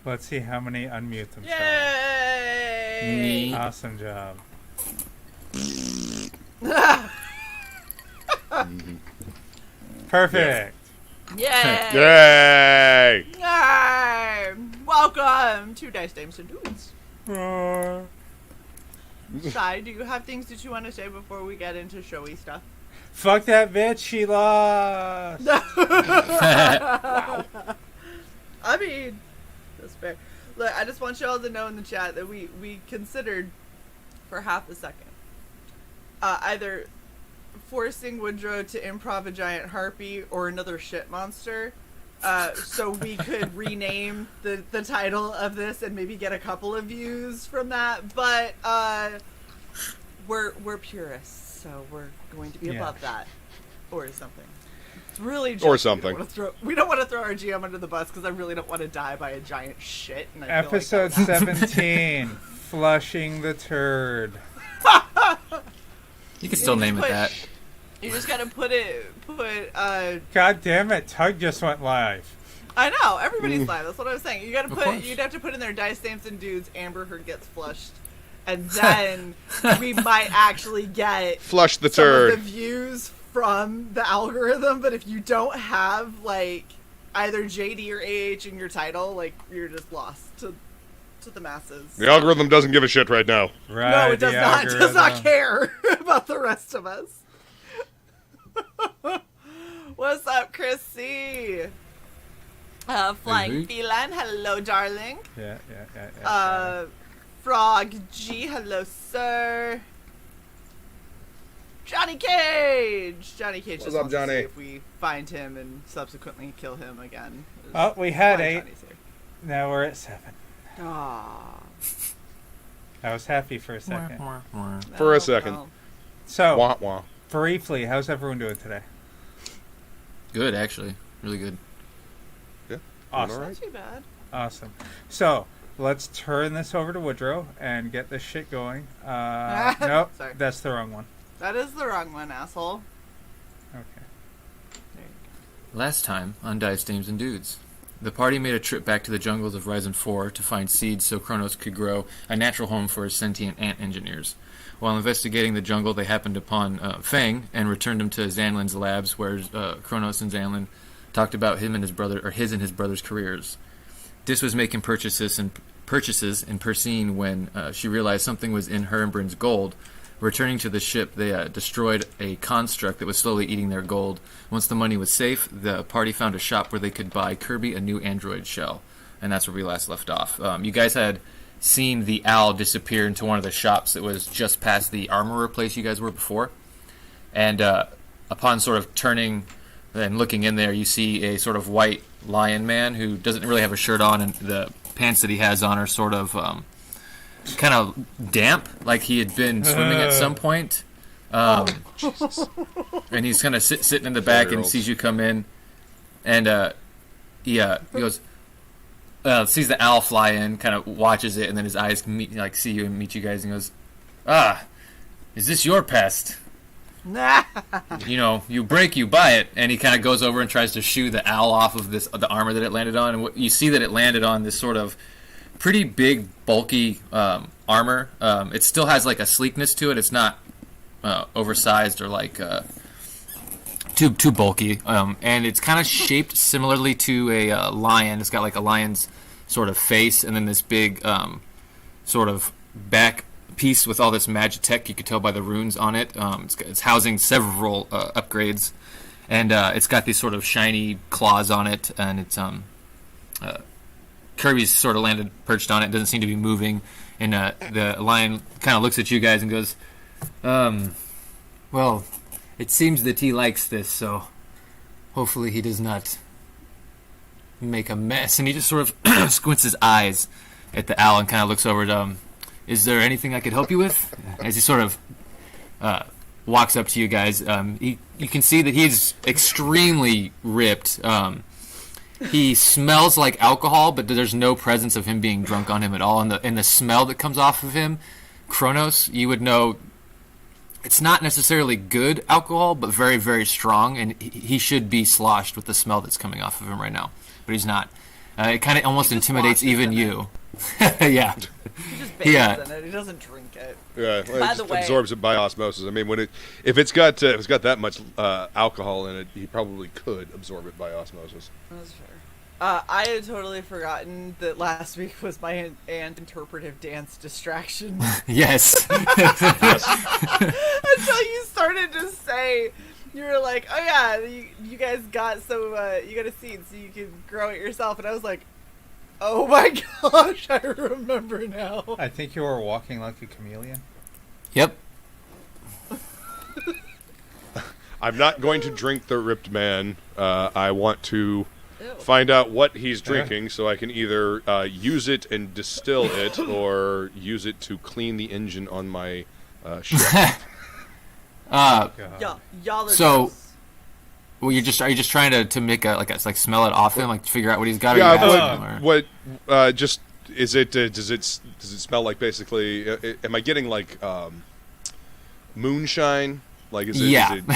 Let's see how many unmute themselves. Yay! Awesome job. Perfect. Yay! Yay! Yay! Welcome to Dice Dames and Dudes. Shai, do you have things that you want to say before we get into showy stuff? Fuck that bitch, she lost. Wow. I mean, that's fair. Look, I just want you all to know in the chat that we considered for half a second either forcing Woodrow to improv a giant harpy or another shit monster, so we could rename the title of this and maybe get a couple of views from that. But we're purists, so we're going to be above that or something. It's really just, or something. We don't want to throw our GM under the bus because I really don't want to die by a giant shit. And I Episode feel like 17, flushing the turd. You can still name it that. You just gotta put. God damn it! Tug just went live. I know, everybody's live. That's what I was saying. You gotta put. You'd have to put in there Dice Dames and Dudes. Amber Heard gets flushed, and then we might actually get Flush the some turd. of the views from the algorithm. But if you don't have like either JD or AH in your title, like you're just lost to the masses. The algorithm doesn't give a shit right now. Right? No, it does not. It does not care about the rest of us. What's up, Chris C? Flying Feline, hello, darling. Yeah. Frog G, hello, sir. Johnny Cage. Johnny Cage. What's just up, wants to Johnny? see if we find him and subsequently kill him again. Oh, we had Why 8. Johnny's here. Now we're at 7. Aw. I was happy for a second. For a No, second. well. So, Wah wah. briefly, how's everyone doing today? Good, actually. Really good. Yeah. Awesome. All Not right. too bad. Awesome. So, let's turn this over to Woodrow and get this shit going. Nope, Sorry. that's the wrong one. That is the wrong one, asshole. Okay. There you Last time on Dice Dames and Dudes, the party made a trip back to the jungles of Ryzen 4 to find seeds so Kronos could grow a natural home for his sentient ant engineers. While investigating the jungle, they happened upon Fang and returned him to Zanlin's labs, where Kronos and Zanlin talked about him and his brother, or his and his brother's careers. Dis was making purchases in Persine when she realized something was in her and Bryn's gold. Returning to the ship, they destroyed a construct that was slowly eating their gold. Once the money was safe, the party found a shop where they could buy Kirby a new android shell, and that's where we last left off. You guys had seen the owl disappear into one of the shops that was just past the armorer place you guys were before. And upon sort of turning and looking in there, you see a sort of white lion man who doesn't really have a shirt on, and the pants that he has on are sort of kind of damp, like he had been swimming at some point. And he's kind of sitting in the back and sees you come in, and he goes, sees the owl fly in, kind of watches it, and then his eyes see you and meet you guys, and goes, is this your pest? You break, you buy it. And he kind of goes over and tries to shoo the owl off of the armor that it landed on, and you see that it landed on this sort of pretty big, bulky armor. It still has like a sleekness to it. It's not oversized or like too bulky, and it's kind of shaped similarly to a lion. It's got like a lion's sort of face, and then this big sort of back piece with all this magitech. You could tell by the runes on it. It's housing several upgrades, and it's got these sort of shiny claws on it, and it's Kirby's sort of perched on it. Doesn't seem to be moving, and the lion kind of looks at you guys and goes, well, it seems that he likes this, so hopefully he does not make a mess. And he just sort of squints his eyes at the owl and kind of looks over at is there anything I could help you with? As he sort of walks up to you guys, you can see that he's extremely ripped. He smells like alcohol, but there's no presence of him being drunk on him at all. And the smell that comes off of him, Kronos, you would know it's not necessarily good alcohol, but very, very strong, and he should be sloshed with the smell that's coming off of him right now, but he's not. It kind of almost He just intimidates washes even in you. Yeah. He just bathes Yeah. in it. He doesn't drink it. Yeah, well, By it the just way- absorbs it by osmosis. I mean, if it's got that much alcohol in it, he probably could absorb it by osmosis. That's fair. I had totally forgotten that last week was my and interpretive dance distraction Yes. until you started to say. You were like, oh yeah, you guys got you got a seed so you can grow it yourself, and I was like, oh my gosh, I remember now. I think you were walking like a chameleon. Yep. I'm not going to drink the ripped man. I want to Ew. find out what he's drinking so I can either use it and distill it or use it to clean the engine on my ship. God. Y'all are So- gross. Well, are you just trying to make like smell it off him, like figure out what he's got? Or Yeah, you ask him, or- what just is it? Does it smell like basically? Am I getting like moonshine? Like is it? Yeah. Is it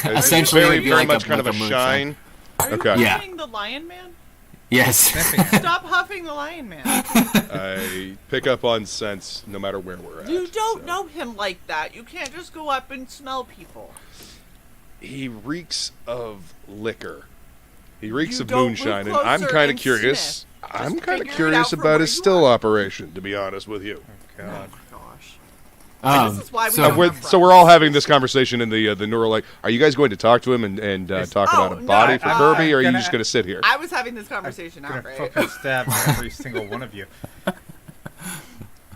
like, Essentially, very, it'd be very like much a- kind like of a a shine. Are you Okay. Yeah. huffing the Lion Man? Yes. Stop huffing the Lion Man. I pick up on scents no matter where we're at. You don't so. know him like that. You can't just go up and smell people. He reeks of liquor. He reeks You of don't moonshine, move and I'm closer kind of and curious. sniff. I'm Just kind of figure it curious out from about where his you still are. operation, to be honest with you. God. Oh gosh. This is why we don't have friends. So we're all having this conversation in the neural. Like, are you guys going to talk to him and talk Oh, about a no, body for I'm Kirby, or are you gonna- just going to sit here? I was having this conversation I'm gonna outright. fucking stab every single one of you.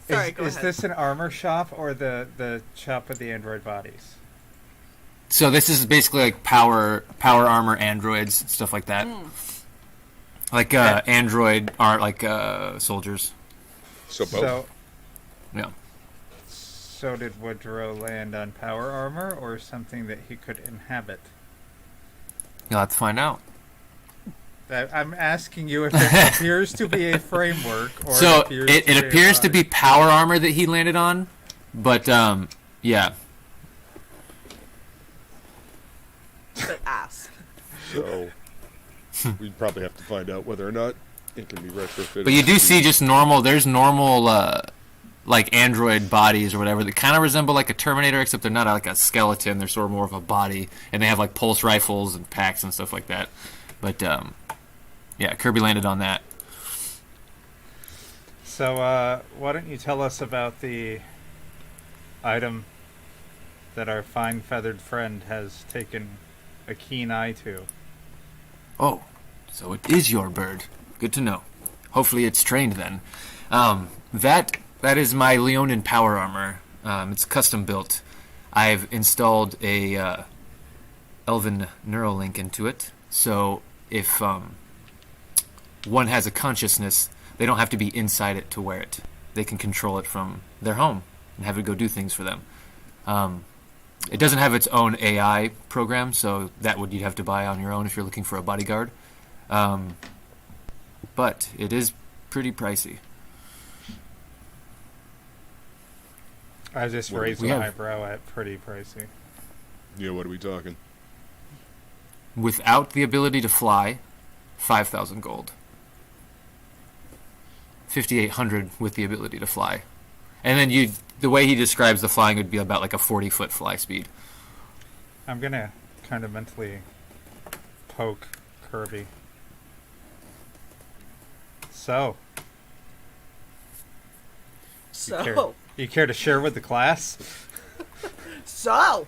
Sorry, go is ahead. this an armor shop or the shop with the android bodies? So this is basically like power armor androids, stuff like that. Like android aren't like soldiers. So both. So, Yeah. so did Woodrow land on power armor or something that he could inhabit? You'll have to find out. I'm asking you if it appears to be a framework or So it appears to be power armor that he landed on, but yeah. But ass. So we'd probably have to find out whether or not it can be retrofitted. But you do see just normal. There's normal like android bodies or whatever that kind of resemble like a Terminator, except they're not like a skeleton. They're sort of more of a body, and they have like pulse rifles and packs and stuff like that. But yeah, Kirby landed on that. So why don't you tell us about the item that our fine feathered friend has taken a keen eye to? Oh, so it is your bird. Good to know. Hopefully it's trained then. That is my Leonin power armor. It's custom built. I've installed a Elven Neuralink into it, so if one has a consciousness, they don't have to be inside it to wear it. They can control it from their home and have it go do things for them. It doesn't have its own AI program, so that would you'd have to buy on your own if you're looking for a bodyguard. But it is pretty pricey. I just raised we my have- eyebrow at pretty pricey. Yeah, what are we talking? Without the ability to fly, 5,000 gold. 5,800 with the ability to fly. And then the way he describes the flying would be about like a 40-foot fly speed. I'm gonna kind of mentally poke Kirby. So, you care to share with the class? So,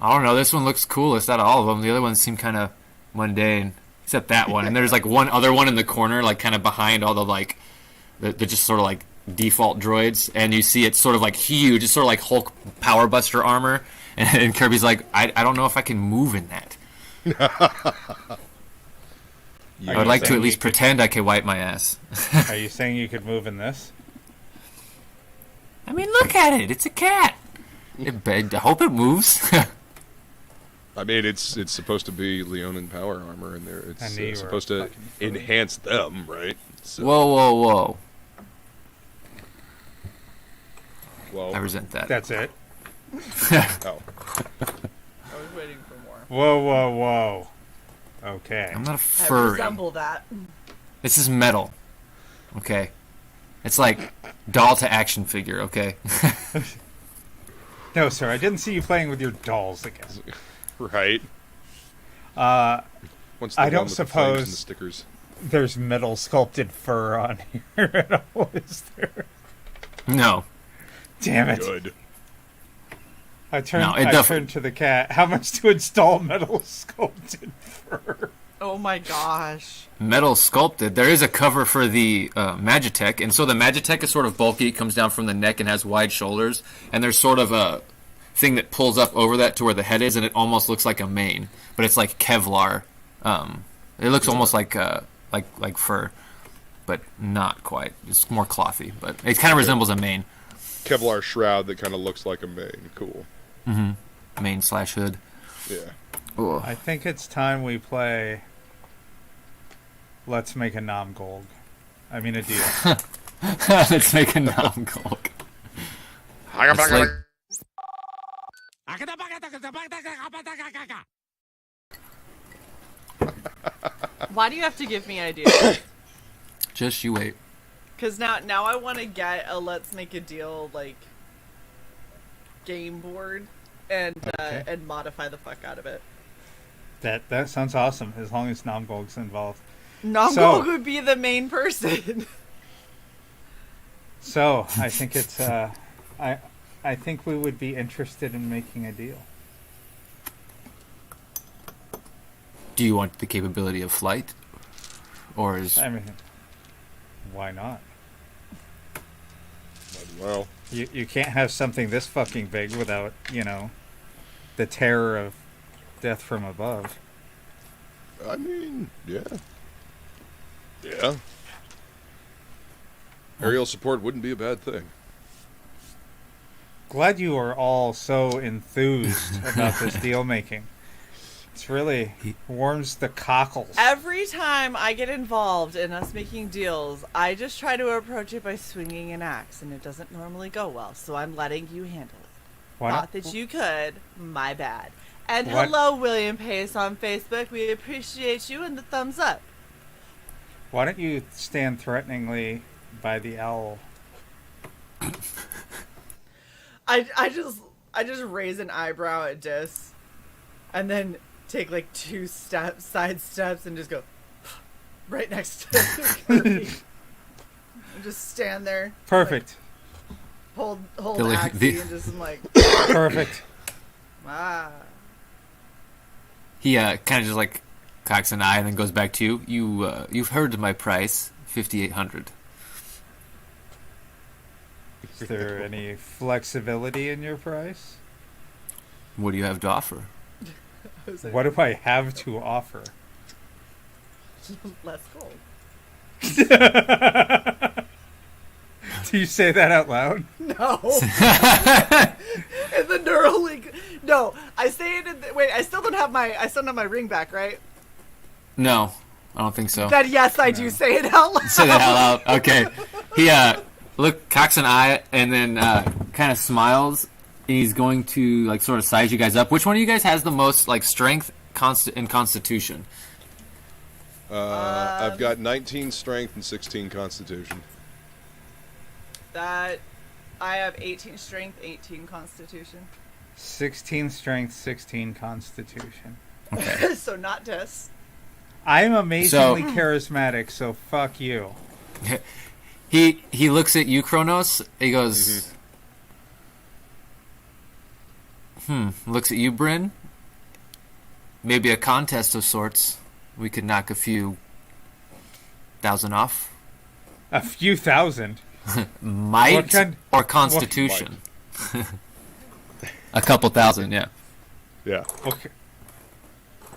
I don't know, this one looks coolest out of all of them. The other ones seem kind of mundane, except that one. And there's like one other one in the corner, like kind of behind all the like, the just sort of like default droids. And you see it's sort of like huge, it's sort of like Hulk Power Buster armor. And Kirby's like, I don't know if I can move in that. I would like to at least pretend I can wipe my ass. Are you saying you could move in this? I mean, look at it. It's a cat. I hope it moves. I mean, it's supposed to be Leonin power armor, and I knew you were supposed to fucking funny. enhance them, right? So, Whoa. well, I resent that. That's it. oh, I was waiting for more. Whoa. Okay. I'm not a I furry. resemble that. This is metal. Okay, it's like doll to action figure. Okay. No, sir, I didn't see you playing with your dolls again. Right. Once I the don't one with the flames and the suppose stickers. there's metal sculpted fur on here at all, is there? No. Damn it. Good. I turned No, it turned to the cat. How much to install metal sculpted fur? Oh my gosh. Metal sculpted. There is a cover for the Magitech, and so the Magitech is sort of bulky. It comes down from the neck and has wide shoulders, and there's sort of a thing that pulls up over that to where the head is, and it almost looks like a mane, but it's like Kevlar. It looks almost like fur, but not quite. It's more clothy, but it kind of resembles a mane. Kevlar shroud that kind of looks like a mane. Cool. Mane / hood. Yeah. Ooh. I think it's time we play Let's Make a Nom-Golg. I mean a deal. Let's make a Nom-Golg. It's like, Why do you have to give me ideas? just you wait. Because now I want to get a Let's Make a Deal, like, game board and Okay. and modify the fuck out of it. That sounds awesome, as long as Nom-Golg's involved. Nom-Golg So- would be the main person. So, I think it's, I think we would be interested in making a deal. Do you want the capability of flight? Or is... I mean, why not? Well, You can't have something this fucking big without, the terror of death from above. I mean, yeah. Yeah. Aerial support wouldn't be a bad thing. Glad you are all so enthused about this deal making. It's really warms the cockles. Every time I get involved in us making deals, I just try to approach it by swinging an axe, and it doesn't normally go well, so I'm letting you handle it. Why Thought not? that you could. My bad. And What? hello, William Pace on Facebook. We appreciate you and the thumbs up. Why don't you stand threateningly by the owl? I just raise an eyebrow at Dis, and then take like 2 side steps, and just go right next to Kirby. And just stand there. Perfect. Like, hold The- Axie, the- and just like Perfect. ah. He kind of just like cocks an eye and then goes back to you. You've heard my price, 5,800. Is there any flexibility in your price? What do you have to offer? I was like, What do I have to offer? less gold. Do you say that out loud? No. In the Neuralink. No, I say it. Wait, I still don't have my ring back, right? No, I don't think so. Then yes, I do say it out loud. Say that out loud. Okay. He cocks an eye and then kind of smiles. He's going to like sort of size you guys up. Which one of you guys has the most like strength and constitution? I've got 19 strength and 16 constitution. That I have 18 strength, 18 constitution. 16 strength, 16 constitution. Okay. So not Dis. I'm amazingly charismatic, so fuck you. He looks at you, Kronos. He goes, looks at you, Bryn. Maybe a contest of sorts. We could knock a few thousand off. A few thousand. Might What kind- or constitution. A couple thousand, yeah. Yeah. Okay.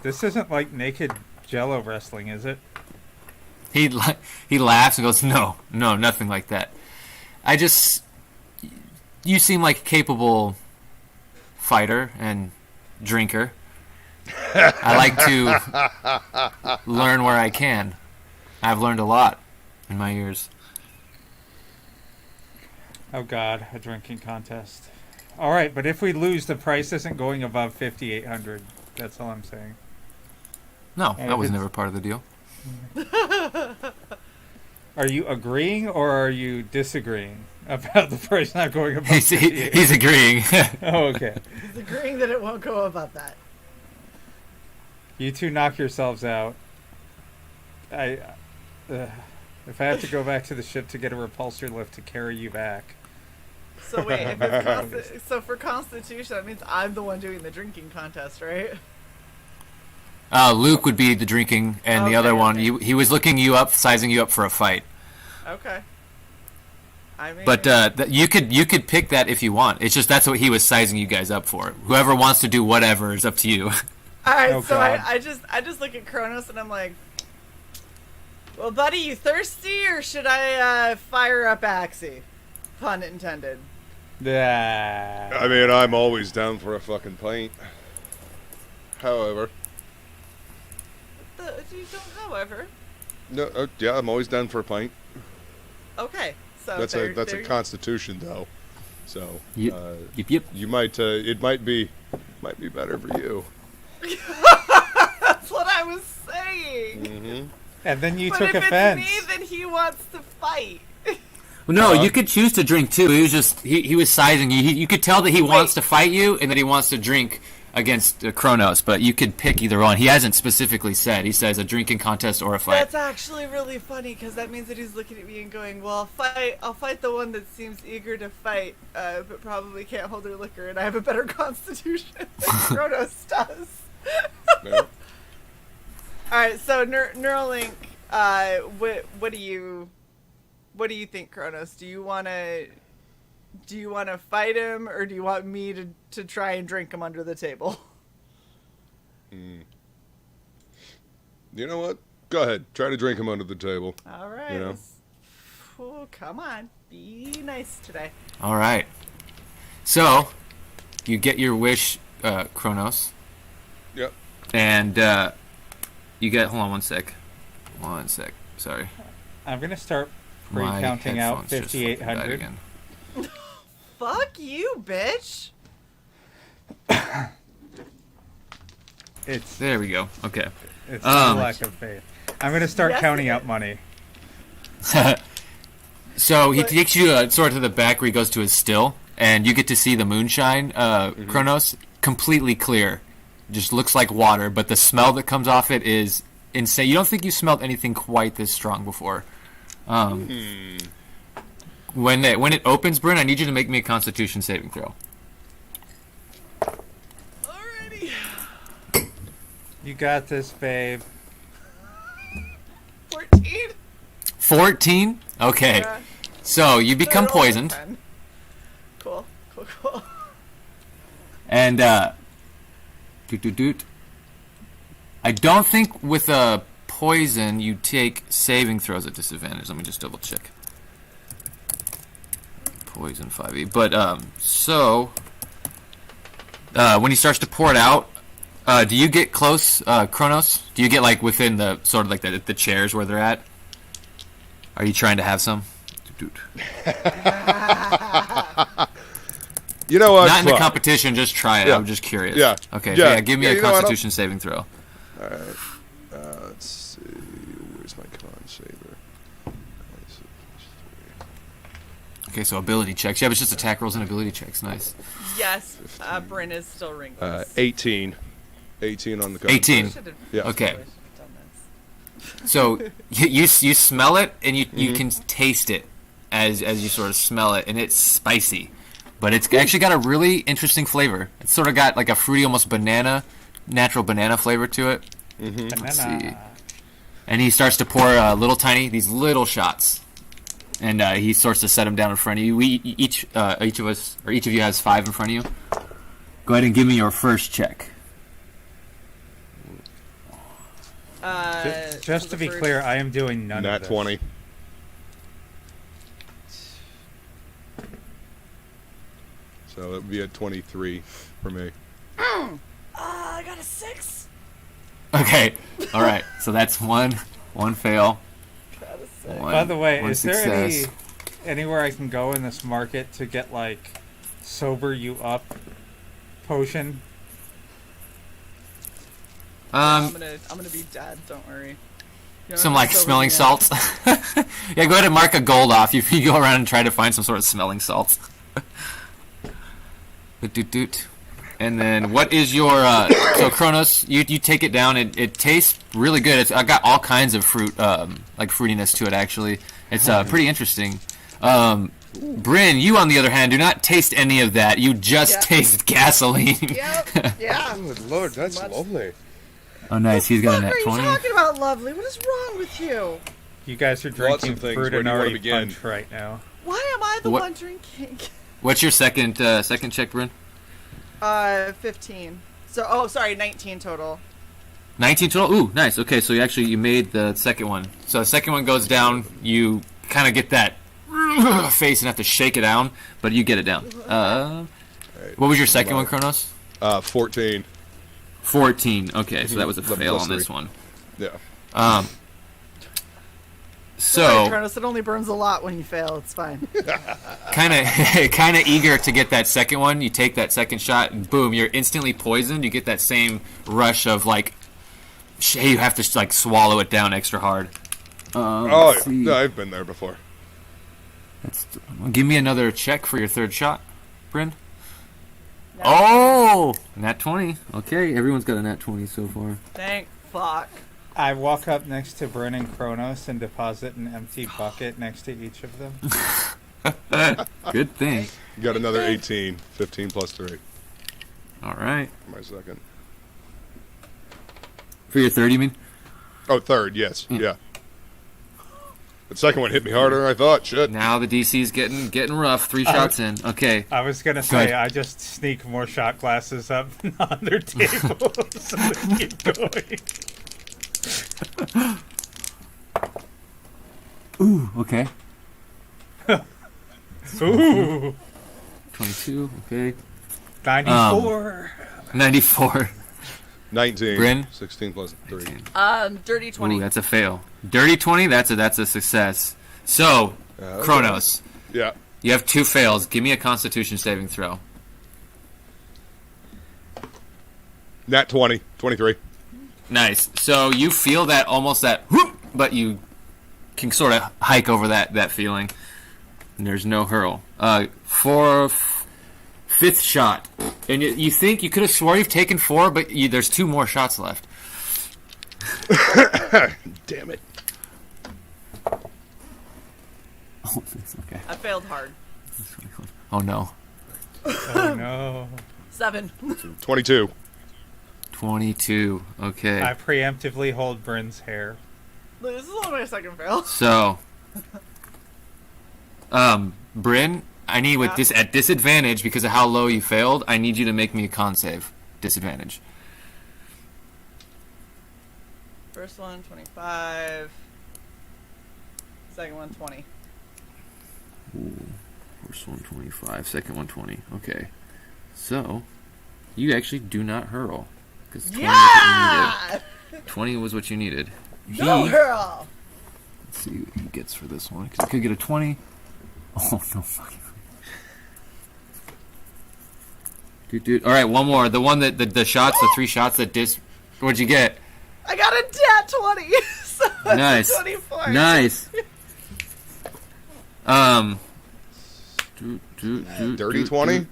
This isn't like naked Jello wrestling, is it? He laughs and goes, no, nothing like that. You seem like a capable fighter and drinker. I like to learn where I can. I've learned a lot in my years. Oh god, a drinking contest. Alright, but if we lose, the price isn't going above 5,800. That's all I'm saying. No, And that was it's- never part of the deal. Are you agreeing or are you disagreeing about the price not going above He's 58? he's agreeing. Oh, okay. He's agreeing that it won't go above that. You two knock yourselves out. If I have to go back to the ship to get a repulsor lift to carry you back. So wait, if it's so for Constitution, that means I'm the one doing the drinking contest, right? Luke would be the drinking, and the other one, he was looking you up, sizing you up for a fight. Okay. I mean, But you could pick that if you want. It's just that's what he was sizing you guys up for. Whoever wants to do whatever is up to you. all right. Oh, so God. I just look at Kronos and I'm like, well, buddy, you thirsty or should I fire up Axie? Pun intended. Yeah. I mean, I'm always down for a fucking pint. However, You don't, however. no, yeah, I'm always down for a pint. Okay, so That's there a constitution though. So Yep. Yep. you might it might be better for you. That's what I was saying. Mm-hmm. And then you But took if offense. it's me, then he wants to fight. No, you could choose to drink too. He was just he was sizing you. You could tell that he wants to fight you and that he wants to drink against Kronos, but you could pick either one. He hasn't specifically said. He says a drinking contest or a fight. That's actually really funny because that means that he's looking at me and going, "Well, I'll fight the one that seems eager to fight, but probably can't hold her liquor, and I have a better constitution than Kronos does." Yeah. All right, so Neuralink, what do you think, Kronos? Do you want to fight him, or do you want me to try and drink him under the table? You know what? Go ahead. Try to drink him under the table. All right. You know? Oh, come on. Be nice today. All right. So, you get your wish, Kronos, Yep. and you get. Hold on one sec. One sec. Sorry. I'm going to start My pre-counting out headphones just fucking died 5,800. again. Fuck you, bitch. It's There we go. Okay. a lack of faith. I'm going to start Yes, counting it out is. money. So he But- takes you sort of to the back where he goes to his still, and you get to see the moonshine, Kronos, completely clear. Just looks like water, but the smell that comes off it is insane. You don't think you smelled anything quite this strong before. When it opens, Bryn, I need you to make me a Constitution saving throw. Alrighty. You got this, babe. 14. 14? Okay. Yeah. So you become They're all poisoned, 10. Cool. and doot. I don't think with a poison you take saving throws at disadvantage. Let me just double check. Poison 5e. But when he starts to pour it out, do you get close, Kronos? Do you get like within the sort of like the chairs where they're at? Are you trying to have some? Doot. You know what? Not in the Fuck. competition, just try it. Yeah. I'm just curious. Yeah. Okay, Yeah. yeah, give me Yeah, a you know what, I'll- Constitution saving throw. All right. Let's see. Where's my con saver? Okay, so ability checks. Yeah, but it's just attack rolls and ability checks. Nice. Yes, Bryn is still ringless. 18. 18 on the con. 18. Should've- Yeah. Okay. should've done this. So you smell it and you can taste it as you sort of smell it, and it's spicy, but it's actually got a really interesting flavor. It's sort of got like a fruity, almost natural banana flavor to it. Let's see. And he starts to pour these little shots, and he starts to set them down in front of you. Each of you has 5 in front of you. Go ahead and give me your first check. Just so to the be first- clear, I am doing none Nat of this. 20. So it would be a 23 for me. I got a 6. Okay, all right. So that's one fail. Got a 6. By the way, one is there success. anywhere I can go in this market to get like sober you up potion? I'm gonna be dead. Don't worry. You don't Some have like to sober smelling me up. salts. Yeah, go ahead and mark a gold off. You go around and try to find some sort of smelling salts. Doot. And then what is your so Kronos, you take it down. It tastes really good. I got all kinds of fruit like fruitiness to it actually. It's pretty interesting. Bryn, you on the other hand do not taste any of that. You just taste gasoline. Yep. Yeah. Good lord, that's lovely. Oh nice, he's got a What net are you 20. talking about, lovely? What is wrong with you? You guys are Lots drinking of things. Where do you Fruitinari wanna begin? punch right now. Why am I the What- one drinking? What's your second check, Bryn? 15. So, sorry, 19 total. 19 total? Ooh, nice. Okay, so you made the second one. So the second one goes down, you kind of get that face and have to shake it down, but you get it down. What was your second one, Kronos? 14. 14. Okay, so that was a 11 fail plus on this 3. one. Yeah. Sorry, So Kronos, it only burns a lot when you fail. It's fine. kind of eager to get that second one. You take that second shot, and boom, you're instantly poisoned. You get that same rush of like, you have to like swallow it down extra hard. Oh, let's see. yeah. I've been there before. Give me another check for your third shot, Bryn. Oh, nat 20. Okay, everyone's got a nat 20 so far. Thank fuck. I walk up next to Bryn and Kronos and deposit an empty bucket next to each of them. Good thing. You got another 18. 15 plus 3. All right. My second. For your third, you mean? Oh, third, yes. Yeah. The second one hit me harder than I thought. Shit. Now the DC's getting rough. 3 shots in. Okay. I was gonna Good. say I just sneak more shot glasses up on their table so they keep going. Ooh. Okay. Ooh, 22. Okay. 94. 94. 19. Bryn? 16 plus 3. Dirty 20. Ooh, that's a fail. Dirty 20. That's a success. So, Okay. Kronos, Yeah. you have 2 fails. Give me a Constitution saving throw. Nat 20. 23. Nice. So you feel that almost that whoop, but you can sort of hike over that feeling. And there's no hurl. For fifth shot, and you think you could have swore you've taken 4, but there's 2 more shots left. Damn it. Oh, it's okay. I failed hard. Oh no. Oh no. 7. 22. 22. Okay. I preemptively hold Bryn's hair. This is only my second fail. So, Bryn, I need with this at disadvantage because of how low you failed. I need you to make me a con save. Disadvantage. First one, 25. Second one, 20. First one 25, second one 20. Okay. So, you actually do not hurl. Because 20 was what you needed. 20 was what you needed. No hurl! Let's see what he gets for this one. Because he could get a 20. Oh, no fucking. Dude. Alright, one more. The one that, the shots, the 3 shots that what'd you get? I got a nat 20! So that's Nice. 24. Nice. Dirty 20.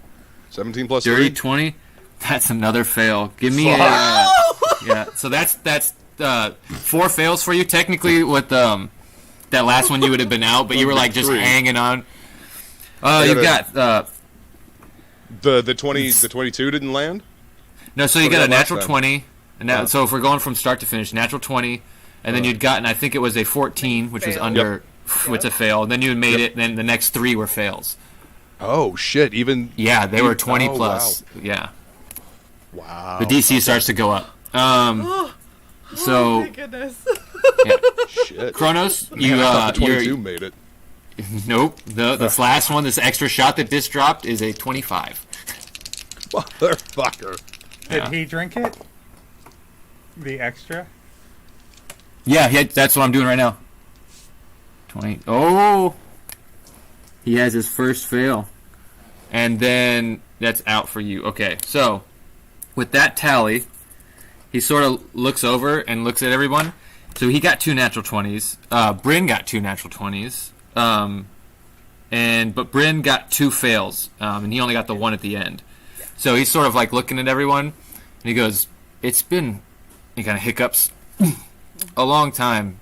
17 plus Dirty 3. 20. That's another fail. Give me a. Yeah. So that's 4 fails for you. Technically, with that last one, you would have been out, but you were like just 3. hanging on. You got The 20, the 22 didn't land? no. So you What got a did I last natural time? 20. And now, so if we're going from start to finish, natural 20, and then you'd gotten, I think it was a 14, which was Fail. under, which a fail. And then you made it. And then the next 3 were fails. Oh, shit. Even. Yeah, they were 20 Oh, plus. Yeah. Wow. The DC starts to go up. Oh So my goodness. Shit. Kronos, I you thought the 22 you're made it. nope. This last one, this extra shot that disc dropped, is a 25. Motherfucker. Did Yeah. he drink it? The extra? Yeah, that's what I'm doing right now. 20. Oh, he has his first fail, and then that's out for you. Okay, so with that tally, he sort of looks over and looks at everyone, So he got 2 natural 20s. Bryn got 2 natural 20s. But Bryn got 2 fails, and he only got the one at the end. So he's sort of like looking at everyone, and he goes, "It's been," he kind of hiccups, "a long time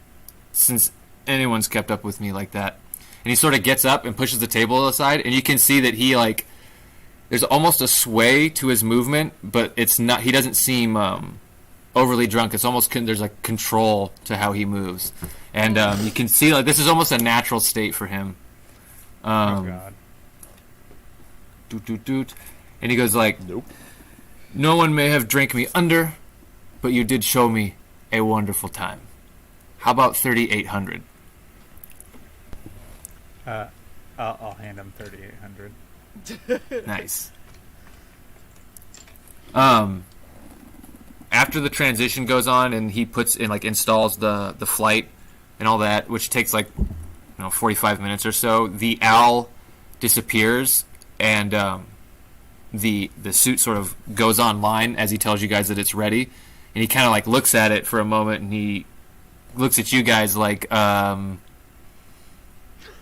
since anyone's kept up with me like that." And he sort of gets up and pushes the table aside, and you can see that he like, there's almost a sway to his movement, but it's not. He doesn't seem overly drunk. It's almost there's like control to how he moves, and you can see like this is almost a natural state for him. Oh God. Doot doot doot, and he goes like, Nope. "No one may have drank me under, but you did show me a wonderful time. How about 3,800?" I'll hand him 3,800. Nice. After the transition goes on and he puts in like installs the flight and all that, which takes like 45 minutes or so, the owl disappears and the suit sort of goes online as he tells you guys that it's ready, and he kind of like looks at it for a moment and he looks at you guys like,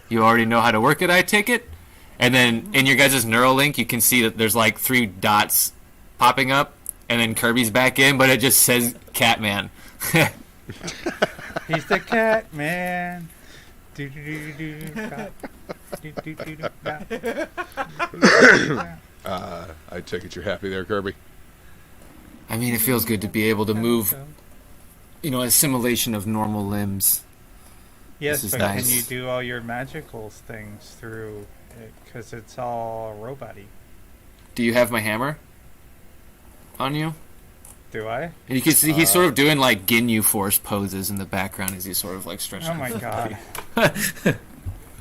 "You already know how to work it, I take it?" And then in your guys' Neuralink, you can see that there's like 3 dots popping up, and then Kirby's back in, but it just says Catman. He's the cat man. Do do do do do do do do. I take it you're happy there, Kirby. I mean, it feels good to be able to move, assimilation of normal limbs. Yes, This is but nice. can you do all your magical things through it? Because it's all robot-y. Do you have my hammer on you? Do I? And you can see he's sort of doing like Ginyu Force poses in the background as he's sort of like stretching. Oh my God.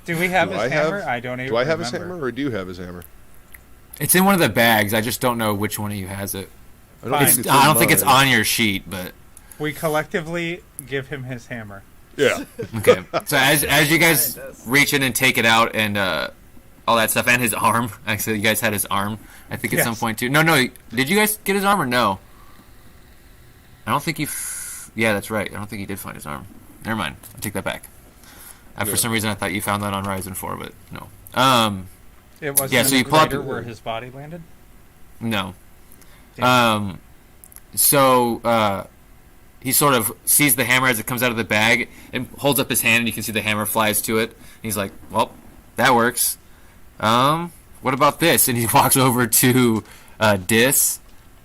Do we have Do his I hammer? have- I don't even Do I have his remember. hammer, or do you have his hammer? It's in one of the bags. I just don't know which one of you has it. Fine. think I don't think in it's mine. on your sheet, but We collectively give him his hammer. Yeah. okay. So as you guys Behind us. reach in and take it out and all that stuff, and his arm. Actually, you guys had his arm. I think at some Yes. point too. No. Did you guys get his arm or no? I don't think you. Yeah, that's right. I don't think you did find his arm. Never mind. I take that back. Yeah. For some reason, I thought you found that on Ryzen 4, but no. It wasn't Yeah, in so the you pull up- crater where his body landed? No. Damn. He sort of sees the hammer as it comes out of the bag and holds up his hand, and you can see the hammer flies to it. And he's like, "Well, that works. What about this?" And he walks over to Dis,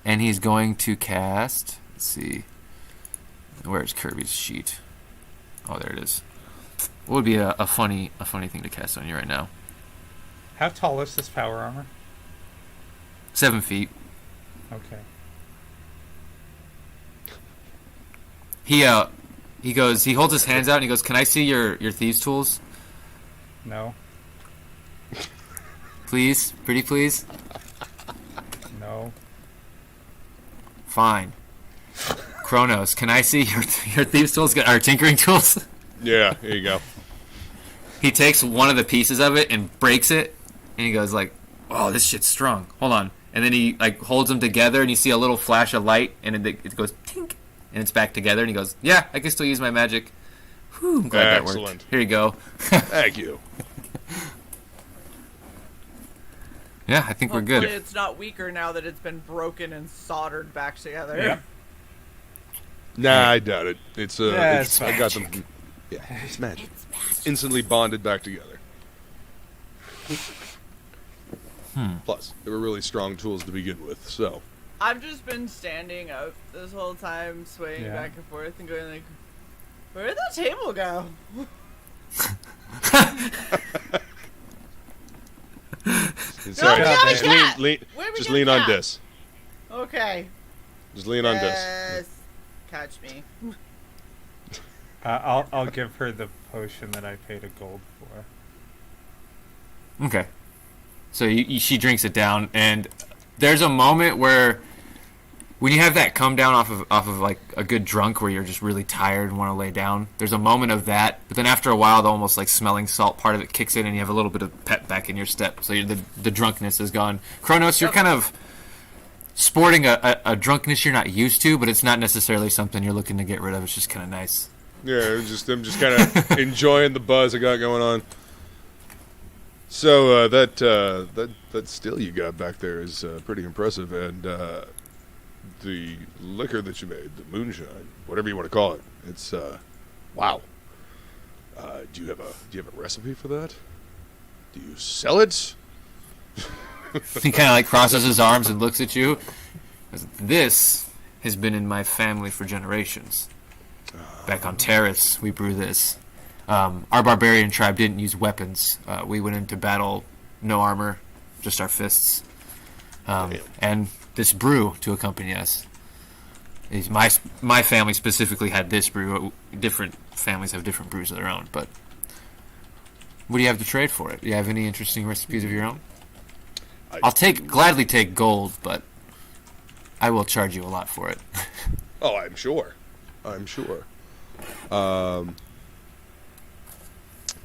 and he's going to cast. Let's see. Where's Kirby's sheet? Oh, there it is. What would be a funny thing to cast on you right now? How tall is this power armor? 7 feet. Okay. He holds his hands out and he goes, "Can I see your thieves' tools, No. please? Pretty please." No. Fine. Kronos, can I see your thieves' tools? Our tinkering tools? Yeah, here you go. He takes one of the pieces of it and breaks it, and he goes like, "Oh, this shit's strong. Hold on." And then he like holds them together, and you see a little flash of light, and it goes tink, and it's back together. And he goes, "Yeah, I can still use my magic." Whew, I'm glad that Excellent. worked. Here you go. Thank you. Yeah, I think we're Hopefully good. it's not weaker now that it's been broken and soldered back together. Yeah. Nah, I doubt it. It's Yeah, it's, it's I got them. Yeah, it's magic. Instantly bonded back together. Plus, they were really strong tools to begin with. So, I've just been standing up this whole time, swaying Yeah. back and forth and going like, "Where'd the table go?" sorry, we got a just cat! lean, Where we just got lean a on cat? this. Okay. Just lean on this. Yes. Catch me. I'll give her the potion that I paid a gold for. Okay. So she drinks it down, and there's a moment where, when you have that come down off of like a good drunk where you're just really tired and want to lay down, there's a moment of that, but then after a while the almost like smelling salt part of it kicks in and you have a little bit of pep back in your step, so the drunkenness is gone. Kronos, you're kind of sporting a drunkenness you're not used to, but it's not necessarily something you're looking to get rid of. It's just kind of nice. Yeah, I'm just kind of enjoying the buzz I got going on. So that still you got back there is pretty impressive, and the liquor that you made, the moonshine, whatever you want to call it, it's wow. Do you have a recipe for that? Do you sell it? He kind of like crosses his arms and looks at you. This has been in my family for generations. Back on Terrace, we brew this. Our barbarian tribe didn't use weapons. We went into battle, no armor, just our fists. And this brew to accompany us. My family specifically had this brew. Different families have different brews of their own. But what do you have to trade for it? Do you have any interesting recipes of your own? I'll gladly take gold, but I will charge you a lot for it. Oh, I'm sure.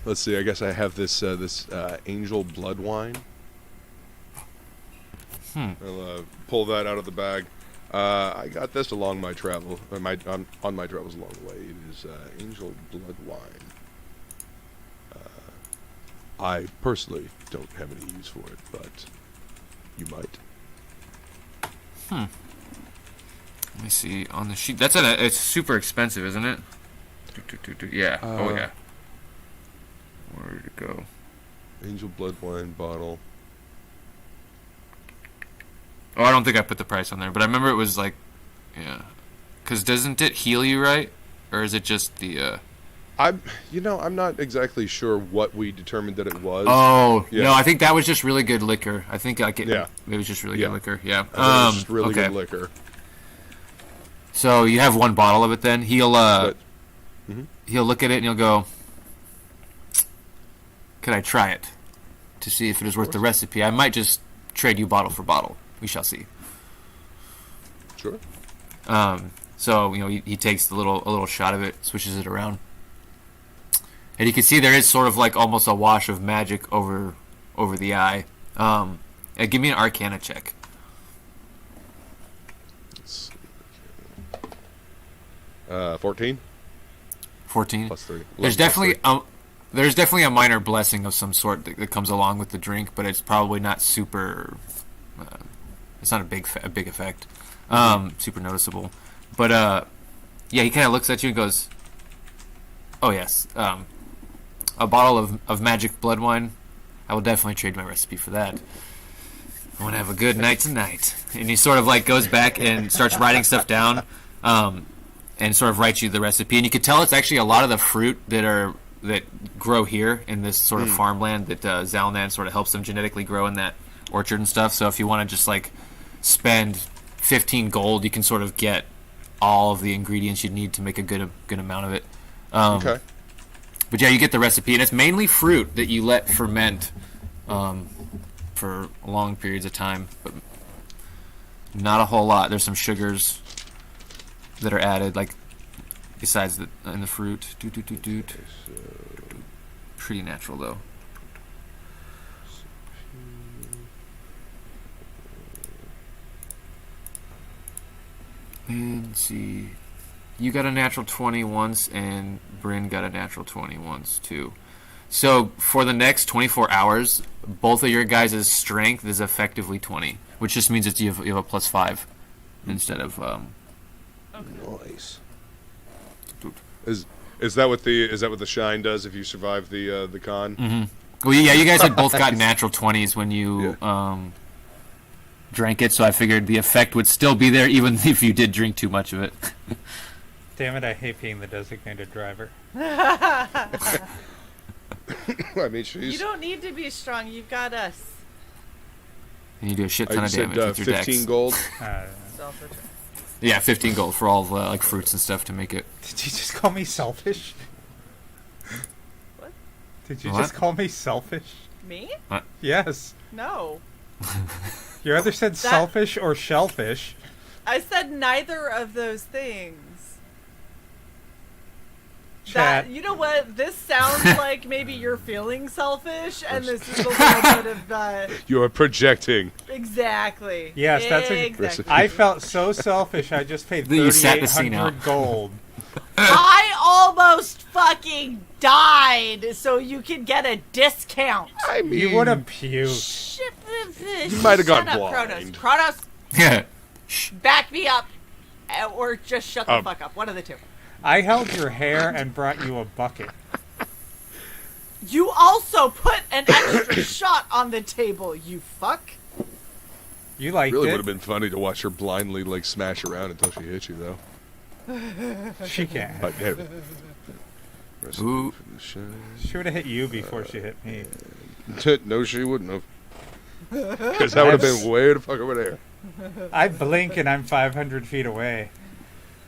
Let's see. I guess I have this angel blood wine. I'll pull that out of the bag. I got this along my travel, on my travels along the way. It is angel blood wine. I personally don't have any use for it, but you might. Let me see on the sheet. It's super expensive, isn't it? Yeah. Oh yeah. Where did it go? Angel blood wine bottle. Oh, I don't think I put the price on there, but I remember it was like, yeah. Because doesn't it heal you, right? Or is it just the? I'm not exactly sure what we determined that it was. Oh yeah. No, I think that was just really good liquor. I think it was just really good liquor. Yeah. It was just really good liquor. So you have one bottle of it. Then he'll look at it and he'll go, "Could I try it to see if it is worth the recipe? I might just trade you bottle for bottle. We shall see." Sure. So he takes a little shot of it, switches it around, and you can see there is sort of like almost a wash of magic over the eye. Give me an Arcana check. 14. 14. Plus 3. There's definitely a minor blessing of some sort that comes along with the drink, but it's probably not super. It's not a big effect, super noticeable. But yeah, he kind of looks at you and goes, "Oh yes, a bottle of magic blood wine. I will definitely trade my recipe for that. I want to have a good night tonight." And he sort of like goes back and starts writing stuff down, and sort of writes you the recipe. And you can tell it's actually a lot of the fruit that grow here in this sort of farmland that Zalnan sort of helps them genetically grow in that orchard and stuff. So if you want to just like spend 15 gold, you can sort of get all of the ingredients you need to make a good amount of it. Okay. But yeah, you get the recipe, and it's mainly fruit that you let ferment for long periods of time, but not a whole lot. There's some sugars that are added, like besides in the fruit. Pretty natural though. And see, you got a natural 20 once, and Bryn got a natural 20 once too. So for the next 24 hours, both of your guys' strength is effectively 20, which just means that you have a +5 instead of. Nice. Is that what the shine does if you survive the con? Mm-hmm. Well, yeah, you guys had both got natural 20s when you drank it, so I figured the effect would still be there even if you did drink too much of it. Damn it, I hate being the designated driver. I mean, You don't need to be strong. You've got us. And you do a shit ton of damage with your 15 dex. gold. Selfish. Yeah, 15 gold for all the like fruits and stuff to make it. Did you just call me selfish? What? Did you What? just call me selfish? Me? Yes. No. You either said selfish or shellfish. I said neither of those things. Chat. You know what? This sounds like maybe you're feeling selfish, and this is a little bit of You are projecting. exactly. Yes, that's exactly. I felt so selfish. I just paid You sat the scene out. 3,800 gold. I almost fucking died so you can get a discount. I mean, You would have puked. You might have gone Shut up, blind. Kronos, Yeah. back me up, or just shut the fuck up. One of the two. I held your hair and brought you a bucket. You also put an extra shot on the table, you fuck. You liked Really it. would have been funny to watch her blindly like smash around until she hit you, though. She can't. But, hey, Ooh. She would have hit you before she hit me. no, she wouldn't have. Because that would have been way the fuck over there. I blink and I'm 500 feet away.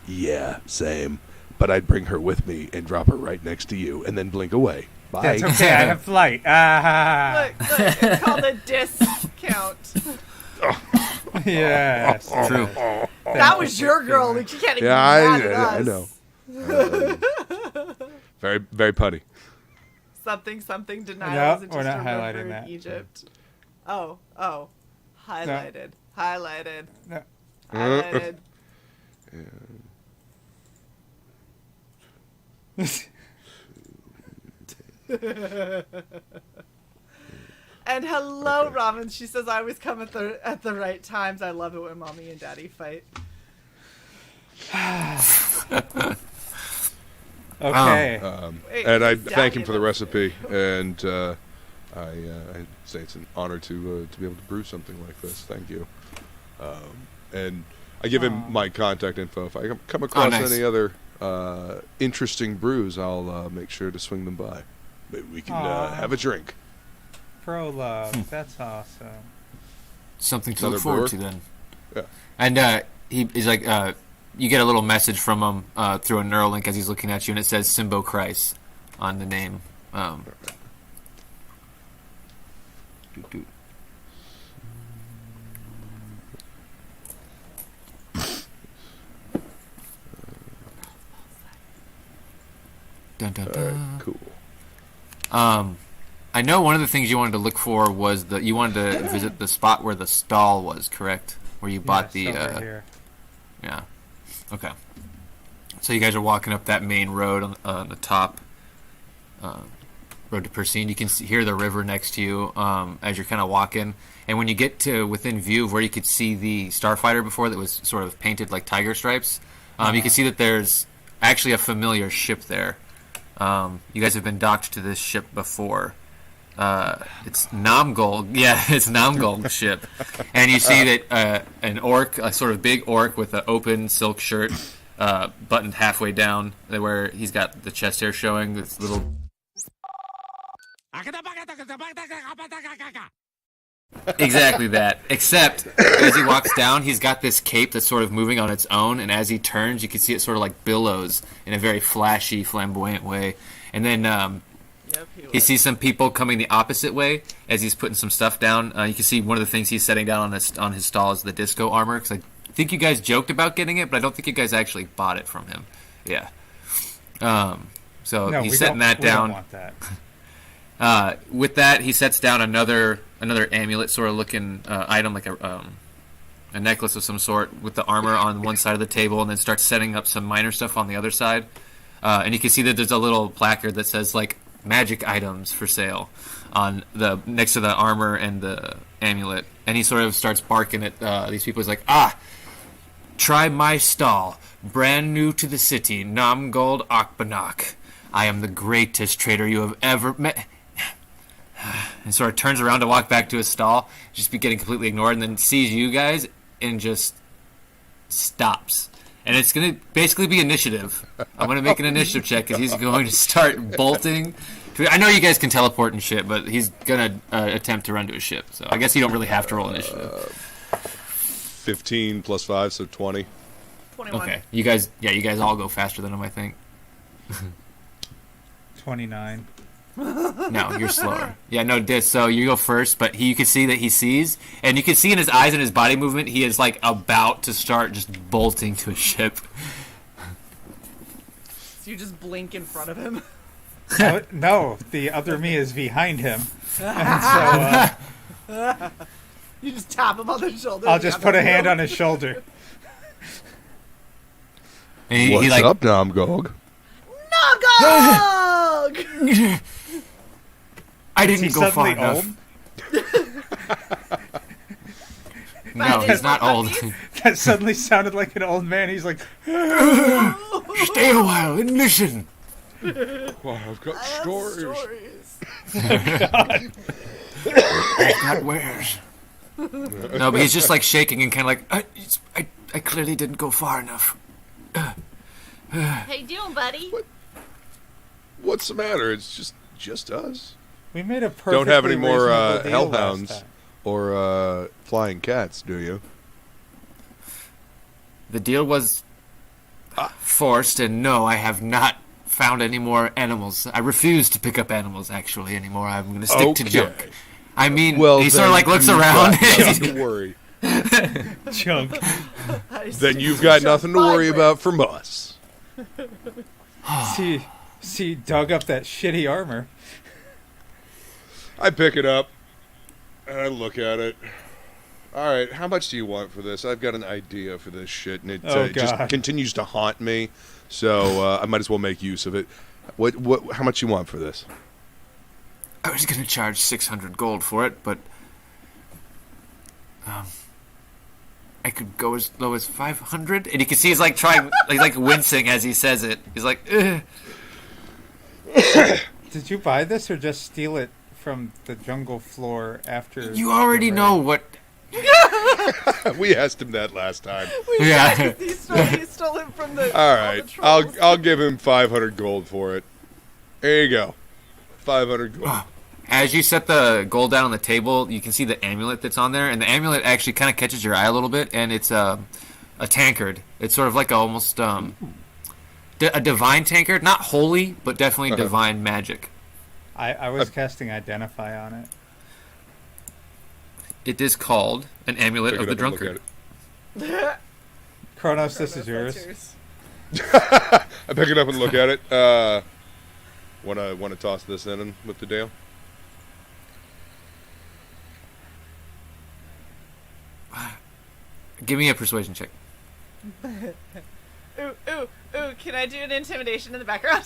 Yeah, same. But I'd bring her with me and drop her right next to you, and then blink away. Bye. That's okay. I have flight. Ah. Look, it's called a discount. Yes. True. That was your girl. Like, you can't even Yeah, be mad at I us. know. Very, very punny. Something denial No, isn't we're just not a highlighting river in that. Egypt. Oh, highlighted, highlighted, No. highlighted. And hello, Okay. Ramen. She says I always come at the right times. I love it when mommy and daddy fight. Okay. Wait, And I who's thank him daddy for the in this? recipe, and I say it's an honor to be able to brew something like this. Thank you. And I give him my contact info. If I come across nice. any other interesting brews, I'll make sure to swing them by. Maybe we can Aw. have a drink. Pro love. That's awesome. Something to Another look forward brewer? to then. Yeah. And he's like, you get a little message from him through a Neuralink as he's looking at you, and it says Simbo Christ on the name. Doot, doot. Dun, dun, All dun. right, cool. I know one of the things you wanted to look for was you wanted to visit the spot where the stall was, correct? Where you bought Yes, the over here. yeah. Okay. So you guys are walking up that main road on the top, road to Persine. You can hear the river next to you as you're kind of walking. And when you get to within view of where you could see the Starfighter before that was sort of painted like tiger stripes, you can see that there's actually a familiar ship there. You guys have been docked to this ship before. It's Namgol. Yeah, it's Namgol's ship. And you see that an orc, a sort of big orc with an open silk shirt, buttoned halfway down, where he's got the chest hair showing, this little... Exactly that. Except, as he walks down, he's got this cape that's sort of moving on its own, and as he turns, you can see it sort of like billows in a very flashy, flamboyant way. And then Yep, he sees some people coming the opposite way as he's putting some stuff down. You can see one of the things he's setting down on his stall is the disco armor, because I think you guys joked about getting it, but I don't think you guys actually bought it from him. Yeah. So No, he's we setting don't, that we don't down. want that. With that, he sets down another amulet sort of looking item, like a necklace of some sort with the armor on one side of the table, and then starts setting up some minor stuff on the other side. And you can see that there's a little placard that says like magic items for sale on the next to the armor and the amulet. And he sort of starts barking at these people. He's like, try my stall, brand new to the city, Namgold Akbanak. I am the greatest trader you have ever met. And sort of turns around to walk back to his stall, just be getting completely ignored, and then sees you guys and just stops. And it's going to basically be initiative. I'm going to make an initiative check because he's going to start bolting. I know you guys can teleport and shit, but he's going to attempt to run to a ship. So I guess you don't really have to roll initiative. 15 plus 5, so 20. 21. Okay. You guys all go faster than him, I think. 29. No, you're slower. Yeah, no, so you go first, but you can see that he sees, and you can see in his eyes and his body movement, he is like about to start just bolting to a ship. So you just blink in front of him. No, the other me is behind him. And so You just tap him on the shoulder. I'll just put a hand on his shoulder. And he What's like up, Namgog? Dog! I Is he didn't go far suddenly enough. old? No, he's not old. That suddenly sounded like an old man. He's like, Stay a while and listen. Well, I've got I have stories. I've got wares. No, but he's just like shaking and kind of like, I clearly didn't go far enough. How you doing, buddy? What's the matter? It's just us. we made a perfectly Don't have any more reasonable deal hellhounds last time. or flying cats, do you? The deal was forced, and no, I have not found any more animals. I refuse to pick up animals, actually, anymore. I'm going to stick to junk. I mean, he sort of like looks around. Nothing to worry. Junk. Then you've got nothing to worry about from us. See, dug up that shitty armor. I pick it up and I look at it. All right, how much do you want for this? I've got an idea for this shit, and it just God. continues to haunt me. So I might as well make use of it. What? How much you want for this? I was going to charge 600 gold for it, but I could go as low as 500. And you can see he's like trying, he's like wincing as he says it. He's like, ugh. Did you buy this or just steal it from the jungle floor after? You already the know raid? what. We asked him that last time. Yeah. He stole it from the. All right, the trolls. I'll give him 500 gold for it. There you go, 500 gold. As you set the gold down on the table, you can see the amulet that's on there, and the amulet actually kind of catches your eye a little bit, and it's a tankard. It's sort of like almost a divine tankard, not holy, but definitely divine magic. I was casting Identify on it. It is called an amulet Pick of it the up and look drunkard. at Kronos, this is yours. it. I pick it up and look at it. Want to toss this in with the deal? Give me a persuasion check. Ooh, can I do an intimidation in the background?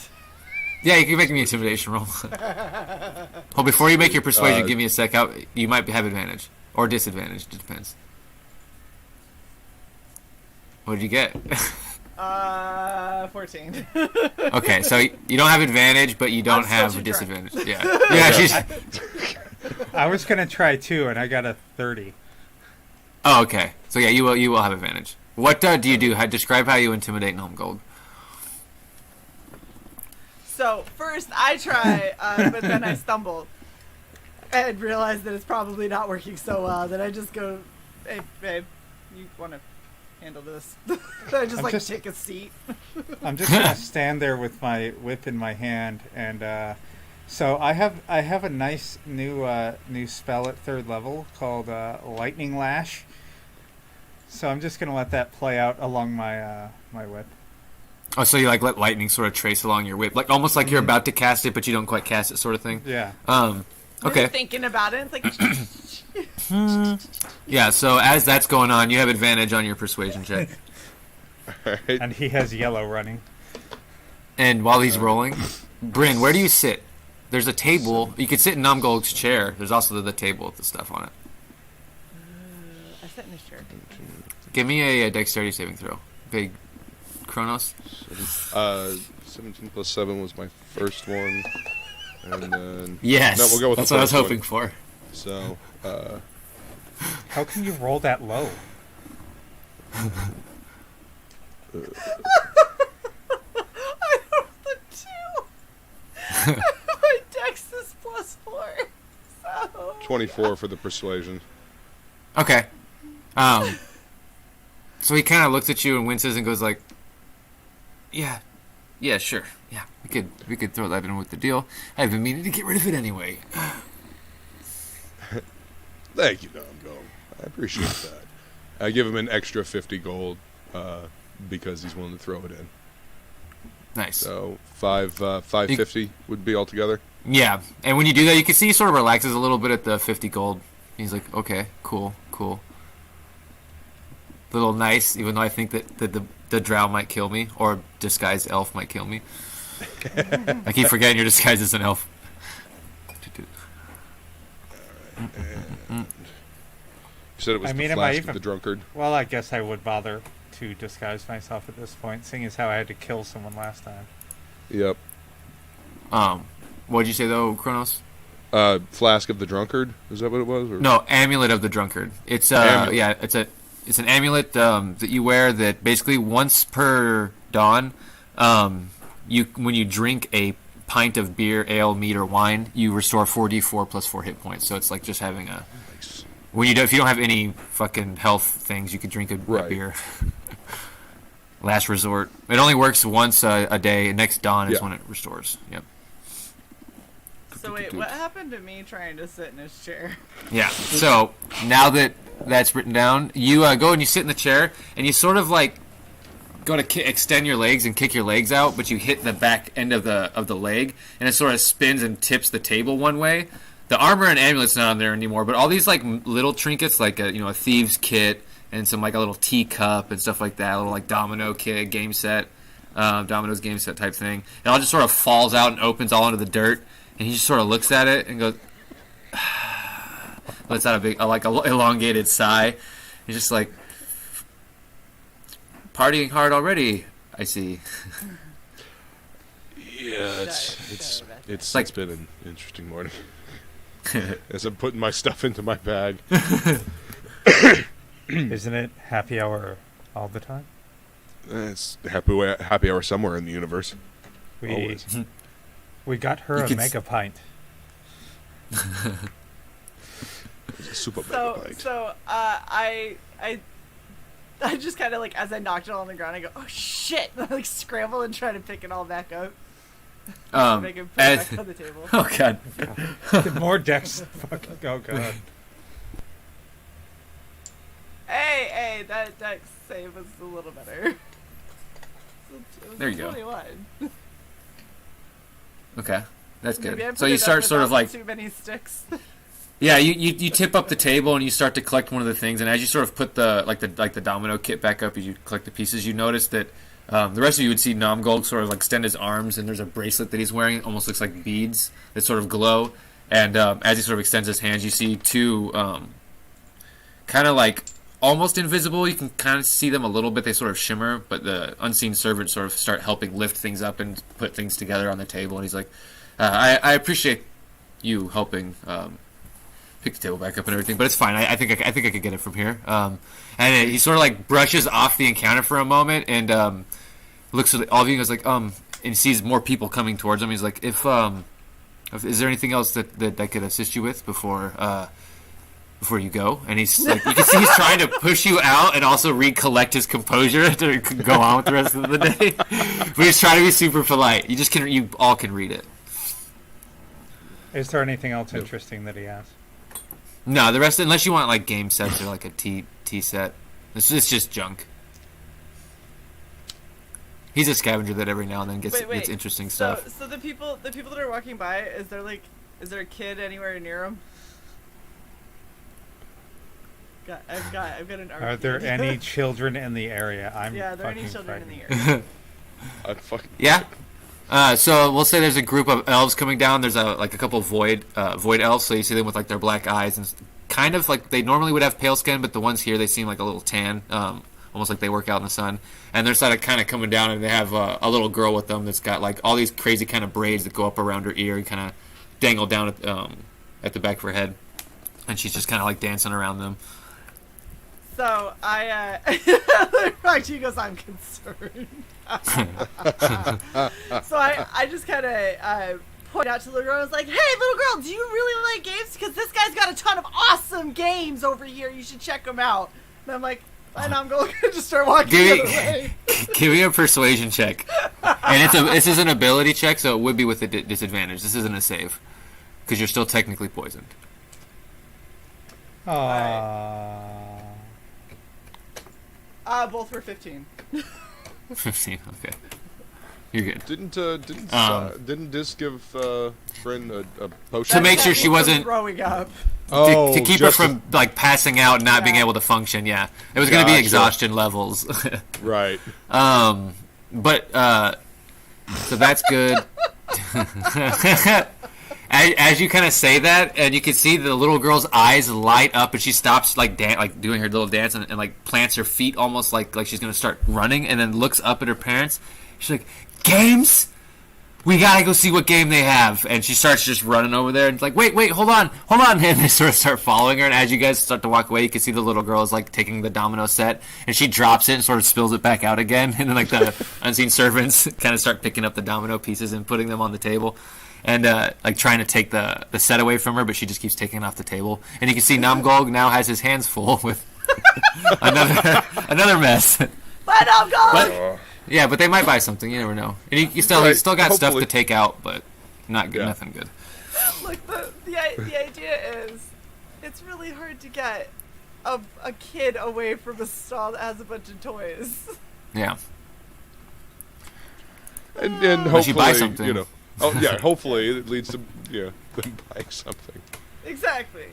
Yeah, you can make me an intimidation roll. Well, before you make your persuasion, give me a sec. You might have advantage. Or disadvantage, it depends. What did you get? 14. Okay, so you don't have advantage, but you don't I'm have still a too disadvantage. Yeah, yeah. She's. I was gonna try 2, and I got a 30. Oh, okay. So yeah, you will have advantage. What do you do? Describe how you intimidate Gold. So first I try, but then I stumble and realize that it's probably not working so well. That I just go, "Hey, babe, you want to handle this?" I just take a seat. I'm just gonna stand there with my whip in my hand, and so I have a nice new spell at 3rd level called Lightning Lash. So I'm just gonna let that play out along my my whip. Oh, so you like let lightning sort of trace along your whip, like almost like you're about to cast it, but you don't quite cast it, sort of thing. Yeah. Okay. Just thinking about it, it's like. Yeah. So as that's going on, you have advantage on your persuasion check, All right. And he has yellow running. and while he's rolling, Bryn, where do you sit? There's a table. You could sit in Namgol's chair. There's also the table with the stuff on it. I sat in his chair. Give me a dexterity saving throw. Big Kronos. 17 plus 7 was my first one, and then Yes. No, we'll go with that's the what I was first hoping one. for. So How can you roll that low? I rolled a 2. My dex is +4. So 24 for the persuasion. Okay. So he kind of looks at you and winces and goes like, "Yeah, sure. Yeah, we could throw that in with the deal. I've been meaning to get rid of it anyway." Thank you, Domgo. I appreciate that. I give him an extra 50 gold because he's willing to throw it in. Nice. So 550 would be altogether. Yeah, and when you do that, you can see he sort of relaxes a little bit at the 50 gold. He's like, "Okay, cool. Little nice, even though I think that the drow might kill me, or disguised elf might kill me." I keep forgetting your disguise as an elf. You said it was I mean, the am I flask even- of the drunkard. Well, I guess I would bother to disguise myself at this point, seeing as how I had to kill someone last time. Yep. What'd you say though, Kronos? Flask of the drunkard. Is that what it was? Or? No, Amulet of the Drunkard. It's Amulet. yeah, it's an amulet that you wear that basically once per dawn, when you drink a pint of beer, ale, meat, or wine, you restore 4d4 plus 4 hit points. So it's like just having a Nice. if you don't have any fucking health things, you could drink a Right. beer. Last resort. It only works once a day. Next dawn is Yeah. when it restores. Yep. So wait, what happened to me trying to sit in his chair? Yeah. So now that that's written down, you go and you sit in the chair, and you sort of like go to extend your legs and kick your legs out, but you hit the back end of the leg, and it sort of spins and tips the table one way. The armor and amulet's not on there anymore, but all these like little trinkets, like a thieves kit and some like a little teacup and stuff like that, a little like domino kit, game set, dominoes game set type thing. It all just sort of falls out and opens all into the dirt. And he just sort of looks at it and goes, lets out a elongated sigh. He's just like, partying hard already, I see. Yeah, it's like- been an interesting morning. As I'm putting my stuff into my bag. Isn't it happy hour all the time? It's happy hour somewhere in the universe. We Always. we got her You a could mega pint. It's a super So mega bite. so I just kind of like as I knocked it all on the ground, I go, oh shit! And I like scramble and try to pick it all back up. Make him put it back on the table. Oh god. More decks. Fucking, oh god. Hey, that deck save was a little better. It was There you go. 21. Okay, that's Maybe I good. put So you it up start sort of without like, too many sticks. yeah, you tip up the table and you start to collect one of the things, and as you sort of put the domino kit back up, as you collect the pieces, you notice that the rest of you would see Namgol sort of like extend his arms, and there's a bracelet that he's wearing. It almost looks like beads that sort of glow. And as he sort of extends his hands, you see two kind of like almost invisible. You can kind of see them a little bit. They sort of shimmer, but the unseen servants sort of start helping lift things up and put things together on the table. And he's like, I appreciate you helping pick the table back up and everything, but it's fine. I think I could get it from here. And he sort of like brushes off the encounter for a moment and looks at all of you and goes like, and sees more people coming towards him. He's like, if is there anything else that I could assist you with before you go? And he's like, you can see he's trying to push you out and also recollect his composure to go on with the rest of the day. But he's trying to be super polite. You all can read it. Is there anything else interesting that he has? No, the rest, unless you want like game sets or like a tea set, it's just junk. He's a scavenger that every now and then gets interesting stuff. So the people that are walking by, is there a kid anywhere near them? I've got an arcade. Are there any children in the area? Yeah, are there any fucking children in frightened. the area? I fucking Yeah. So we'll say there's a group of elves coming down. There's a couple of void elves. So you see them with like their black eyes and kind of like they normally would have pale skin, but the ones here they seem like a little tan, almost like they work out in the sun. And they're sort of kind of coming down, and they have a little girl with them that's got like all these crazy kind of braids that go up around her ear and kind of dangle down at the back of her head, and she's just kind of like dancing around them. So she goes, I'm concerned. So I just kind of point out to the little girl. I was like, hey, little girl, do you really like games? Because this guy's got a ton of awesome games over here. You should check them out. And I'm like, and I'm going to just start walking the other way. Give me a persuasion check. And this is an ability check, so it would be with a disadvantage. This isn't a save. Because you're still technically poisoned. Both were 15. 15, okay. You're good. Didn't Dis give Bryn a potion To make sure she wasn't... Growing up. to keep her from like passing out and not being able to function, yeah. It was going to be Gotcha. exhaustion levels. Right. But So that's good. As you kind of say that, and you can see the little girl's eyes light up, and she stops like doing her little dance, and like plants her feet almost like she's gonna start running, and then looks up at her parents. She's like, "Games? We gotta go see what game they have." And she starts just running over there, and it's like, "Wait, hold on!" And they sort of start following her. And as you guys start to walk away, you can see the little girl is like taking the domino set, and she drops it and sort of spills it back out again. And then like the unseen servants kind of start picking up the domino pieces and putting them on the table. And like trying to take the set away from her, but she just keeps taking it off the table. And you can see Namgol now has his hands full with another mess. Bye, Namgol! Yeah, but they might buy something. You never know. And he still got stuff to take out, but not good. Yeah. Nothing good. Look, the idea is, it's really hard to get a kid away from a stall that has a bunch of toys. Yeah. And hopefully, you buy something. You know. Oh yeah, hopefully it leads to them buying something. Exactly.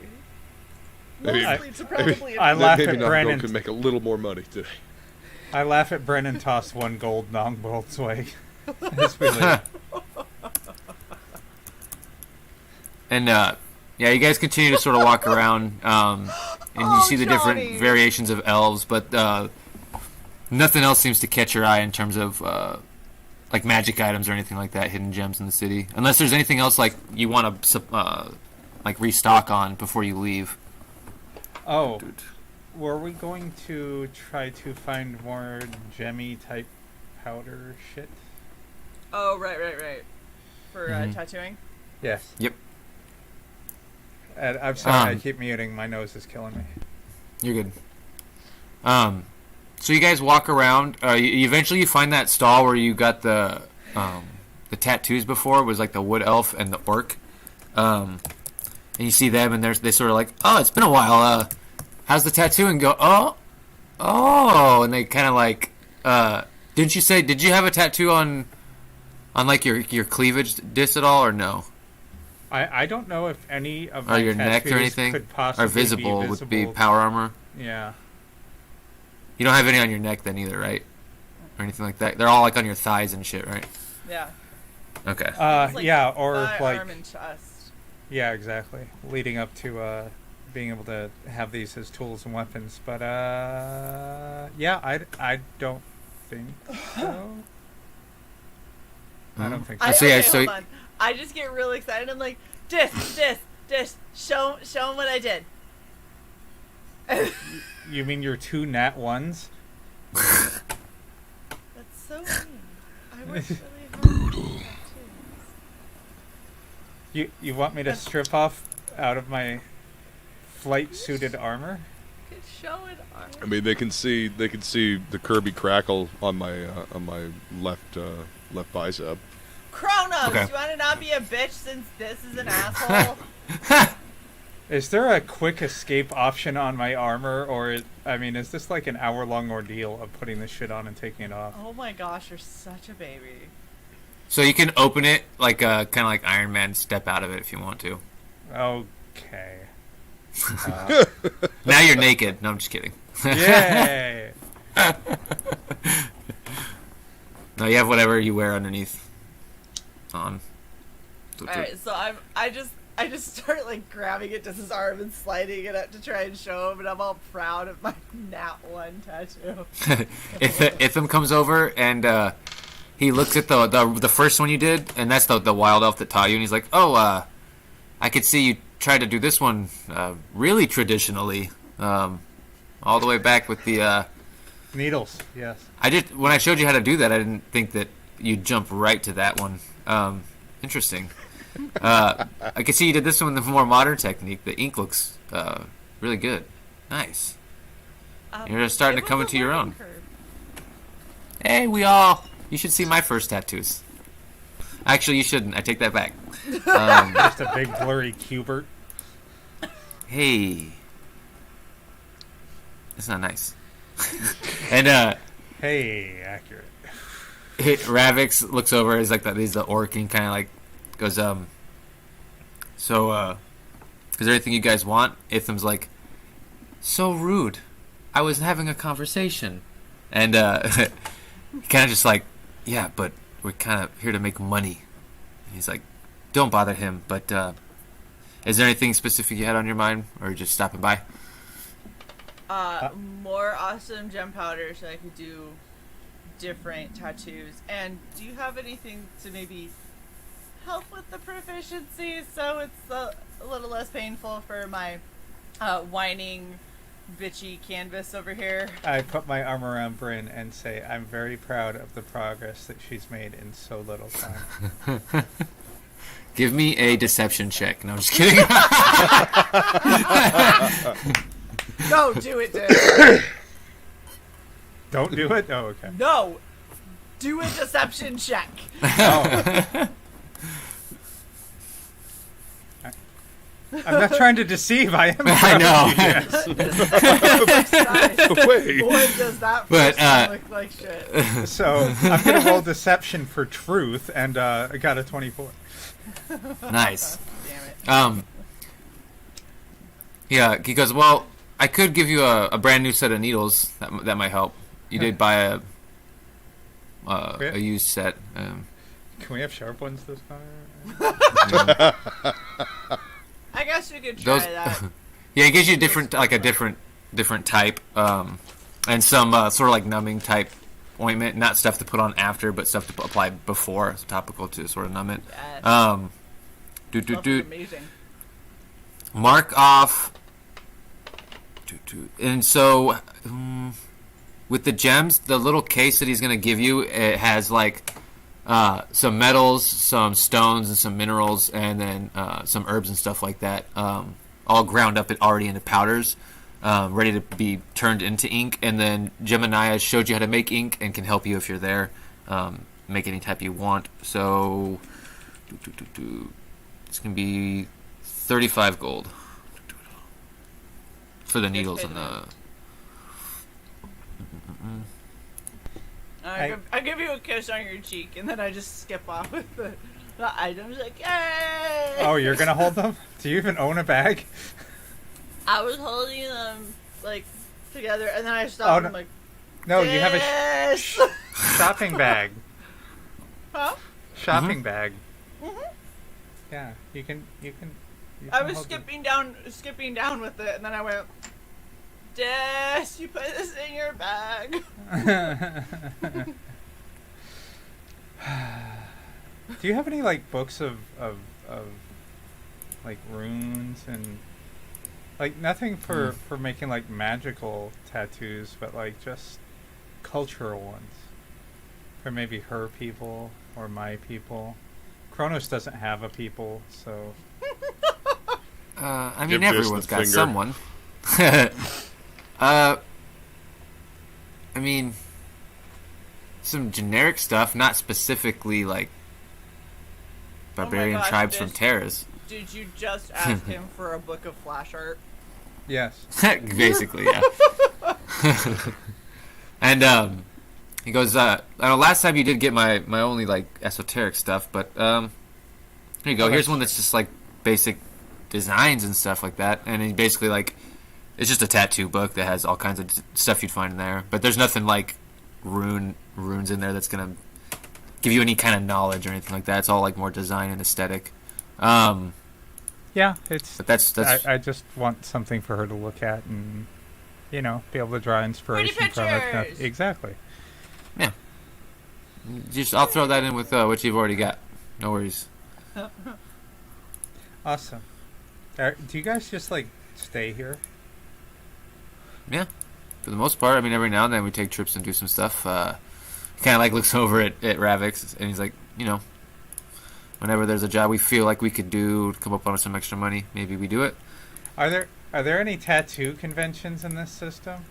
Maybe, to probably I laugh at maybe Brennan. Can make a little more money today. I laugh at Brennan toss 1 gold Nongbol's way. And yeah, you guys continue to sort of walk around, and you see the different variations of elves, but nothing else seems to catch your eye in terms of like magic items or anything like that, hidden gems in the city. Unless there's anything else like you want to like restock on before you leave. Oh, were we going to try to find more gemmy type powder shit? Oh, right. For tattooing? Yes. Yep. I'm sorry, I keep muting. My nose is killing me. You're good. So you guys walk around. Eventually, you find that stall where you got the tattoos before. It was like the wood elf and the orc. And you see them, and they sort of like, "Oh, it's been a while. How's the tattoo?" And go, "Oh," and they kind of like, "Did you have a tattoo on like your cleavage disc at all, or no?" I don't know if any of my or your neck or anything could possibly are visible be would be power armor. Yeah. You don't have any on your neck then either, right? Or anything like that. They're all like on your thighs and shit, right? Yeah. Okay. Like yeah, or like arm and chest. Yeah, exactly. Leading up to being able to have these as tools and weapons, but yeah, I don't think so. I don't think so. Hold on. I just get really excited. I'm like, dish. Show them what I did. You mean your 2 nat 1s? That's so mean. I worked really hard. You want me to strip off out of my flight suited armor? You could show it on. I mean, they can see the Kirby crackle on my left bicep. Kronos, Okay. you want to not be a bitch since this is an asshole? Is there a quick escape option on my armor, or is this like an hour-long ordeal of putting this shit on and taking it off? Oh my gosh, you're such a baby. So you can open it like kind of like Iron Man, step out of it if you want to. Okay. Now you're naked. No, I'm just kidding. Yay! No, you have whatever you wear underneath on. Alright, so I just start like grabbing it to his arm and sliding it up to try and show him, and I'm all proud of my nat 1 tattoo. Itham comes over and he looks at the first one you did, and that's the wild elf that taught you, and he's like, "Oh, I could see you tried to do this one really traditionally, all the way back with the Needles, yes. when I showed you how to do that, I didn't think that you'd jump right to that one. Interesting. I can see you did this one with the more modern technique. The ink looks really good. Nice. You're starting to come into your own. Curve. Hey, you should see my first tattoos. Actually, you shouldn't. I take that back. Just a big blurry cubert. Hey. That's not nice. And Hey, accurate. Ravix looks over. He's like he's the orc, and kind of like goes, So, is there anything you guys want? Itham's like, so rude. I was having a conversation, and kind of just like, yeah, but we're kind of here to make money. And he's like, don't bother him. But is there anything specific you had on your mind, or just stopping by? More awesome gem powder so I could do different tattoos. And do you have anything to maybe help with the proficiency so it's a little less painful for my whining bitchy canvas over here? I put my arm around Bryn and say, I'm very proud of the progress that she's made in so little time. Give me a deception check. No, I'm just kidding. No, do it, dude. Don't do it? Oh, okay. No! Do a deception check. Oh. I'm not trying to deceive. I am. I know. Yes. Wait. Boy, does that But, look like shit. So I'm going to roll deception for truth, and I got a 24. Nice. Damn it. Yeah, he goes, well, I could give you a brand new set of needles. That might help. You did buy a used set. Can we have sharp ones this time? I guess we could try that. Yeah, it gives you a different type, and some sort of like numbing type ointment. Not stuff to put on after, but stuff to apply before. It's topical to sort of numb it. Yes. Amazing. Mark off. And so, with the gems, the little case that he's going to give you, it has like some metals, some stones, and some minerals, and then some herbs and stuff like that, all ground up already into powders, ready to be turned into ink. And then Gemini showed you how to make ink and can help you if you're there. Make any type you want. So, it's going to be 35 gold. For the needles and the... I give you a kiss on your cheek, and then I just skip off with the items, like, yay! Oh, you're going to hold them? Do you even own a bag? I was holding them, like, together, and then I stopped, no. and I'm like, No, you have a yes! shopping bag. Huh? Shopping bag. Mm-hmm. Yeah, you can I was hold skipping down with it, and then I went, Des, you put this in your bag. Do you have any like books of like runes and like nothing for making like magical tattoos, but like just cultural ones for maybe her people or my people? Kronos doesn't have a people, so I mean, Give Jess everyone's the got finger. someone. I mean, some generic stuff, not specifically like barbarian gosh, tribes from Jess. Terras. Did you just ask him for a book of flash art? yes. Basically, yeah. And he goes, I know last time you did get my only like esoteric stuff, but here you go. Here's one that's just like basic designs and stuff like that, and he basically like it's just a tattoo book that has all kinds of stuff you'd find in there, but there's nothing like runes in there that's gonna give you any kind of knowledge or anything like that. It's all like more design and aesthetic. Yeah, it's. But that's I just want something for her to look at and, be able to draw inspiration from it. pictures! Exactly. yeah. I'll throw that in with what you've already got. No worries. Awesome. Do you guys just like stay here? Yeah, for the most part. I mean, every now and then we take trips and do some stuff. He kind of like looks over at Ravix and he's like, whenever there's a job we feel like we could do to come up on some extra money, maybe we do it. Are there any tattoo conventions in this system?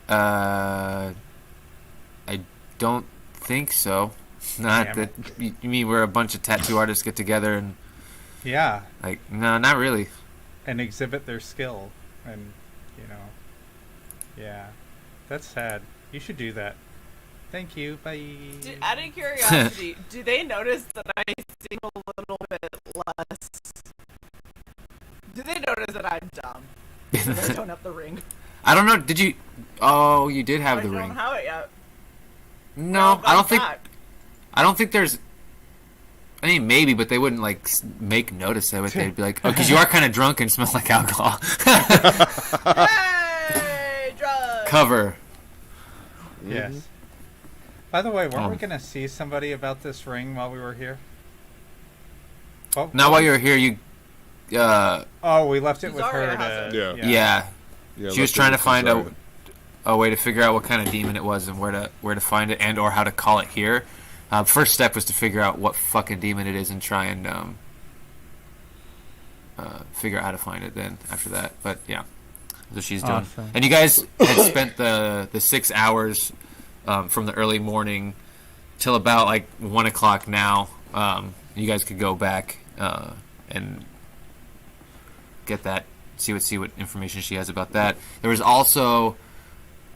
I don't think so. Not Damn that you mean where a bunch of tattoo artists get together and Yeah, like no, not really. and exhibit their skill, and yeah, that's sad. You should do that. Thank you. Bye. Out of curiosity, do they notice that I seem a little bit less? Do they notice that I'm dumb? Because I don't have the ring. I don't know. Did you? Oh, you did have the I ring. don't have it yet. No, I don't think. Back. I don't think there's. I mean, maybe, but they wouldn't like make notice of it. They'd be like, "Oh, because you are kind of drunk and smell like alcohol." Hey, drugs! Cover. Yes. By the way, weren't we going to see somebody about this ring while we were here? Oh, Now, while you're here, you. Oh, we left it with her Zarya has to. it. Yeah. Yeah, She was trying to find a way to figure out what kind of demon it was and where to find it and or how to call it here. First step was to figure out what fucking demon it is and try and figure out how to find it then after that. But yeah, that's what she's doing. Awesome. And you guys had spent the 6 hours from the early morning till about like 1 o'clock now. You guys could go back and get that, see what information she has about that. There was also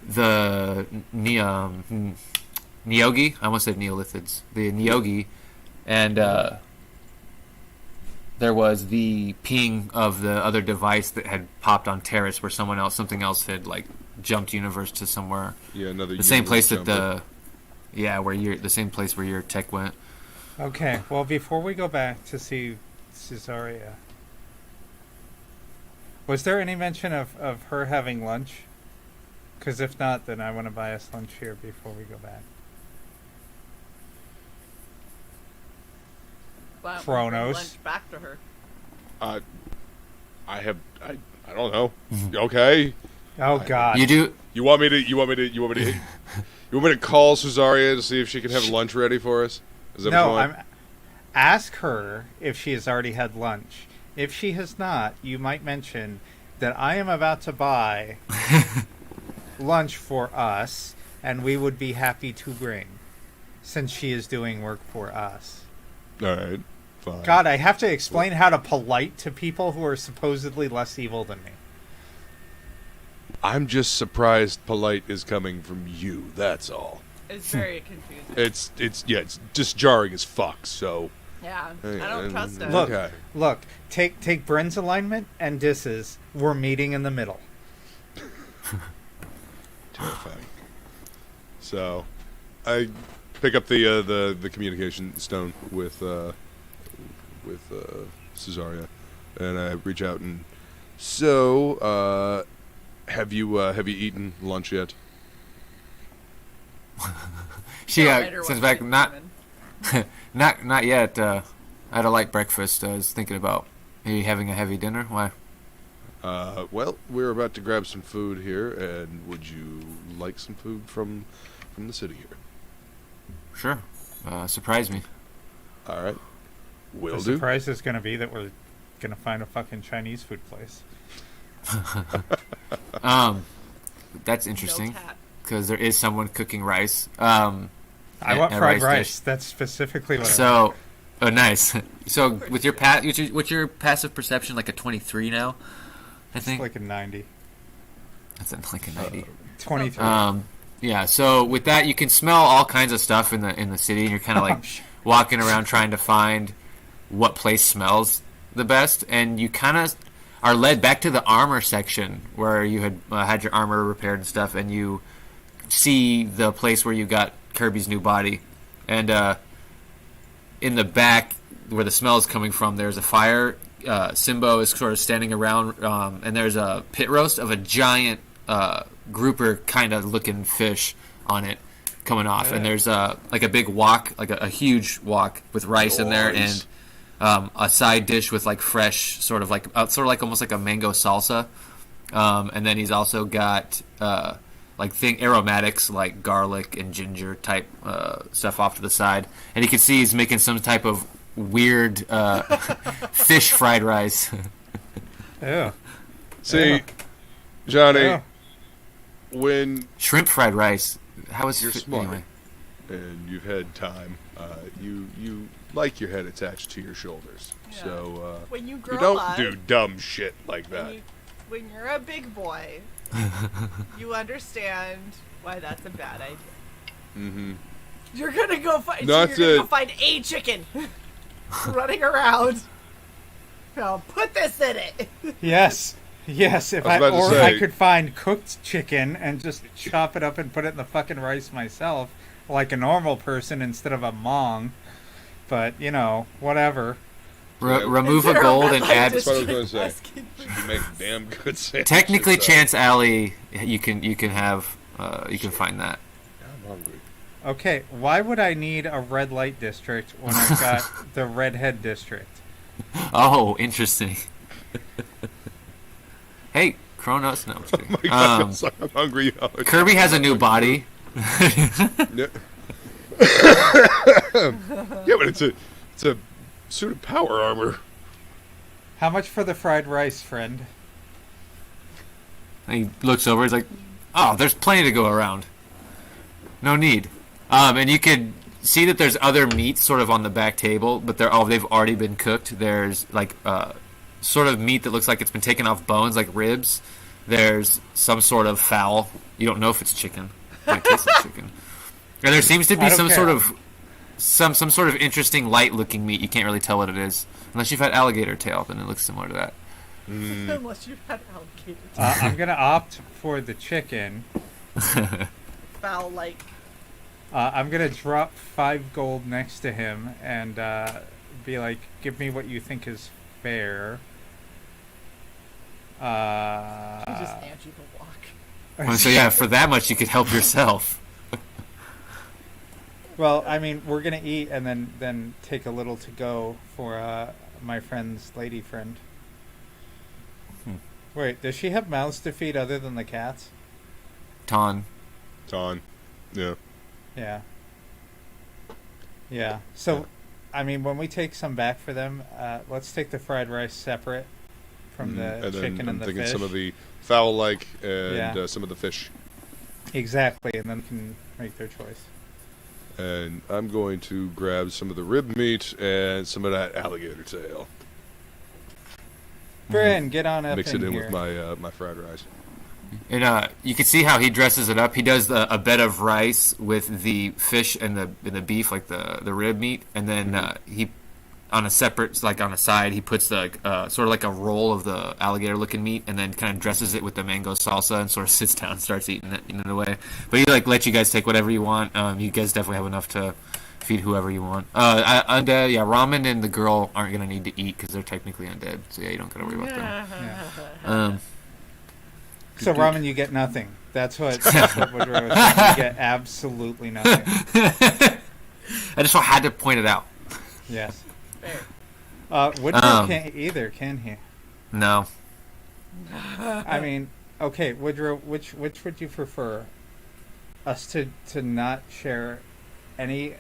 the Neogi. I almost said Neolithids. The Neogi, and there was the ping of the other device that had popped on Terrace, where something else had like jumped universe to somewhere. Yeah, another. The same place that jumper. the same place where your tech went. Okay, well, before we go back to see Caesarea, was there any mention of her having lunch? Because if not, then I want to buy us lunch here before we go back. Why don't we bring Kronos. lunch back to her. I don't know. Okay. Oh, God. You do. You want me to call Cesaria to see if she can have lunch ready for us? Is that No, what you want? ask her if she has already had lunch. If she has not, you might mention that I am about to buy lunch for us, and we would be happy to bring, since she is doing work for us. All right. Fine. God, I have to explain how to polite to people who are supposedly less evil than me. I'm just surprised polite is coming from you. That's all. It's very confusing. It's just jarring as fuck. So Yeah, I don't trust it. Look, Okay. look, take Bryn's alignment and Dis's. We're meeting in the middle. Terrifying. So I pick up the communication stone with Cesaria, and I reach out and have you eaten lunch yet? She Tell later sends what back she's doing. not yet. I had a light breakfast. I was thinking about maybe having a heavy dinner. Why? Well, we're about to grab some food here, and would you like some food from the city here? Sure. Surprise me. All right. Will The do. surprise is going to be that we're going to find a fucking Chinese food place. That's No interesting tap. because there is someone cooking rice. I want and fried rice rice. dish. That's specifically what I want. So, oh, nice. So, with your what's your passive perception? Like a 23 now, I think. Like a 90. That's like a 90. 23. Yeah. So with that, you can smell all kinds of stuff in the city, and you're kind of like walking around trying to find what place smells the best, and you kind of are led back to the armor section where you had your armor repaired and stuff, and you see the place where you got Kirby's new body, and in the back where the smell is coming from, there's a fire. Simbo is sort of standing around, and there's a pit roast of a giant grouper kind of looking fish on it coming off, and there's like a big wok, like a huge wok with rice in there, and a side dish with like fresh, sort of like almost like a mango salsa, and then he's also got like aromatics like garlic and ginger type stuff off to the side, and you can see he's making some type of weird fish fried rice. Ew. See, Yeah. Johnny, Yeah. when Shrimp fried rice. How is you're fi- smart anyway? and you've had time, you like your head attached to your shoulders. Yeah. So When you grow you don't up, do dumb shit like that. when you're a big boy, you understand why that's a bad idea. Mm-hmm. You're gonna go find. Not You're gonna go to- find a chicken running around. Now put this in it. Yes. Yes, if I was about to I say- could find cooked chicken and just chop it up and put it in the fucking rice myself, like a normal person instead of a Mong. But, you know, whatever. Remove a gold and add. That's what I was going to say. You make damn good sandwiches. Technically, Chance Alley, you can have you can find that. I'm hungry. Okay, why would I need a red light district when I've got the redhead district? Oh, interesting. Hey, Kronos. No, I'm just kidding. Oh my God, I'm hungry. Kirby has a new body. Yeah, but it's a suit of power armor. How much for the fried rice, friend? And he looks over. He's like, "Oh, there's plenty to go around. No need." And you can see that there's other meats sort of on the back table, but they've already been cooked. There's like sort of meat that looks like it's been taken off bones, like ribs. There's some sort of fowl. You don't know if it's chicken. It might taste like chicken. And there seems to be some sort of interesting light-looking meat. You can't really tell what it is unless you've had alligator tail. Then it looks similar to that. Unless you've had alligator. I'm gonna opt for the chicken. Foul like. I'm gonna drop 5 gold next to him and be like, "Give me what you think is fair." He just hands you the walk. So yeah, for that much you could help yourself. Well, I mean, we're gonna eat and then take a little to go for my friend's lady friend. Wait, does she have mouths to feed other than the cats? Ton. Yeah. Yeah. Yeah. So, I mean, when we take some back for them, let's take the fried rice separate from the chicken and the fish. I'm thinking some of the fowl-like and some of the fish. Exactly, and then we can make their choice. And I'm going to grab some of the rib meat and some of that alligator tail. Bryn, get on up Mix it in here. with my my fried rice. And you can see how he dresses it up. He does a bed of rice with the fish and the beef, like the rib meat, and then he on a separate, like on a side, he puts the sort of like a roll of the alligator-looking meat, and then kind of dresses it with the mango salsa, and sort of sits down and starts eating it in a way. But he like lets you guys take whatever you want. You guys definitely have enough to feed whoever you want. Undead, yeah, Ramen and the girl aren't gonna need to eat because they're technically undead. So yeah, you don't gotta worry about them. Yeah. So Ramen, you get nothing. That's what Woodrow was saying. You get absolutely nothing. I just had to point it out. Yes. Woodrow can't either, can he? No. I mean, okay, Woodrow, which would you prefer? Us to not share any?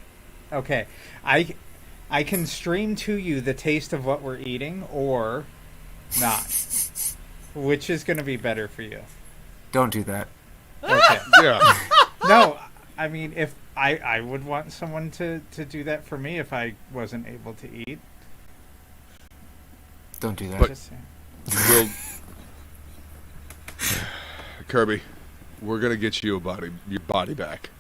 Okay, I can stream to you the taste of what we're eating, or not. Which is going to be better for you? Don't do that. Okay. Yeah. No, I mean, if I would want someone to do that for me if I wasn't able to eat. Don't do that. But- Just saying. Well, Kirby, we're gonna get you your body back,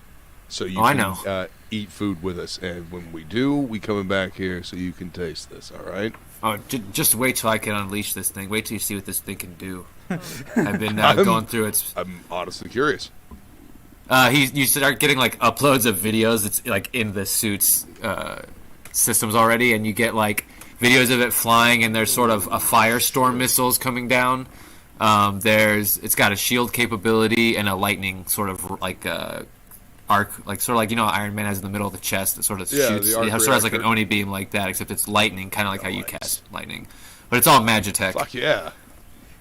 so you can eat food with us. And when we do, we coming back here so you can taste this. All right? Oh, just wait till I can unleash this thing. Wait till you see what this thing can do. I've been going through its. I'm honestly curious. You start getting like uploads of videos. It's like in the suit's systems already, and you get like videos of it flying, and there's sort of a firestorm missiles coming down. It's got a shield capability and a lightning sort of like arc, like sort of like, you know, Iron Man has in the middle of the chest that sort of shoots. It sort of has like an Oni beam like that, except it's lightning, kind of like how you cast lightning, but it's all Magitech. Fuck yeah!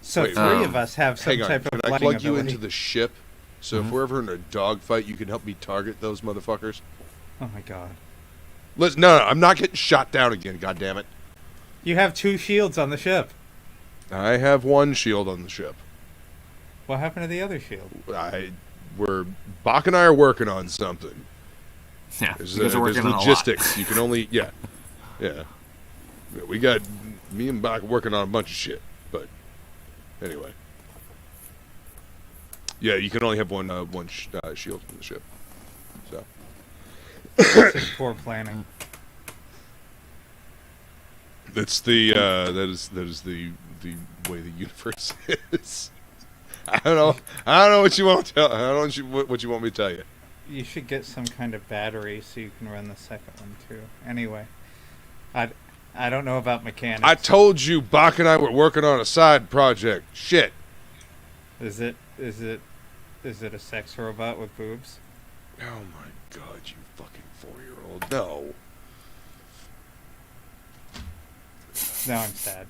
So Wait, three of us have some type of Can I lighting plug you ability. into the ship? So if we're ever in a dogfight, you can help me target those motherfuckers. Oh my god! Listen, no, I'm not getting shot down again. God damn it! You have 2 shields on the ship. I have 1 shield on the ship. What happened to the other shield? Bach and I are working on something. Yeah, There's you guys are working on logistics. You can only yeah. We got me and Bach working on a bunch of shit, but anyway. Yeah, you can only have one shield on the ship. So That's just poor planning. that's the that is the way the universe is. I don't know what you want to tell. I don't know what you want me to tell you. you should get some kind of battery so you can run the second one too. Anyway, I don't know about mechanics. I told you Bach and I were working on a side project. Shit. Is it a sex robot with boobs? Oh my god, you fucking 4-year-old. No. Now I'm sad.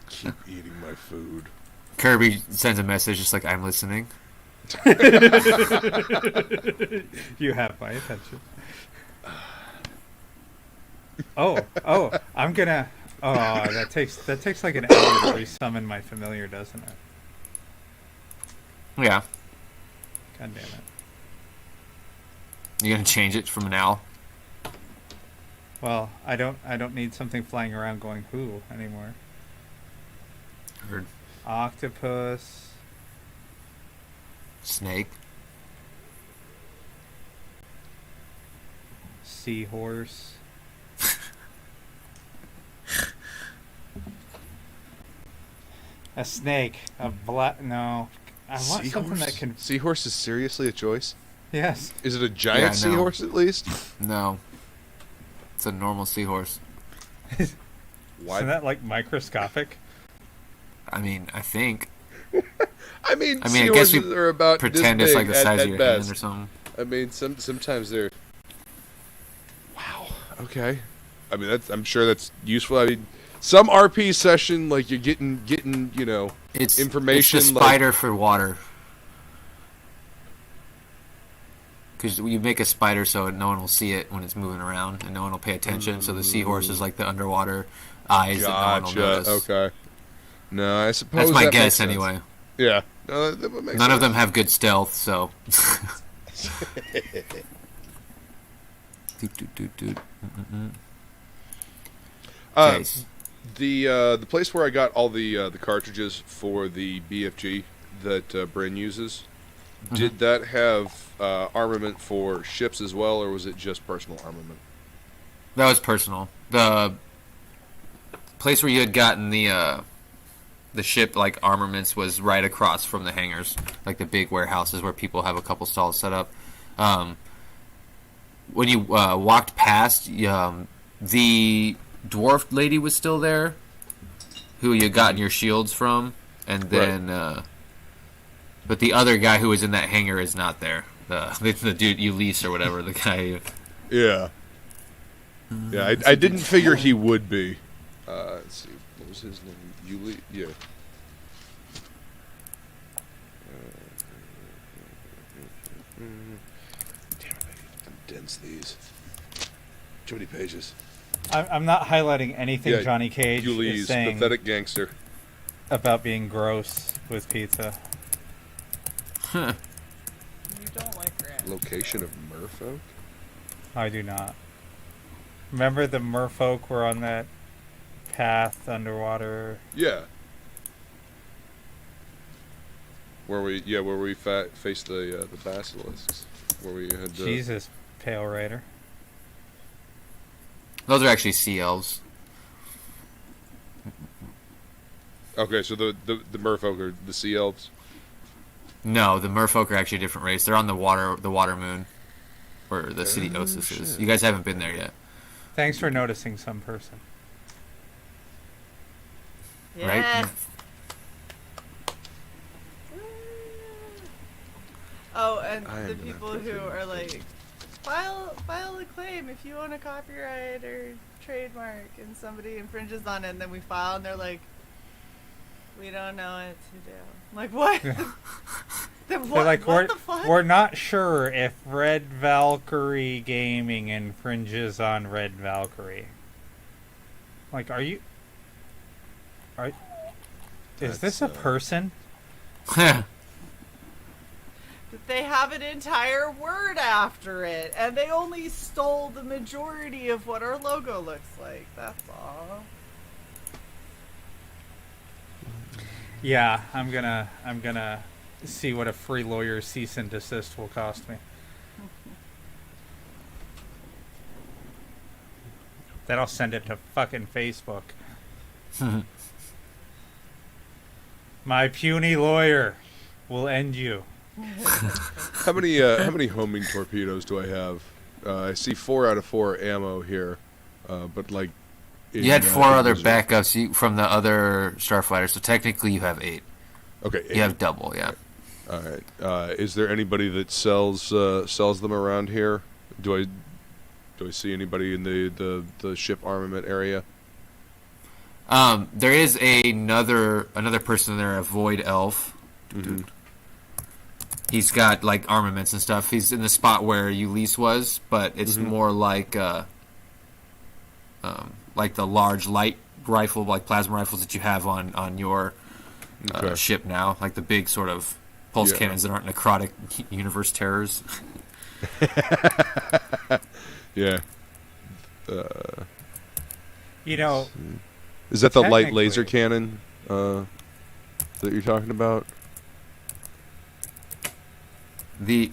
Keep eating my food. Kirby sends a message just like, I'm listening. You have my attention. Oh, I'm gonna. Oh, that takes like an hour to resummon my familiar, doesn't it? Yeah. God damn it. You gonna change it from an owl? Well, I don't need something flying around going who anymore. Heard. Octopus. Snake. Seahorse. A snake. A black. No. I want something that can. Seahorse is seriously a choice? Yes. Is it a giant Yeah, no. seahorse at least? No. It's a normal seahorse. Why? Isn't that like microscopic? I mean, I think. I mean, I guess seahorses we are about pretend this it's like big the size at of your best. hand or something. I mean, sometimes they're. Wow. Okay. I mean, I'm sure that's useful. I mean, some RP session, like you're getting It's information. It's the spider for water. Because you make a spider so no one will see it when it's moving around, and no one will pay attention. So the seahorse is like the underwater eyes that no one will notice. Okay. No, I suppose That's my that guess makes sense. anyway. Yeah. No, that would make None of sense. them have good stealth, so. Okay. The place where I got all the cartridges for the BFG that Bryn uses, did that have armament for ships as well, or was it just personal armament? That was personal. The place where you had gotten the ship like armaments was right across from the hangars, like the big warehouses where people have a couple stalls set up. When you walked past, the dwarf lady was still there, who you gotten your shields from, and then but the other guy who was in that hangar is not there. The dude Ulysses or whatever, the guy. Yeah. Yeah, I didn't figure he would be. Let's see, what was his name? Yuli? Yeah. Damn it, I need to condense these. Too many pages. I'm not highlighting anything Yeah, Johnny Cage is Ulysses, saying pathetic gangster. about being gross with pizza. You don't like ranch. Location of Merfolk? I do not. Remember the merfolk were on that path underwater? Yeah. Where we faced the basilisks. Where we had Jesus, Pale Rider. Those are actually sea elves. Okay, so the merfolk are the sea elves? No, the merfolk are actually a different race. They're on the water moon, where the city Osis is. shit. You guys haven't been there yet. Thanks for noticing some person. Yes. Oh, and I am the not people who are like, file a claim if you own a copyright or trademark, and somebody infringes on it, and then we file, and they're like, we don't know what to do. I'm like, what? Then what? They're like, what the fuck? we're not sure if Red Valkyrie Gaming infringes on Red Valkyrie. Like, is this That's, a person? They have an entire word after it, and they only stole the majority of what our logo looks like. That's all. Yeah, I'm gonna see what a free lawyer cease and desist will cost me. Then I'll send it to fucking Facebook. My puny lawyer will end you. How many homing torpedoes do I have? I see 4 out of 4 ammo here, but like You had 4 other individual- backups from the other starfighters, so technically you have 8. Okay, You have double, yeah. all right. Is there anybody that sells them around here? Do I see anybody in the ship armament area? There is another person there, a void elf. Mm-hmm. He's got like armaments and stuff. He's in the spot where Ulysses was, but it's Mm-hmm. more like the large light rifle, like plasma rifles that you have on your Okay. ship now, like the big sort of pulse Yeah. cannons that aren't necrotic universe terrors. Yeah. You know, Is that the light Technically- laser cannon that you're talking about? The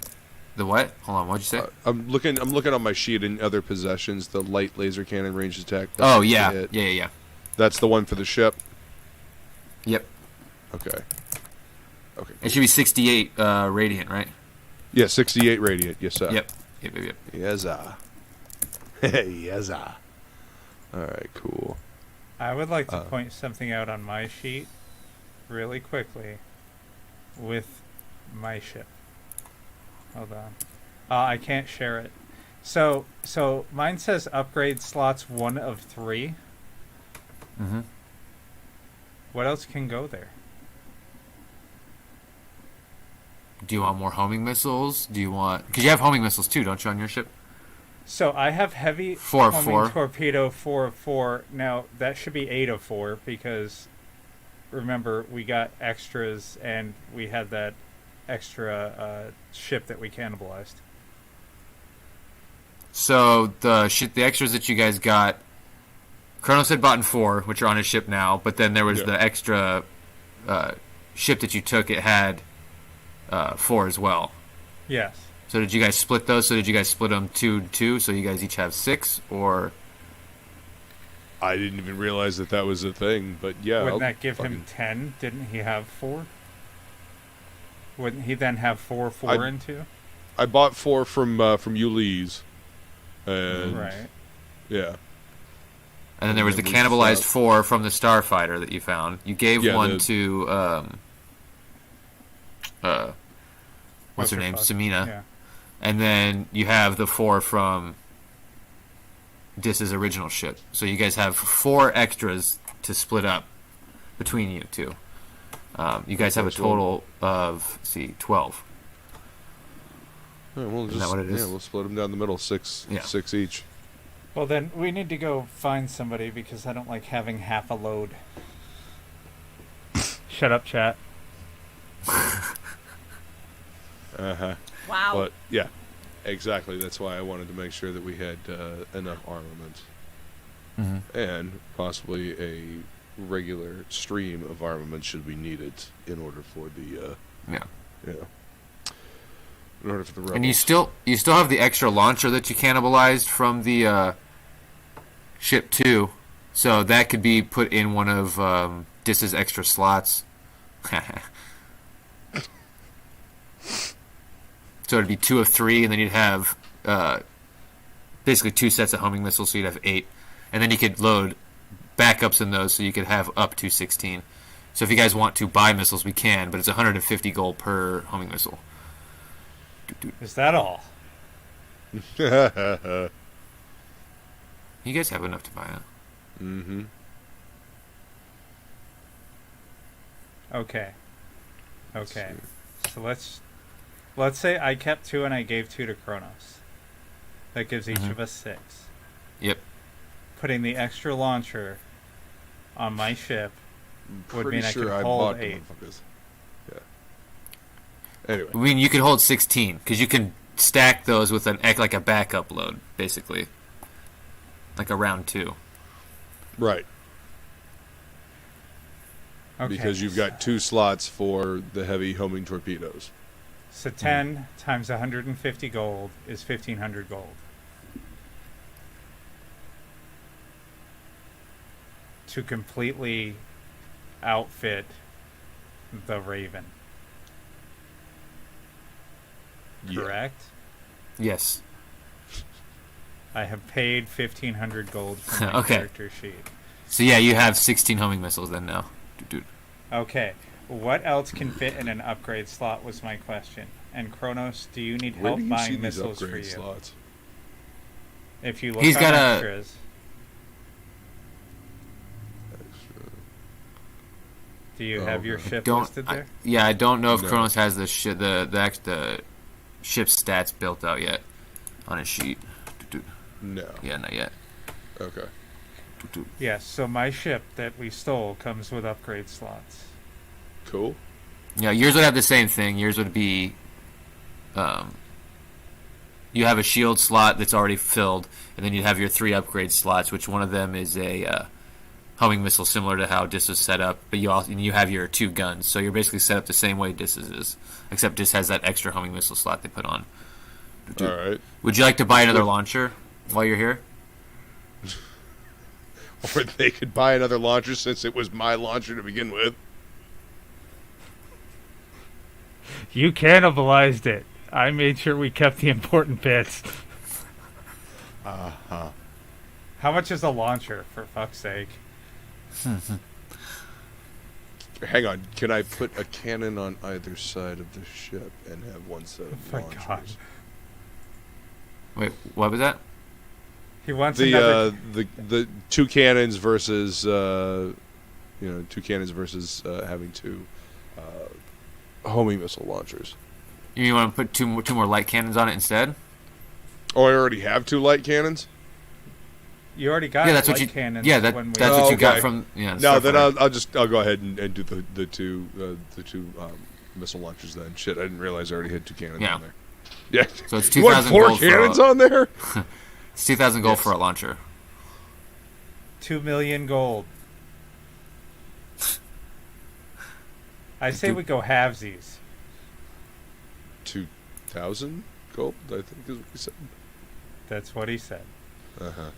what? Hold on, what'd you say? I'm looking on my sheet in other possessions. The light laser cannon ranged attack. Oh that's yeah. it. Yeah. That's the one for the ship. Yep. Okay. It should be 68 radiant, right? Yeah, 68 radiant. Yes, sir. Yep. Yes, sir. Yes, sir. All right, cool. I would like to point something out on my sheet really quickly with my ship. Hold on. I can't share it. So mine says upgrade slots 1 of 3. Mm-hmm. What else can go there? Do you want more homing missiles? Do you want... Because you have homing missiles too, don't you, on your ship? So I have heavy 4 of homing 4. torpedo 4 of 4. Now that should be 8 of 4 because remember we got extras and we had that extra ship that we cannibalized. So the extras that you guys got, Kronos had bought in 4, which are on his ship now, but then there was Yeah. the extra ship that you took. It had 4 as well. Yes. So did you guys split those? So did you guys split them 2-2? So you guys each have 6, or... I didn't even realize that was a thing, but yeah. Wouldn't I'll that give him fucking- 10? Didn't he have 4? Wouldn't he then have 4 and 2? I bought 4 from Ulysses, and Right. yeah. And then there was the And then we cannibalized stopped. 4 from the starfighter that you found. You gave Yeah, one the- to what's her name, Clusterfuck. Samina, Yeah. and then you have the 4 from Dis's original ship. So you guys have 4 extras to split up between you two. You guys have a total of 12. Yeah, we'll Isn't that what it is? Yeah, we'll split them down the middle, 6 each. Well, then we need to go find somebody because I don't like having half a load. Shut up, chat. Uh-huh. Wow. But yeah, exactly. That's why I wanted to make sure that we had enough armament Mm-hmm. and possibly a regular stream of armament should we need it in order for the Yeah. in order for the rebels. And you still have the extra launcher that you cannibalized from the ship 2, so that could be put in one of Dis's extra slots. So it'd be 2 of 3, and then you'd have basically 2 sets of homing missiles, so you'd have 8, and then you could load backups in those, so you could have up to 16. So if you guys want to buy missiles, we can, but it's 150 gold per homing missile. Is that all? You guys have enough to buy it. Mm-hmm. Okay. So let's say I kept 2 and I gave 2 to Kronos. That gives each of us 6. Yep. Putting the extra launcher on my ship would Pretty mean I sure could I hold bought 8. them, motherfuckers. Yeah. Anyway. I mean, you could hold 16 because you can stack those with like a backup load, basically, like a round 2. Right. Okay. Because you've got 2 slots for the heavy homing torpedoes. So 10 times 150 gold is 1,500 gold. To completely outfit the Raven. Yeah. correct? Yes. I have paid 1,500 gold for my Okay. character sheet. So yeah, you have 16 homing missiles then now. Dude. Okay, what else can fit in an upgrade slot was my question. And Kronos, do you need Where help do you see buying these missiles for upgrade you? slots? If you look He's on got a- extras, do you have your okay. ship Don't. listed there? I don't know if No. Kronos has the ship's stats built out yet on his sheet. Dude. No. Yeah, not yet. Okay. Dude. Yes, so my ship that we stole comes with upgrade slots. Cool. Yeah, yours would have the same thing. Yours would be, you have a shield slot that's already filled, and then you have your 3 upgrade slots, which one of them is a homing missile similar to how Dis is set up, but you have your 2 guns, so you're basically set up the same way Dis is, except Dis has that extra homing missile slot they put on. All right. Would you like to buy another launcher while you're here? Or they could buy another launcher since it was my launcher to begin with. You cannibalized it. I made sure we kept the important bits. Uh-huh. How much is a launcher, for fuck's sake? Hang on. Can I put a cannon on either side of the ship and have one set of Oh my launchers? God. Wait, what was that? He wants another... The 2 cannons versus 2 cannons versus having 2 homing missile launchers. You want to put two more light cannons on it instead? Oh, I already have 2 light cannons. You already got Yeah, that's light what you. cannons. Yeah, when we... that's what you got okay. from. Yeah. No, stuff then like- I'll go ahead and do the two missile launchers then. Shit, I didn't realize I already had 2 cannons Yeah. on there. Yeah. So it's You want 2,000 4 gold cannons for a, on there? It's 2,000 gold Yes. for a launcher. 2 million gold. I say we go halvesies. 2,000 gold, I think is what we said. That's what he said. Uh-huh.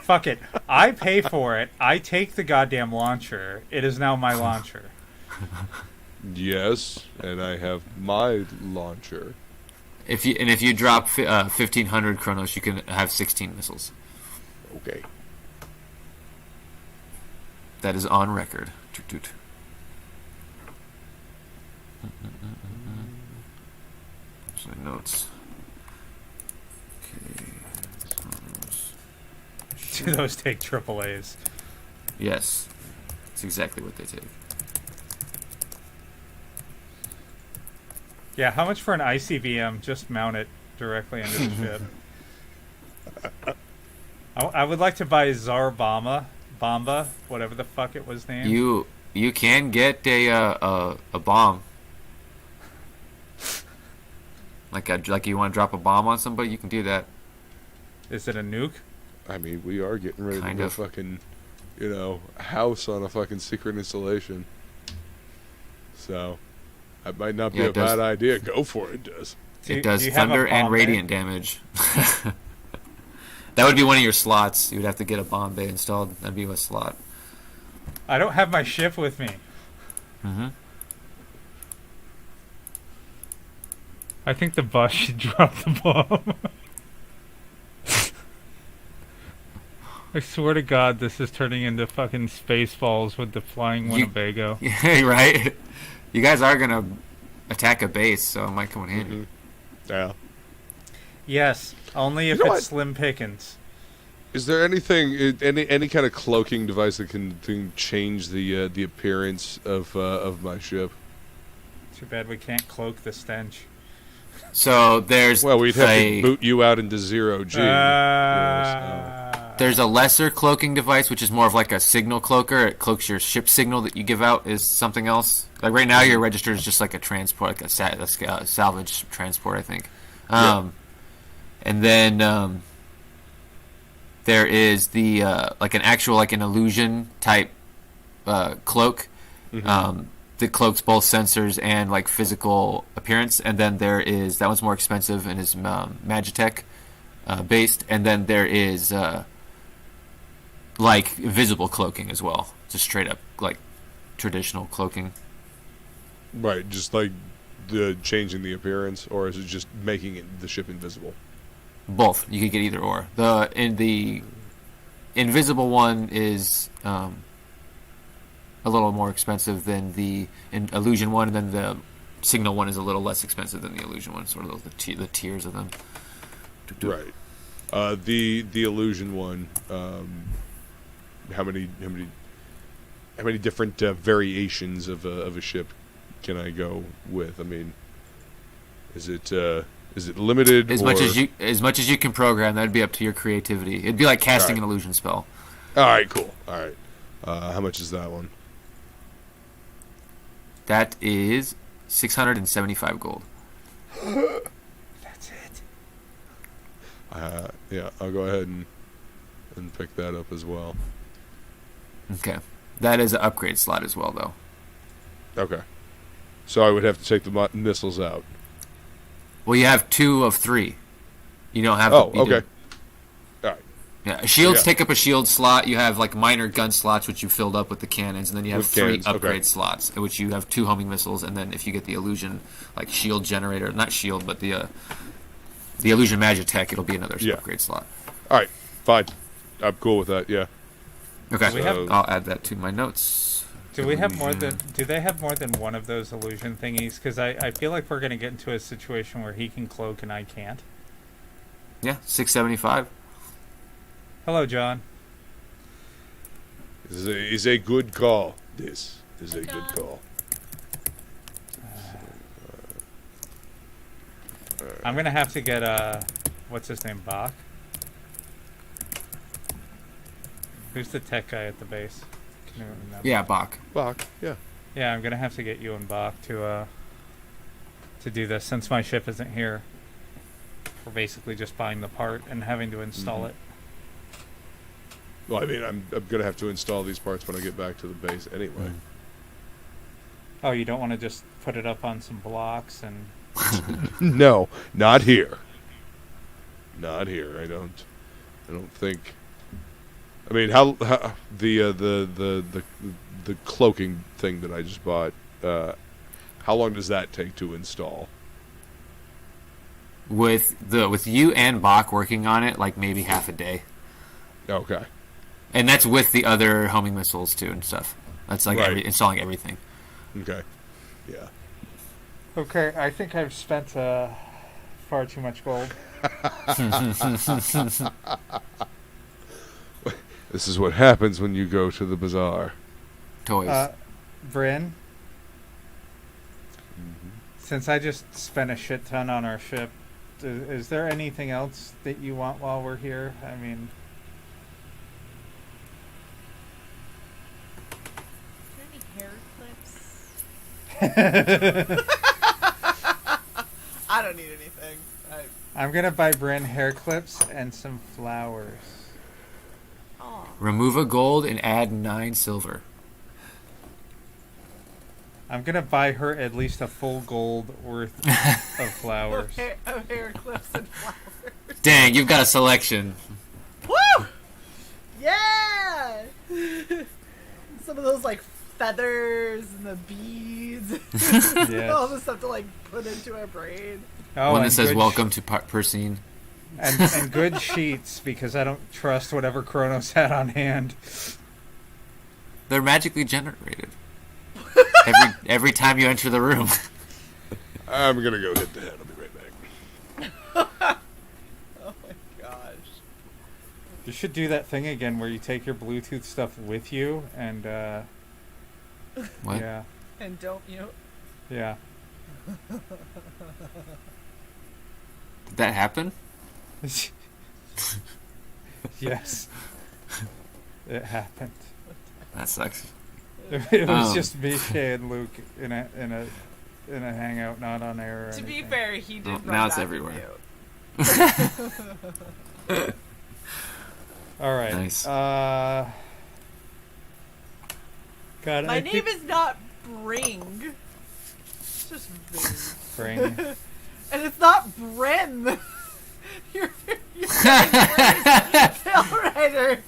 Fuck it. I pay for it. I take the goddamn launcher. It is now my launcher. Yes, and I have my launcher. If you drop 1,500 Kronos, you can have 16 missiles. Okay. That is on record. Toot toot. So notes. Okay. Do those take triple A's? Yes, that's exactly what they take. Yeah, how much for an ICBM? Just mount it directly under the ship. I would like to buy Bomba, whatever the fuck it was named. You can get a bomb. Like you want to drop a bomb on somebody, you can do that. Is it a nuke? I mean, we are getting ready Kind to go of. fucking, house on a fucking secret installation. So, that might not be Yeah, a it does. bad idea. Go for it, Des. It does do you have a thunder and bomb radiant damage. That would be one of your slots. You would have to get a bomb bay installed. That'd be a slot. I don't have my ship with me. Mm-hmm. I think the bus should drop the bomb. I swear to God, this is turning into fucking Spaceballs with the flying Winnebago. Yeah, right. You guys are gonna attack a base, so it might come in handy. Mm-hmm. Yeah. Yes, only if You know it's what? slim pickings. Is there anything, any kind of cloaking device that can change the appearance of my ship? Too bad we can't cloak the stench. So there's Well, we'd have to boot you out into 0G. there's a lesser cloaking device, which is more of like a signal cloaker. It cloaks your ship signal that you give out is something else. Like right now, your register is just like a transport, like a salvage transport, I think. Yeah. And then there is the like an actual like an illusion type cloak that cloaks both sensors and like physical appearance. And then there is that one's more expensive and is Magitech based. And then there is like visible cloaking as well, just straight up like traditional cloaking. Right, just like the changing the appearance, or is it just making the ship invisible? Both. You could get either or. The invisible one is a little more expensive than the illusion one, and then the signal one is a little less expensive than the illusion one. Sort of the tiers of them. Right. The illusion one. How many different variations of a ship can I go with? I mean, is it limited? As much as you can program, that'd be up to your creativity. It'd be like casting an illusion spell. All right, cool. All right. How much is that one? That is 675 gold. That's it. Yeah, I'll go ahead and pick that up as well. Okay. That is an upgrade slot as well, though. Okay. So I would have to take the missiles out. Well, you have 2 of 3. You don't have... Oh, okay. All right. Yeah, shields take up a shield slot. You have like minor gun slots, which you filled up with the cannons, and then you have 3 upgrade slots, in which you have 2 homing missiles, and then if you get the illusion, like shield generator, not shield, but the illusion magitech, it'll be another upgrade slot. All right, fine. I'm cool with that. Yeah. Okay, So, I'll add that to my notes. Do they have more than one of those illusion thingies? Because I feel like we're going to get into a situation where he can cloak and I can't. Yeah, 675. Hello, John. is a good call. This is a good call. I'm going to have to get, what's his name, Bach? Who's the tech guy at the base? Can you remember? Yeah, Bach. Bach, yeah. Yeah, I'm going to have to get you and Bach to do this. Since my ship isn't here, we're basically just buying the part and having to install it. Well, I mean, I'm going to have to install these parts when I get back to the base anyway. Oh, you don't want to just put it up on some blocks and... No, not here. Not here. I don't think. I mean, how the cloaking thing that I just bought? How long does that take to install? With you and Bach working on it, like maybe half a day. Okay. And that's with the other homing missiles too and stuff. That's like installing everything. Okay. Yeah. Okay, I think I've spent far too much gold. This is what happens when you go to the bazaar. Toys. Bryn, since I just spent a shit ton on our ship, is there anything else that you want while we're here? I mean... Hair clips? I don't need anything. I'm gonna buy Bryn hair clips and some flowers. Oh. Remove a gold and add 9 silver. I'm gonna buy her at least a full gold worth of flowers. Of hair clips and flowers. Dang, you've got a selection. Woo! Yeah! Some of those like feathers and the beads. Yes. All the stuff to like put into our brain. Oh, One that and says good welcome to Persine. and good sheets, because I don't trust whatever Kronos had on hand. They're magically generated. every time you enter the room. I'm gonna go hit the head. I'll be right back. Oh my gosh. You should do that thing again where you take your Bluetooth stuff with you and What? yeah. And don't mute. Yeah. Did that happen? Yes. It happened. That sucks. It was just me, Shay, and Luke in a hangout, not on air. Or To be anything. fair, he did. Oh, run now it's back everywhere. mute. All right. Nice. God, My name is not Bring. It's just Bring. Bring. And it's not Bren. You're getting worse. Tailrider.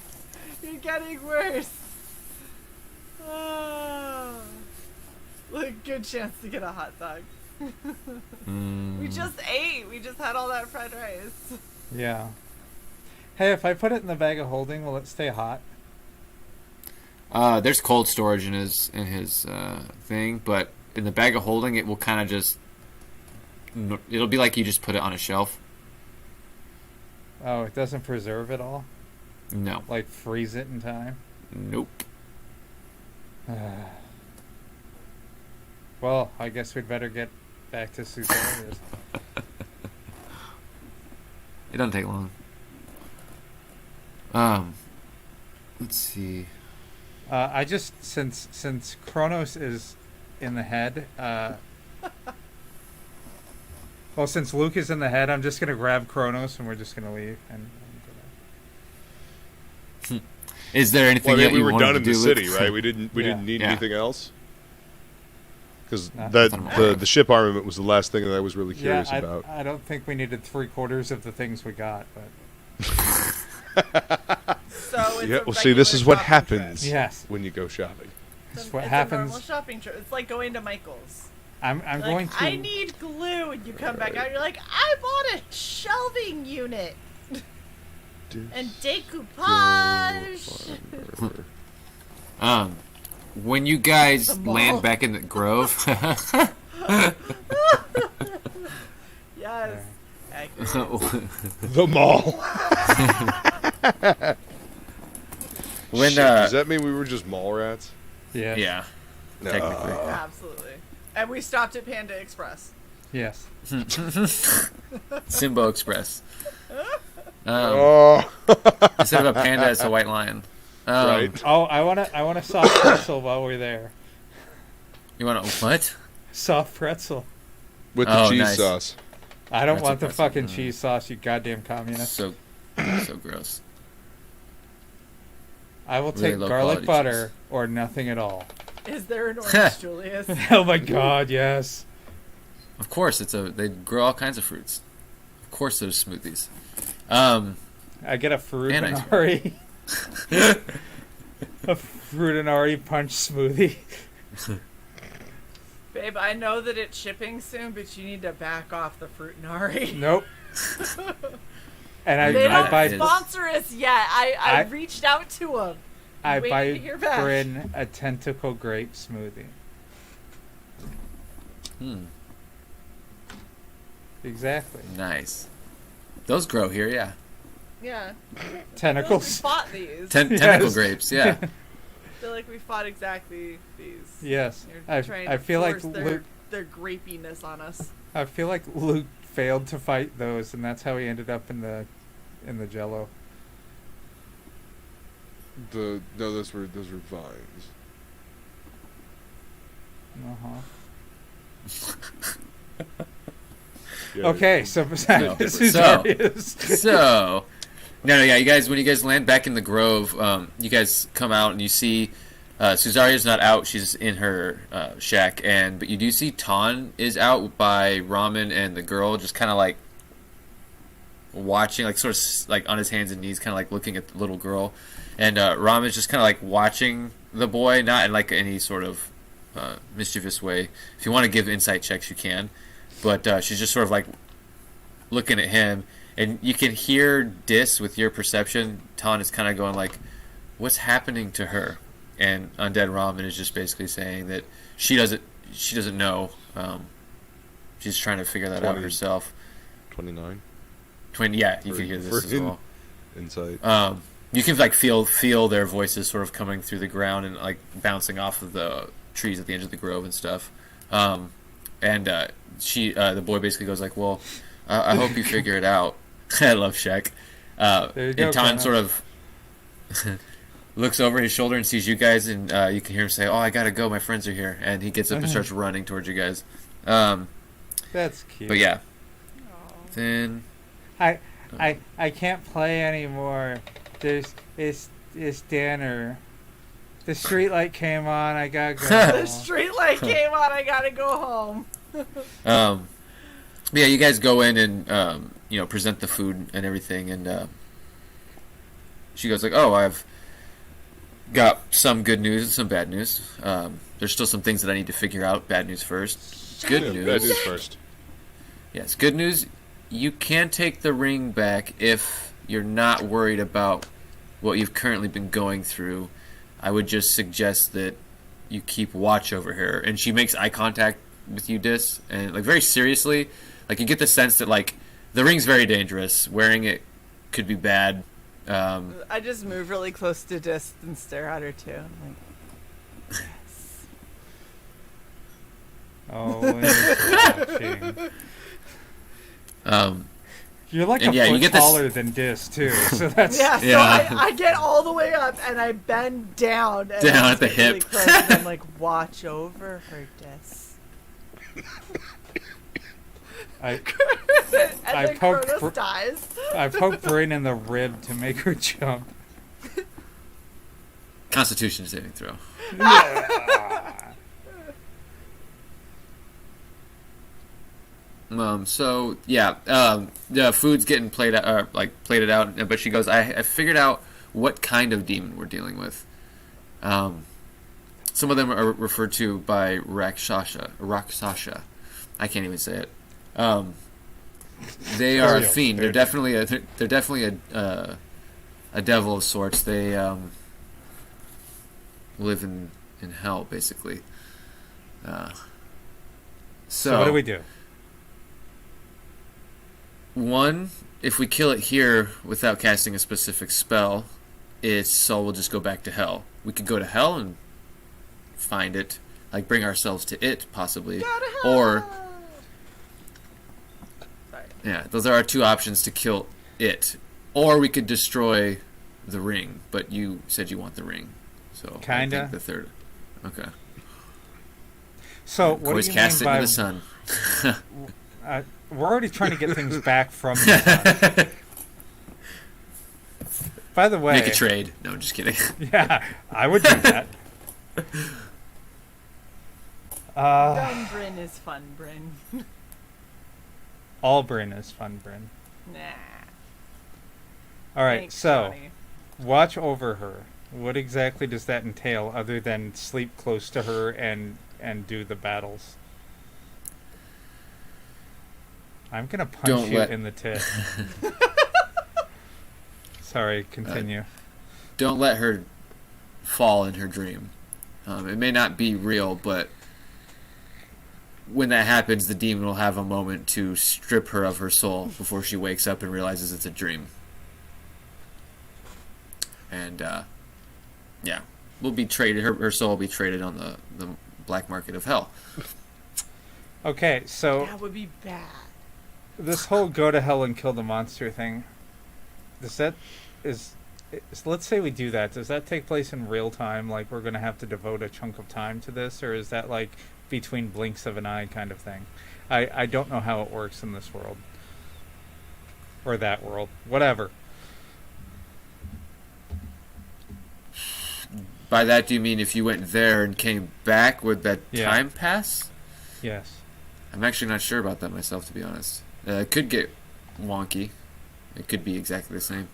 You're getting worse. Like, good chance to get a hot dog. Mm. We just ate. We just had all that fried rice. Yeah. Hey, if I put it in the bag of holding, will it stay hot? There's cold storage in his thing, but in the bag of holding, it will kind of just. It'll be like you just put it on a shelf. Oh, it doesn't preserve it all? No. Like freeze it in time? Nope. Well, I guess we'd better get back to Suzanne's. It doesn't take long. Let's see. I just since Kronos is in the head. Well, since Luke is in the head, I'm just gonna grab Kronos and we're just gonna leave. Is there anything Well, I mean, that we you were wanted done to in the do, city, Luke? right? We didn't need Yeah. anything else. Because No. the ship armament was the last thing that I was really curious yeah, about. I don't think we needed 3/4 of the things we got, but So it's Yeah, a well, see, this regular is what shopping happens yes, when you go shopping. trip. that's It's what a happens. normal shopping trip. It's like going to Michael's. I'm Like, going to. I need glue, and you come back out. You're like, I bought a shelving unit and decoupage. When you guys The mall. land back in the Grove, Yes. Accurate. The mall. when Shit, does that mean we were just mall rats? Yes. yeah, No. technically. Absolutely. And we stopped at Panda Express. Yes. Simbo Express. Oh, Instead of a panda, it's a white lion. right. Oh, I want a soft pretzel while we're there. You want to what? Soft pretzel. With the Oh, cheese nice. sauce. I don't Pretzel, want the pretzel. fucking cheese sauce, you goddamn communist. So gross. I will Really take low garlic quality butter cheese. or nothing at all. Is there an orange, Julius? Oh my god, yes. Of course, they grow all kinds of fruits. Of course, there's smoothies. I get a fruit And and ice Ari. A fruit and Ari punch smoothie. Babe, I know that it's shipping soon, but you need to back off the fruit nari. Nope. And They I don't buy sponsor us yet. I I- reached out to them. I waiting buy to hear back. Bryn a tentacle grape smoothie. Exactly. Nice. Those grow here, yeah. Yeah. Tentacles. We fought these. Tentacle Yes. grapes, yeah. I feel like we fought exactly these. Yes. You're trying I to feel like force Luke their grapiness on us. I feel like Luke failed to fight those and that's how he ended up in the Jello. No, those were vines. Uh-huh. Yeah, Okay, so No. this is So- Arius. Yeah, you guys, when you guys land back in the Grove, you guys come out and you see Suzaria's not out; she's in her shack, but you do see Ton is out by Ramen and the girl, just kind of like watching, like sort of like on his hands and knees, kind of like looking at the little girl, and Ramen's just kind of like watching the boy, not in like any sort of mischievous way. If you want to give insight checks, you can, but she's just sort of like looking at him. And you can hear Dis with your perception. Ton is kind of going like, "What's happening to her?" And Undead Ramen is just basically saying that she doesn't know. She's trying to figure that out 20. herself. 29. Yeah, you For- can hear this for as well. Insight. You can like feel their voices sort of coming through the ground and like bouncing off of the trees at the edge of the grove and stuff. The boy basically goes like, "Well, I hope you figure it out." I love Shaq. There you go, And Ton Connor. sort of looks over his shoulder and sees you guys, and you can hear him say, "Oh, I gotta go. My friends are here." And he gets up and starts running towards you guys. That's cute. But yeah, then I can't play anymore. It's dinner. The street light came on. I gotta go. The street light came on. I gotta go home. yeah, you guys go in and present the food and everything, and she goes like, "Oh, I've got some good news and some bad news. there's still some things that I need to figure out. Bad news first. Good Yeah, news. bad news first. Yes, good news. You can take the ring back if you're not worried about what you've currently been going through. I would just suggest that you keep watch over her. And she makes eye contact with you, Dis, and like very seriously. Like you get the sense that like the ring's very dangerous. Wearing it could be bad. I just move really close to Dis and stare at her too. I'm like, yes. Oh, watching. You're like a you foot get this- taller than Dis too, so that's Yeah, so Yeah. I get all the way up and I bend down. And Down I at the get really hip. close, and I'm like, watch over her, Dis. I And I then poked Kronos Br- dies. I poked Bryn in the rib to make her jump. Constitution saving throw. The food's getting plated out, but she goes, I figured out what kind of demon we're dealing with. Some of them are referred to by Rakshasha. I can't even say it. They are a fiend. They're definitely a devil of sorts. They live in hell, basically. So what do we do? One, if we kill it here without casting a specific spell, its soul will just go back to hell. We could go to hell and find it, like bring ourselves to it, possibly. Or, Sorry. yeah, those are our two options to kill it. Or we could destroy the ring, but you said you want the ring. So Kinda. I think the third. Okay. So what Always do you cast mean it by in the sun. we're already trying to get things back from the sun. By the way, Make a trade. No, I'm just kidding. yeah, I would do that. Dumb Bryn is fun, Bryn. All Bryn is fun, Bryn. Nah. All right, Thanks, so Johnny. watch over her. What exactly does that entail, other than sleep close to her and do the battles? I'm gonna punch Don't you let- in the tit. Sorry, continue. Don't let her fall in her dream. It may not be real, but when that happens, the demon will have a moment to strip her of her soul before she wakes up and realizes it's a dream. And, will be traded. Her soul will be traded on the black market of hell. Okay, so That would be bad. this whole go to hell and kill the monster thing, let's say we do that, does that take place in real time, like we're going to have to devote a chunk of time to this, or is that like between blinks of an eye kind of thing? I don't know how it works in this world. Or that world. Whatever. By that, do you mean if you went there and came back, would that Yeah. time pass? Yes. I'm actually not sure about that myself, to be honest. It could get wonky. It could be exactly the same.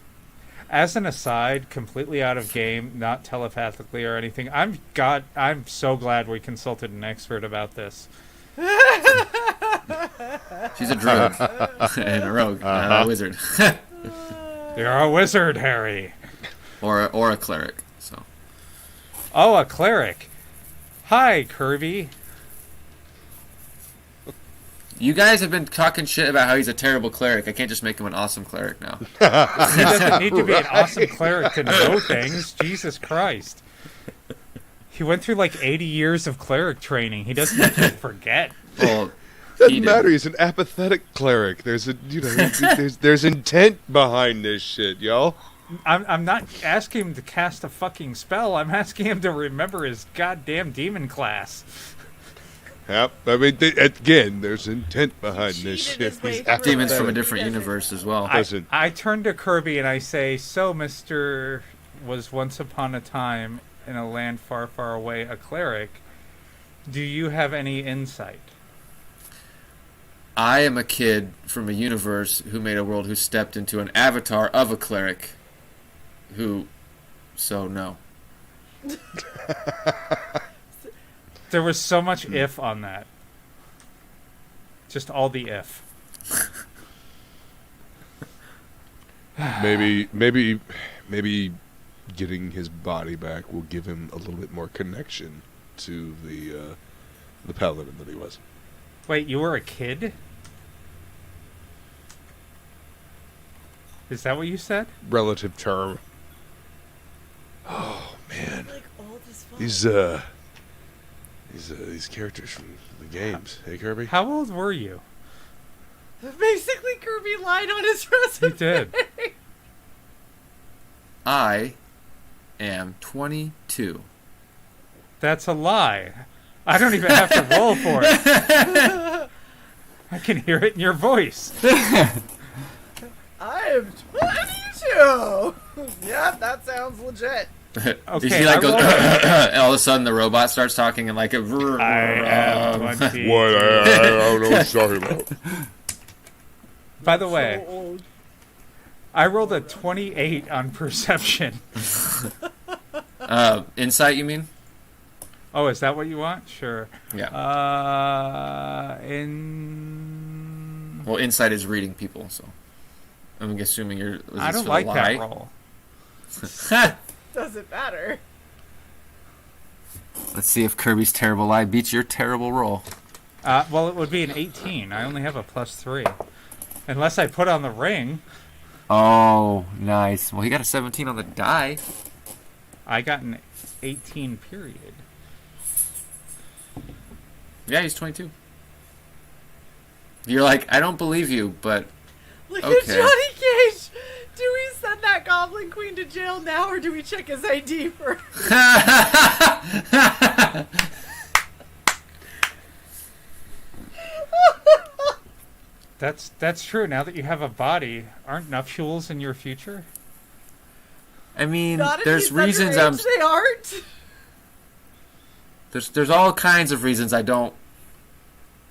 As an aside, completely out of game, not telepathically or anything, I'm so glad we consulted an expert about this. She's a druid and a rogue, not a wizard, You're a wizard, Harry. or a cleric. So Oh, a cleric. Hi, Kirby. you guys have been talking shit about how he's a terrible cleric. I can't just make him an awesome cleric now. He doesn't need to be an awesome cleric to know things. Jesus Christ. He went through like 80 years of cleric training. He doesn't just forget. Well, Doesn't he did. matter. He's an apathetic cleric. There's there's intent behind this shit, y'all. I'm not asking him to cast a fucking spell. I'm asking him to remember his goddamn demon class. Yep. I mean, again, there's intent behind this Cheated shit. his way He's through it. Demons from a apathetic. different universe as well. Listen. I turn to Kirby and I say, so Mr. was once upon a time in a land far, far away a cleric. Do you have any insight? I am a kid from a universe who made a world who stepped into an avatar of a cleric so no. There was so much if on that. Just all the if. Maybe getting his body back will give him a little bit more connection to the paladin that he was. Wait, you were a kid? Is that what you said? Relative term. Oh man, Like old as fuck. these characters from the games. Hey Kirby. How old were you? Basically, Kirby lied on his resume. He did. I am 22. That's a lie. I don't even have to roll for it. I can hear it in your voice. I am 22. Yep, that sounds legit. Okay, you see, like, I goes, rolled- and all of a sudden the robot starts talking and like a. I am 20. What? I don't know what you're talking about. By the way, So old. I rolled a 28 on perception. Insight, you mean? Oh, is that what you want? Sure. Yeah. Well, insight is reading people, so I'm assuming you're. I don't like that roll. Doesn't matter. Let's see if Kirby's terrible lie beats your terrible roll. Well, it would be an 18. I only have a +3. Unless I put on the ring. Oh, nice. Well, he got a 17 on the die. I got an 18 period. Yeah, he's 22. You're like, I don't believe you, but Look Okay. at Johnny Cage. Do we send that Goblin Queen to jail now, or do we check his ID for? That's true. Now that you have a body, aren't nuptials in your future? I mean, Not if there's he's reasons underage, they aren't. there's all kinds of reasons I don't.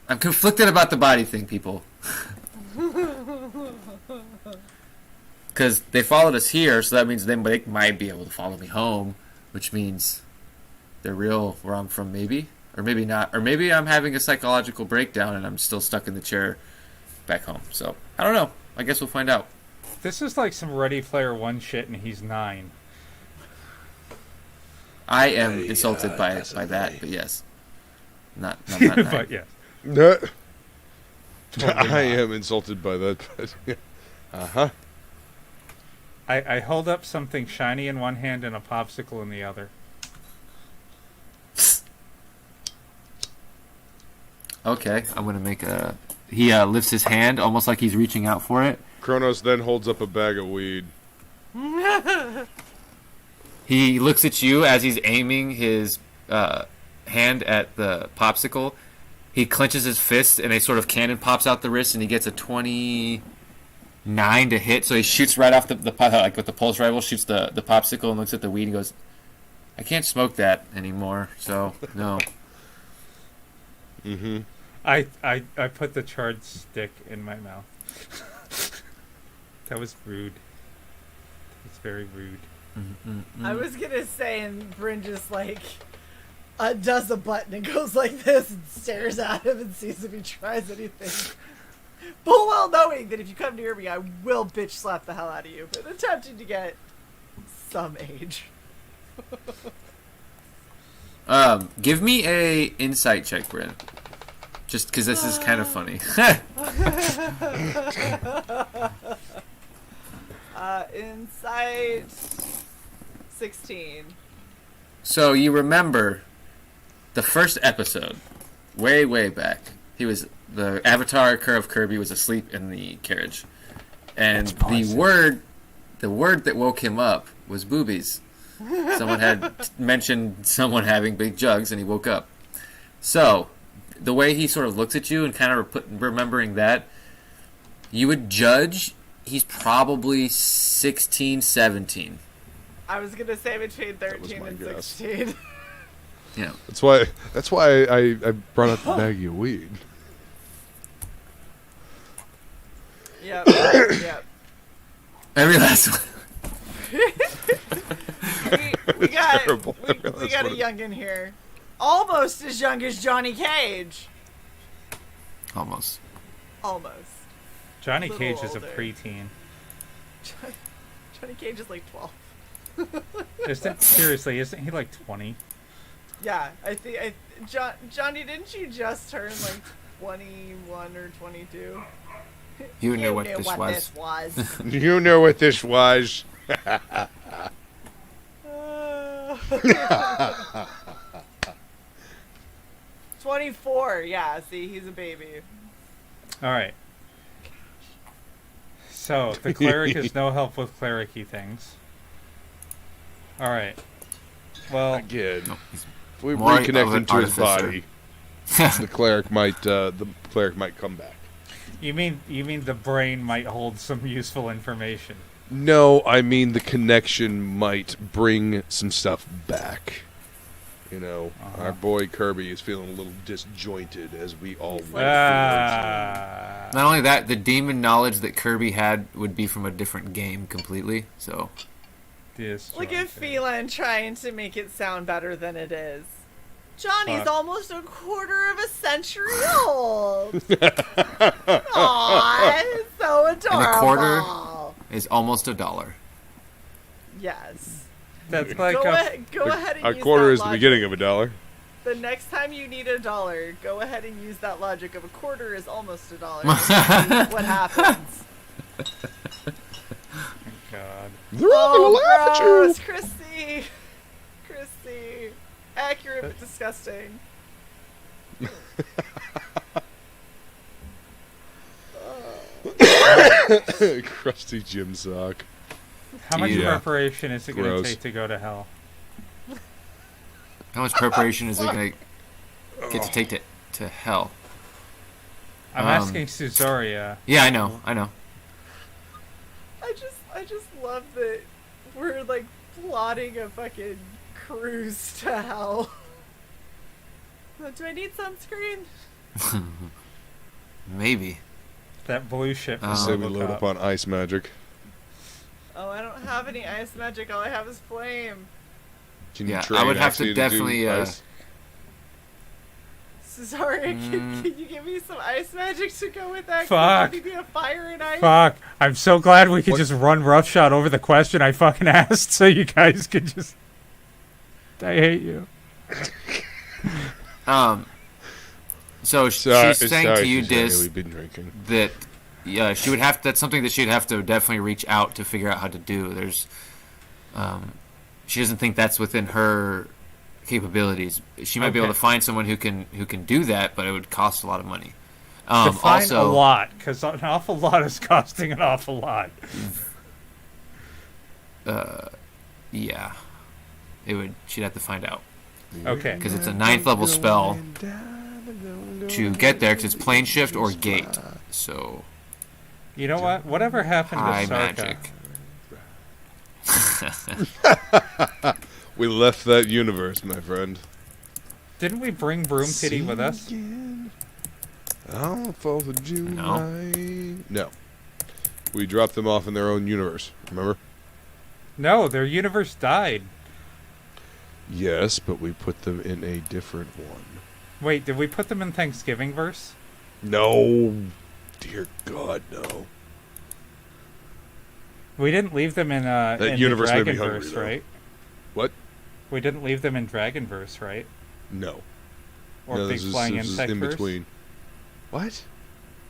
I'm conflicted about the body thing, people. Because they followed us here, so that means they might be able to follow me home, which means they're real where I'm from, maybe. Or maybe not. Or maybe I'm having a psychological breakdown and I'm still stuck in the chair back home. So, I don't know. I guess we'll find out. This is like some Ready Player One shit, and he's 9. I am insulted by that, but yes. Not nine. But yeah. No. Totally I not. am insulted by that. But uh-huh. I hold up something shiny in one hand and a popsicle in the other. Okay, I'm going to make a... He lifts his hand, almost like he's reaching out for it. Kronos then holds up a bag of weed. He looks at you as he's aiming his hand at the popsicle. He clenches his fist, and a sort of cannon pops out the wrist, and he gets a 29 to hit. So he shoots right off the like with the pulse rifle, shoots the popsicle, and looks at the weed and goes, "I can't smoke that anymore, so no." Mm-hmm. I put the charred stick in my mouth. That was rude. It's very rude. I was gonna say, and Bryn just like undoes a button and goes like this and stares at him and sees if he tries anything. Full well knowing that if you come near me, I will bitch slap the hell out of you, but attempting to get some age. Give me a insight check, Bryn. Just because this is kind of funny. Insight 16. So you remember the first episode, way, way back. The avatar of Kirby was asleep in the carriage. And the word that woke him up was boobies. Someone had mentioned someone having big jugs, and he woke up. So, the way he sort of looks at you and kind of remembering that, you would judge he's probably 16, 17. I was gonna say between 13 my and guess. 16. Yeah. That's why I brought out the bag of weed. Yep. Yep. Every last one. We got Terrible. we got a youngin' here. almost as young as Johnny Cage. Almost. Almost. Johnny Little Cage is a older. preteen. Johnny Cage is like 12. Seriously, isn't he like 20? Yeah, I think Johnny, didn't you just turn like 21 or 22? You knew what this was. This was. You know what this was. 24. Yeah, see, he's a baby. All right. So the cleric is no help with cleric-y things. All right. Well, Again, No, if we more of reconnect an him to his artificer. body, the cleric might come back. you mean the brain might hold some useful information? No, I mean the connection might bring some stuff back. You know, our boy Kirby is feeling a little disjointed, as we all He's would. like- Not only that, the demon knowledge that Kirby had would be from a different game completely. So Look at Phelan trying to make it sound better than it is. Johnny's Fuck. almost a quarter of a century old. Aww, it's so adorable. And a quarter is almost $1. Yes. That's like Go ahead and A use quarter that is the logic. beginning of $1. The next time you need $1, go ahead and use that logic of a quarter is almost $1. And see what happens? God. They're all gonna laugh at you. gross, Christy. Accurate but disgusting. Crusty gym sock. How much Yeah. preparation is it going Gross. to take to go to hell? how much preparation is it going to get to take to hell? I'm asking Suzaria. Yeah, I know. I just love that we're like plotting a fucking cruise to hell. Do I need sunscreen? Maybe. That blue ship. from Say we Robocop. load up on ice magic. Oh, I don't have any ice magic. All I have is flame. Can you Yeah, train I would have to Axie do definitely, ice? Sorry, can you give me some ice magic to go with that? Fuck. Can you give me a fire and ice? Fuck. I'm so glad we could What- just run roughshod over the question I fucking asked so you guys could just... I hate you. So It's, she's it's saying sorry, to you, Suzaria, Dis, we've been drinking. that she would have. That's something that she'd have to definitely reach out to figure out how to do. There's, she doesn't think that's within her capabilities. She might be able Okay. to find someone who can do that, but it would cost a lot of money. Define Also, a lot, because an awful lot is costing an awful lot. yeah, it would. She'd have to find out Okay. because it's a 9th level spell to get there. Because it's plane shift or gate. So You know what? Whatever happened to high Sarka? magic. We left that universe, my friend. Didn't we bring Broom Titty with us? On 4th of No. July. No. We dropped them off in their own universe, remember? No, their universe died. Yes, but we put them in a different one. Wait, did we put them in Thanksgiving verse? No. Dear God, no. We didn't leave them in in universe the made me hungry, Dragonverse, though. right? What? We didn't leave them in Dragonverse, right? No. Or no, Big this is- Flying this is Insect in verse? between. What?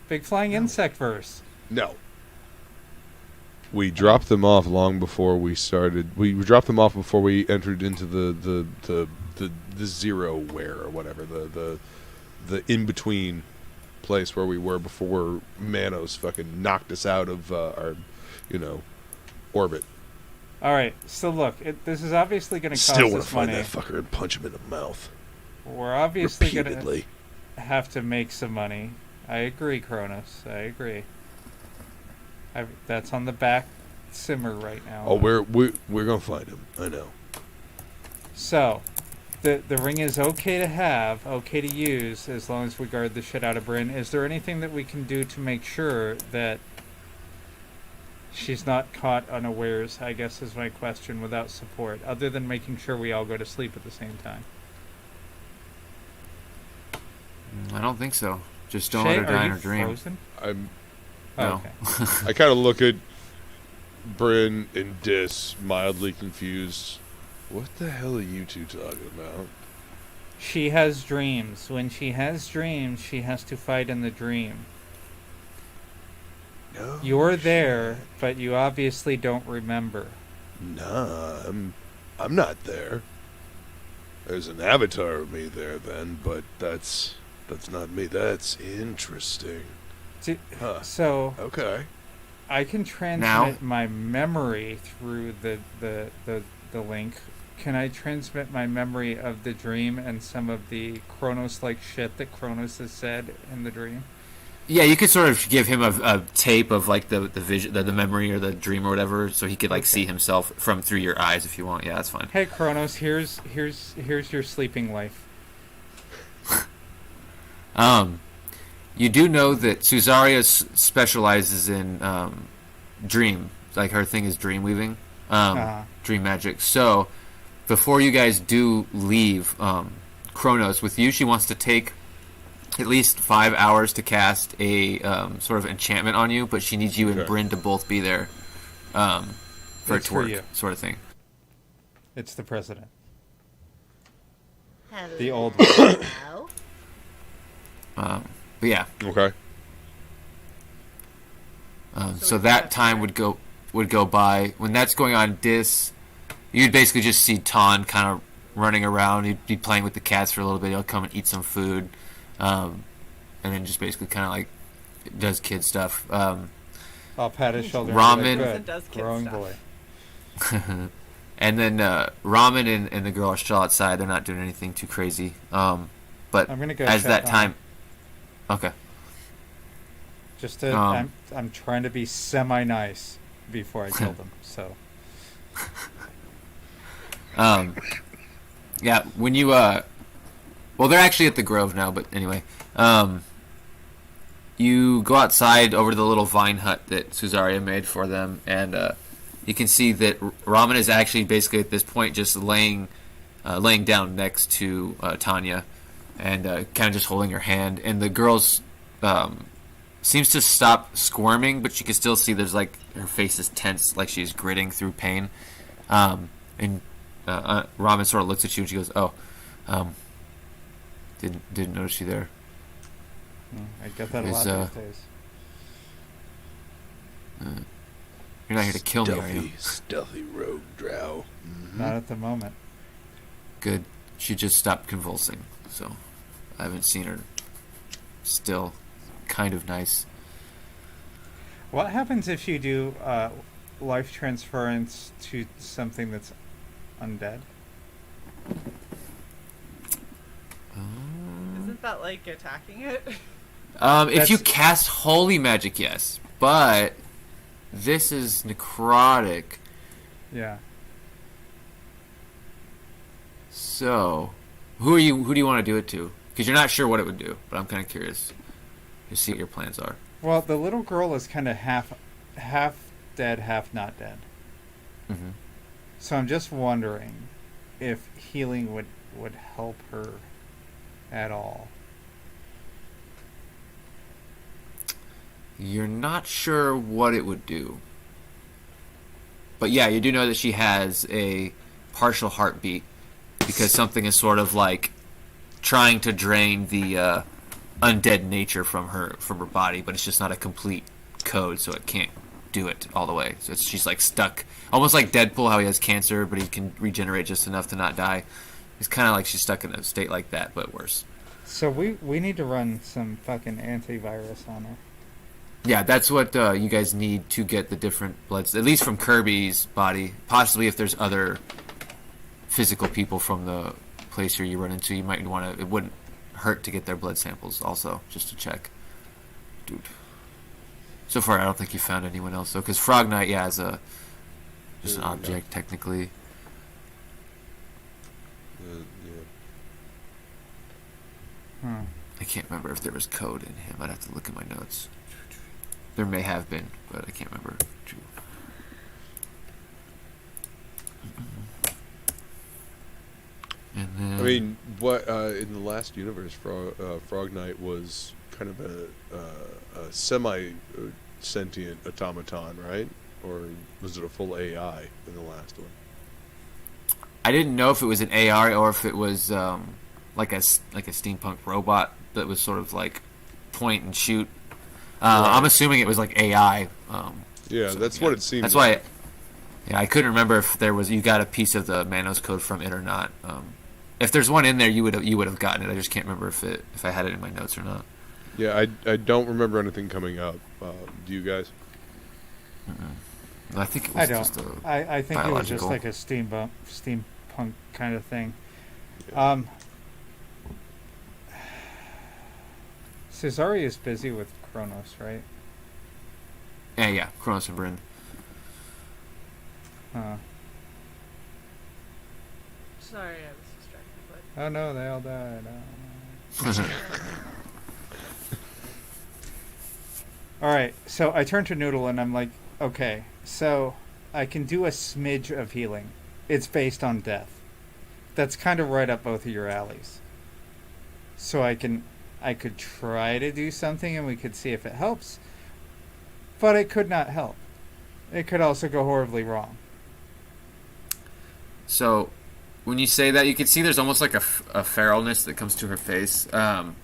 Big Flying Insect verse. No. We dropped them off long before we started. We dropped them off before we entered into the zero where or whatever the in between place where we were before Manos fucking knocked us out of our orbit. All right, so look, this is obviously going to cost Still want to us find money. that fucker and punch him in the mouth We're obviously going to repeatedly. have to make some money. I agree, Kronos. I agree. That's on the back simmer right now. Oh, we're gonna find him. I know. So, the ring is okay to have, okay to use, as long as we guard the shit out of Bryn. Is there anything that we can do to make sure that she's not caught unawares, I guess is my question, without support, other than making sure we all go to sleep at the same time? I don't think so. Just don't Shay, let her die are in you her dream. frozen? I'm. Oh, No. okay. I kind of look at Bryn and Dis, mildly confused. What the hell are you two talking about? She has dreams. When she has dreams, she has to fight in the dream. No. You're there, but you obviously don't remember. Nah, I'm not there. There's an avatar of me there then, but that's not me. That's interesting. Huh. So Okay. I can transmit my memory through the link. Can I transmit my memory of the dream and some of the Kronos-like shit that Kronos has said in the dream? Yeah, you could sort of give him a tape of like the vision, the memory or the dream or whatever, so he could like see himself from through your eyes if you want. Yeah, that's fine. Hey Kronos, here's your sleeping life. You do know that Suzaria specializes in dream, like her thing is dream weaving, dream magic. So before you guys do leave Kronos with you, she wants to take at least 5 hours to cast a sort of enchantment on you, but she needs you and Bryn to both be there for it to work, sort of thing. It's the president. Hello. The old one. Hello. But yeah, Okay. so that time would go by. When that's going on, you'd basically just see Ton kind of running around. He'd be playing with the cats for a little bit. He'll come and eat some food, and then just basically kind of like does kid stuff. I'll pat his shoulder. Ramen. Good. Does kid Growing stuff. boy. And then Ramen and the girl are still outside. They're not doing anything too crazy. But I'm gonna go as check that on time, okay. Just to, I'm trying to be semi-nice before I kill them. So yeah, when you well, they're actually at the Grove now, but anyway, you go outside over to the little vine hut that Suzaria made for them, and you can see that Ramen is actually basically at this point just laying down next to Tanya, and kind of just holding her hand, and the girl's seems to stop squirming, but you can still see there's like her face is tense, like she's gritting through pain. And Ramen sort of looks at you and she goes, "Oh, didn't notice you there." I get that a lot these days. You're not here to kill me, are you? Stealthy rogue drow. Mm-hmm. Not at the moment. Good. She just stopped convulsing, so I haven't seen her. Still kind of nice. What happens if you do life transference to something that's undead? Isn't that like attacking it? If you cast holy magic, yes, but this is necrotic. Yeah. So, who do you want to do it to? Because you're not sure what it would do, but I'm kind of curious to see what your plans are. Well, the little girl is kind of half dead, half not dead. Mm-hmm. So I'm just wondering if healing would help her at all. You're not sure what it would do. But yeah, you do know that she has a partial heartbeat because something is sort of like trying to drain the undead nature from her body, but it's just not a complete code, so it can't do it all the way. So she's like stuck, almost like Deadpool, how he has cancer, but he can regenerate just enough to not die. It's kind of like she's stuck in a state like that, but worse. So we need to run some fucking antivirus on her. Yeah, that's what you guys need to get the different bloods, at least from Kirby's body. Possibly if there's other physical people from the place here you run into, you might want to. It wouldn't hurt to get their blood samples also, just to check. Dude. So far, I don't think you found anyone else though, because Frog Knight, yeah, is just an object technically. I can't remember if there was code in him. I'd have to look at my notes. There may have been, but I can't remember. And then I mean, what in the last universe, Frog Knight was kind of a semi-sentient automaton, right? Or was it a full AI in the last one? I didn't know if it was an AR or if it was like a steampunk robot that was sort of like point and shoot. Right. I'm assuming it was like AI. That's what it seemed. That's like. why. I couldn't remember if you got a piece of the Manos code from it or not. If there's one in there, you would have gotten it. I just can't remember if I had it in my notes or not. Yeah, I don't remember anything coming up. Do you guys? I think it was just I think it was just biological. like a steampunk kind of thing. Yeah. Cesare is busy with Kronos, right? Yeah, Kronos and Bryn. Sorry, I was distracted. But Oh no, they all died. All right, so I turn to Noodle and I'm like, okay, so I can do a smidge of healing. It's based on death. That's kind of right up both of your alleys. So I could try to do something and we could see if it helps, but it could not help. It could also go horribly wrong. So, when you say that, you can see there's almost like a feralness that comes to her face, and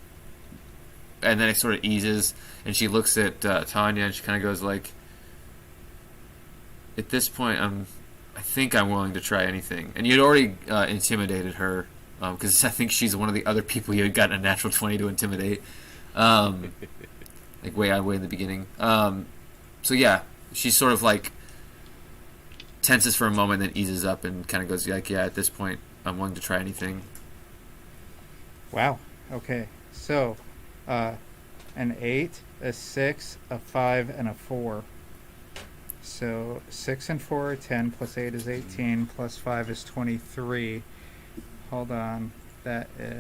then it sort of eases, and she looks at Tanya, and she kind of goes like, "At this point, I think I'm willing to try anything." And you'd already intimidated her, because I think she's one of the other people you had gotten a natural 20 to intimidate, like way in the beginning. So yeah, she's sort of like tenses for a moment, then eases up and kind of goes like, "Yeah, at this point, I'm willing to try anything." Wow. Okay. So, an 8, a 6, a 5, and a 4. So 6 and 4 are 10, plus 8 is 18, plus 5 is 23. Hold on. That is...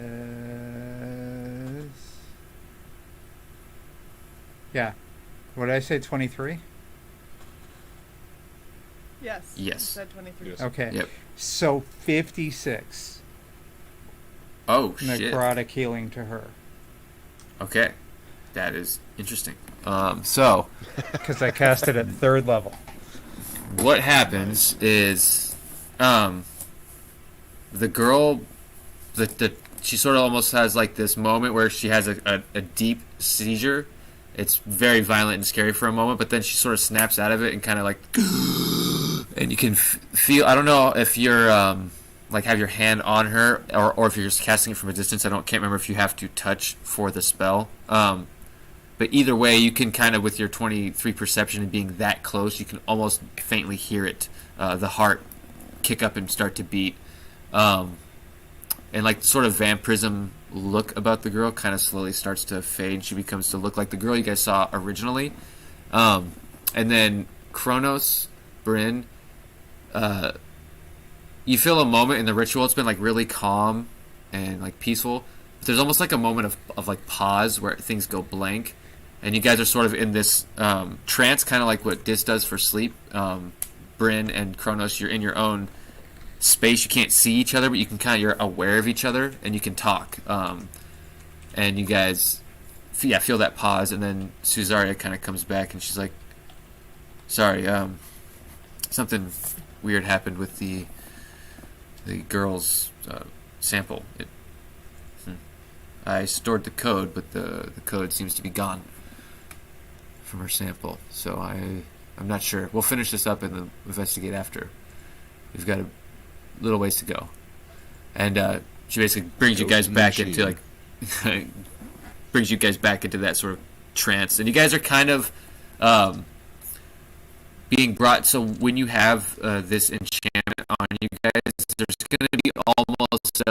Yeah. What did I say, 23? yes. Yes. You said 23. Yes. Okay. Yep. So 56 Oh shit. necrotic healing to her. Okay, that is interesting. So Because I cast it at 3rd level. what happens is, the girl, she sort of almost has like this moment where she has a deep seizure. It's very violent and scary for a moment, but then she sort of snaps out of it and kind of like, and you can feel. I don't know if you're like have your hand on her or if you're just casting it from a distance. Can't remember if you have to touch for the spell. But either way, you can kind of, with your 23 perception and being that close, you can almost faintly hear it, the heart kick up and start to beat. And like sort of vampirism look about the girl kind of slowly starts to fade. She becomes to look like the girl you guys saw originally. And then Kronos, Bryn, you feel a moment in the ritual. It's been like really calm and like peaceful. But there's almost like a moment of like pause where things go blank. And you guys are sort of in this trance, kind of like what Dis does for sleep. Bryn and Kronos, you're in your own space. You can't see each other, but you can you're aware of each other, and you can talk. And you guys, feel that pause, and then Suzaria kind of comes back, and she's like, "Sorry, something weird happened with the girl's sample. I stored the code, but the code seems to be gone from her sample. So I'm not sure. We'll finish this up and then investigate after. We've got a little ways to go." And she basically brings you guys back into like brings you guys back into that sort of trance, and you guys are kind of being brought. So when you have this enchantment on you guys, there's going to be almost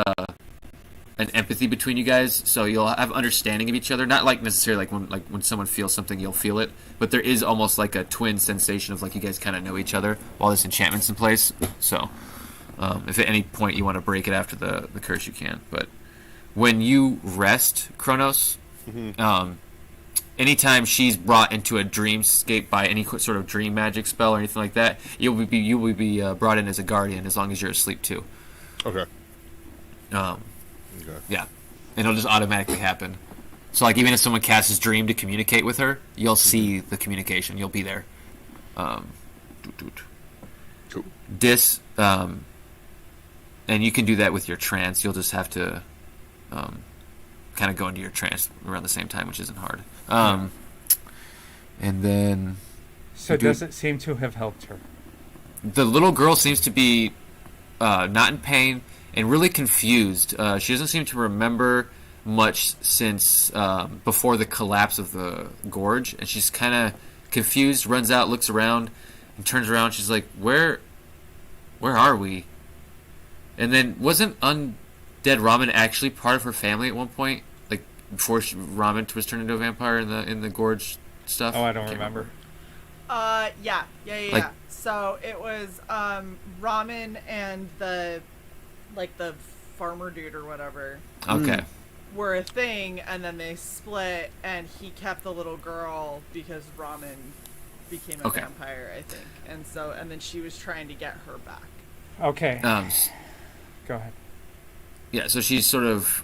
an empathy between you guys, so you'll have understanding of each other. Not like necessarily like when someone feels something, you'll feel it, but there is almost like a twin sensation of like you guys kind of know each other while this enchantment's in place. So if at any point you want to break it after the curse, you can. But when you rest, Kronos, anytime she's brought into a dreamscape by any sort of dream magic spell or anything like that, you will be brought in as a guardian as long as you're asleep too. Okay. Okay. Yeah, and it'll just automatically happen. So like even if someone casts his dream to communicate with her, you'll see the communication. You'll be there. Cool. And you can do that with your trance. You'll just have to kind of go into your trance around the same time, which isn't hard. And then... So does it seem to have helped her? The little girl seems to be not in pain and really confused. She doesn't seem to remember much since before the collapse of the gorge, and she's kind of confused, runs out, looks around, and turns around. She's like, where are we? And then wasn't Undead Ramen actually part of her family at one point? Like before Ramen was turned into a vampire in the gorge stuff? Oh, I don't remember. Yeah. Like- So it was Ramen and the farmer dude or whatever Okay. were a thing, and then they split, and he kept the little girl because Ramen became a Okay. vampire, I think, and then she was trying to get her back. Okay. Go ahead. Yeah, so she sort of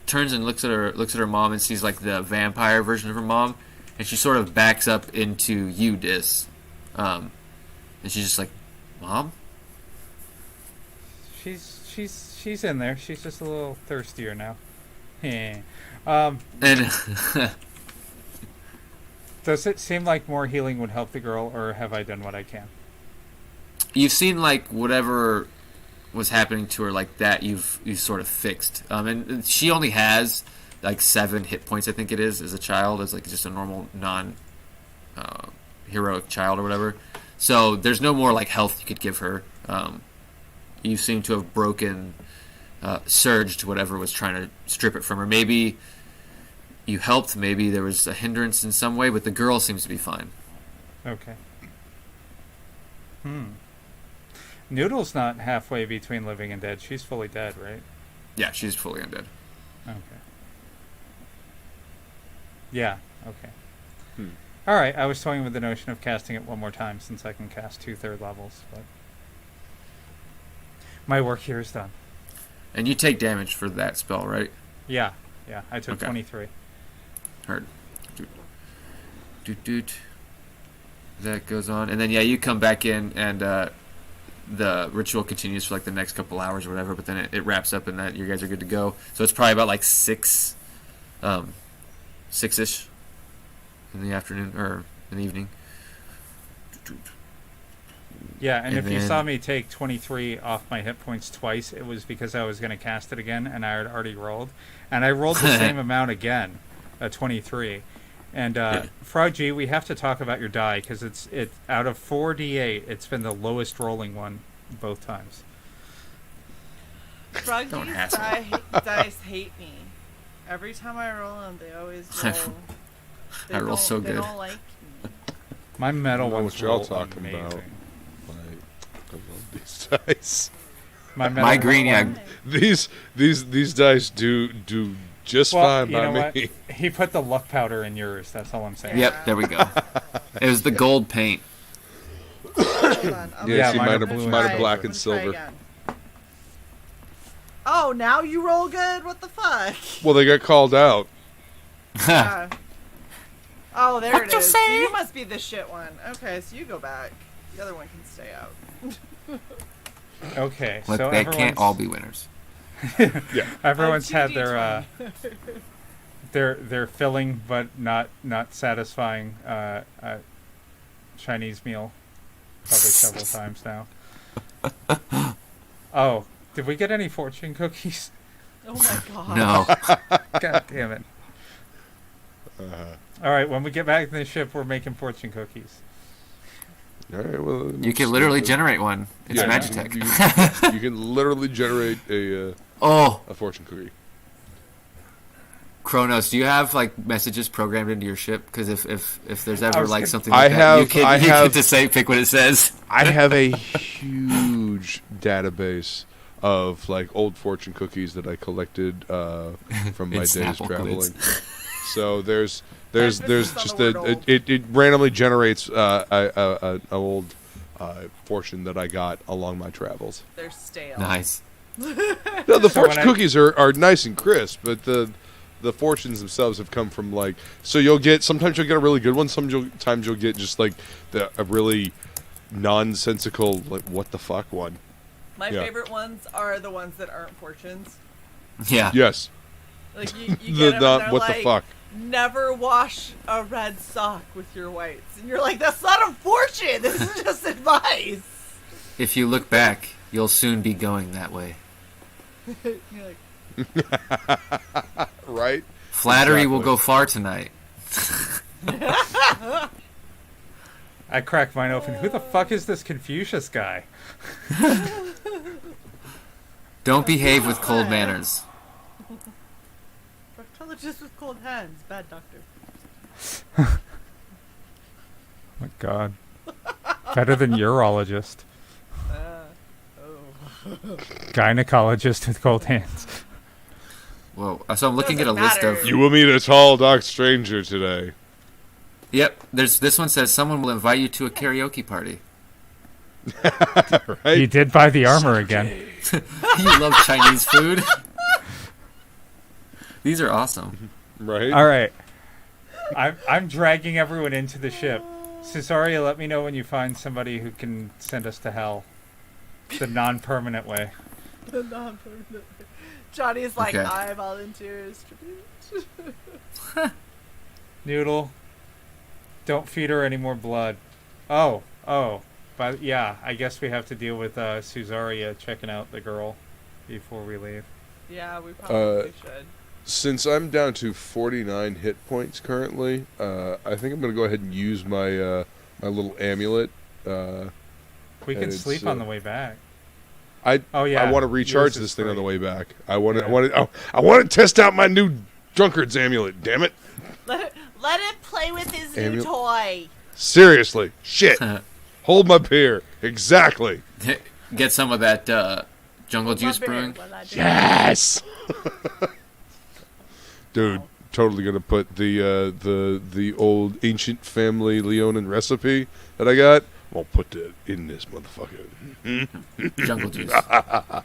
turns and looks at her mom and sees like the vampire version of her mom, and she sort of backs up into you, Dis, and she's just like, "Mom." She's in there. She's just a little thirstier now. Yeah. And Does it seem like more healing would help the girl, or have I done what I can? you've seen like whatever was happening to her, like that you've sort of fixed. And she only has like 7 hit points, I think it is, as a child, as like just a normal non heroic child or whatever. So there's no more like health you could give her. You seem to have broken, surged whatever was trying to strip it from her. Maybe you helped, maybe there was a hindrance in some way, but the girl seems to be fine. Okay. Noodle's not halfway between living and dead. She's fully dead, right? Yeah, she's fully undead. Okay. Yeah, okay. Alright, I was toying with the notion of casting it one more time since I can cast 2 third levels, but my work here is done. And you take damage for that spell, right? Yeah, I took Okay. 23. Heard. Doot. That goes on. And then, yeah, you come back in, and the ritual continues for, like, the next couple hours or whatever, but then it wraps up and that you guys are good to go. So it's probably about, like, 6-ish in the afternoon, or in the evening. Yeah, and And if you then- saw me take 23 off my hit points twice, it was because I was going to cast it again, and I had already rolled. And I rolled the same amount again, 23. And Frog G, we have to talk about your die, because it's out of 4d8, it's been the lowest rolling one both times. Froggy's Don't ask me. dice hate me. Every time I roll them, they always roll. I roll so They good. don't like me. My metal I don't know ones what y'all roll talking amazing. about. I love these dice. My My green, yeah. one- These dice do just Well, fine you by know me. what? He put the luck powder in yours. That's all I'm saying. Yep, there we go. It was the gold paint. Hold on. Yeah, she she might might have have blue might and have silver. black Let and me try silver. again. Oh, now you roll good? What the fuck? Well, they got called out. Oh, there What it you is. say? You must be the shit one. Okay, so you go back. The other one can stay out. Okay, Look, so they everyone's, can't all be winners. everyone's had 2d20. their filling but not satisfying Chinese meal probably several times now. Oh, did we get any fortune cookies? Oh my god. No. God damn it! All right, when we get back to the ship, we're making fortune cookies. All right, well, You can literally generate one. It's Yeah, Magitech. you can literally generate a Oh, fortune cookie. Kronos, do you have like messages programmed into your ship? Because if there's I ever was like gonna- something I like that, have- you can I you have- get to say pick what it says. I have a huge database of like old fortune cookies that I collected from my It's days Snapple traveling. quids. So there's Emphasis on just the word old. it randomly generates an old fortune that I got along my travels. They're stale. Nice. No, the So fortune when I- cookies are nice and crisp, but the fortunes themselves have come from like. So sometimes you'll get a really good one. Sometimes you'll get just like a really nonsensical like what the fuck one. My Yeah. favorite ones are the ones that aren't fortunes. Yeah. Yes. Like you get 'em and they're what like, the fuck. never wash a red sock with your whites. And you're like, that's not a fortune. This is just advice. If you look back, you'll soon be going that way. You're like, Right. Flattery will Exactly. go far tonight. I cracked mine open. Who the fuck is this Confucius guy? Don't behave with cold manners. proctologist with cold hands. Bad doctor. Oh my god. Better than urologist. Gynecologist with cold hands. Whoa. So I'm looking at a Doesn't list matter. of. You will meet a tall, dark stranger today. Yep. This one says someone will invite you to a karaoke party. Right? You did buy the armor again. You love Chinese food. These are awesome. Right? All right. I'm dragging everyone into the ship. Cesaria, let me know when you find somebody who can send us to hell. The non-permanent way. The non-permanent. Johnny's like, Okay. I volunteer as tribute. Noodle, don't feed her any more blood. Oh. But yeah, I guess we have to deal with Cesaria checking out the girl before we leave. Yeah, we probably should. Since I'm down to 49 hit points currently, I think I'm going to go ahead and use my my little amulet. We can And sleep it's, on the way back. I Yeah. want to recharge yours is this thing on the free. way back. I want Yeah. to test out my new Drunkard's amulet. Damn it! Let him play with his new Amulet. toy. Seriously, shit. Hold my beer. Exactly. Get some of that jungle juice My bear, brewing. well, I do. Yes. Dude, totally gonna put the old ancient family Leonin recipe that I got. I'll put that in this motherfucker. Jungle juice. All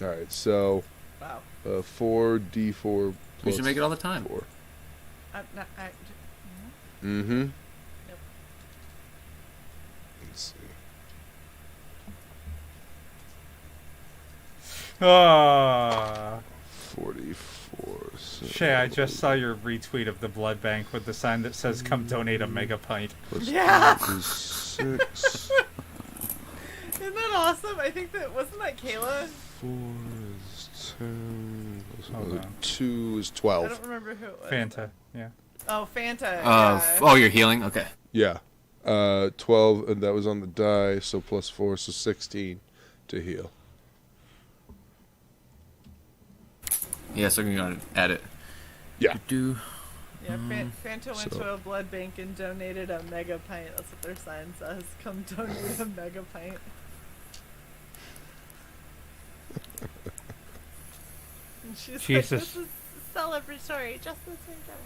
right, so Wow. 4d4 We plus should make it all the time. 4. I'm not, Mm-hmm. Yep. Let's see. Ah. 44. So Shay, I just saw your retweet of the blood bank with the sign that says "Come donate a mega pint." plus Yeah. 2 is 6. Isn't that awesome? I think wasn't that Kayla? 4 is 10. Plus Hold another on. 2 is I 12. don't remember who it was. Fanta, yeah. Oh, Fanta. Yeah. Oh, you're healing? Okay. Yeah. 12, and that was on the die, so plus 4, so 16 to heal. Yeah, so we're going to add it. Yeah. Do. Yeah, Fanta went So- to a blood bank and donated a mega pint. That's what their sign says. Come donate a mega pint. And she's Jesus. like, this is celebratory, just the same time.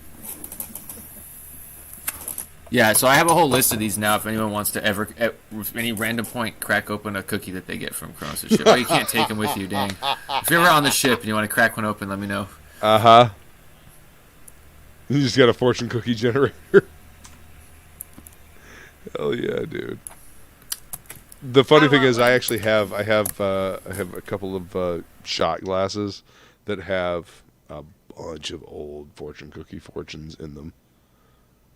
Yeah, so I have a whole list of these now. If anyone wants to ever, at any random point, crack open a cookie that they get from Kronos' ship. Oh, you can't take them with you, dang. If you're ever on the ship and you want to crack one open, let me know. Uh-huh. You just got a fortune cookie generator. Hell yeah, dude. The funny thing is, I actually have a couple of shot glasses that have a bunch of old fortune cookie fortunes in them.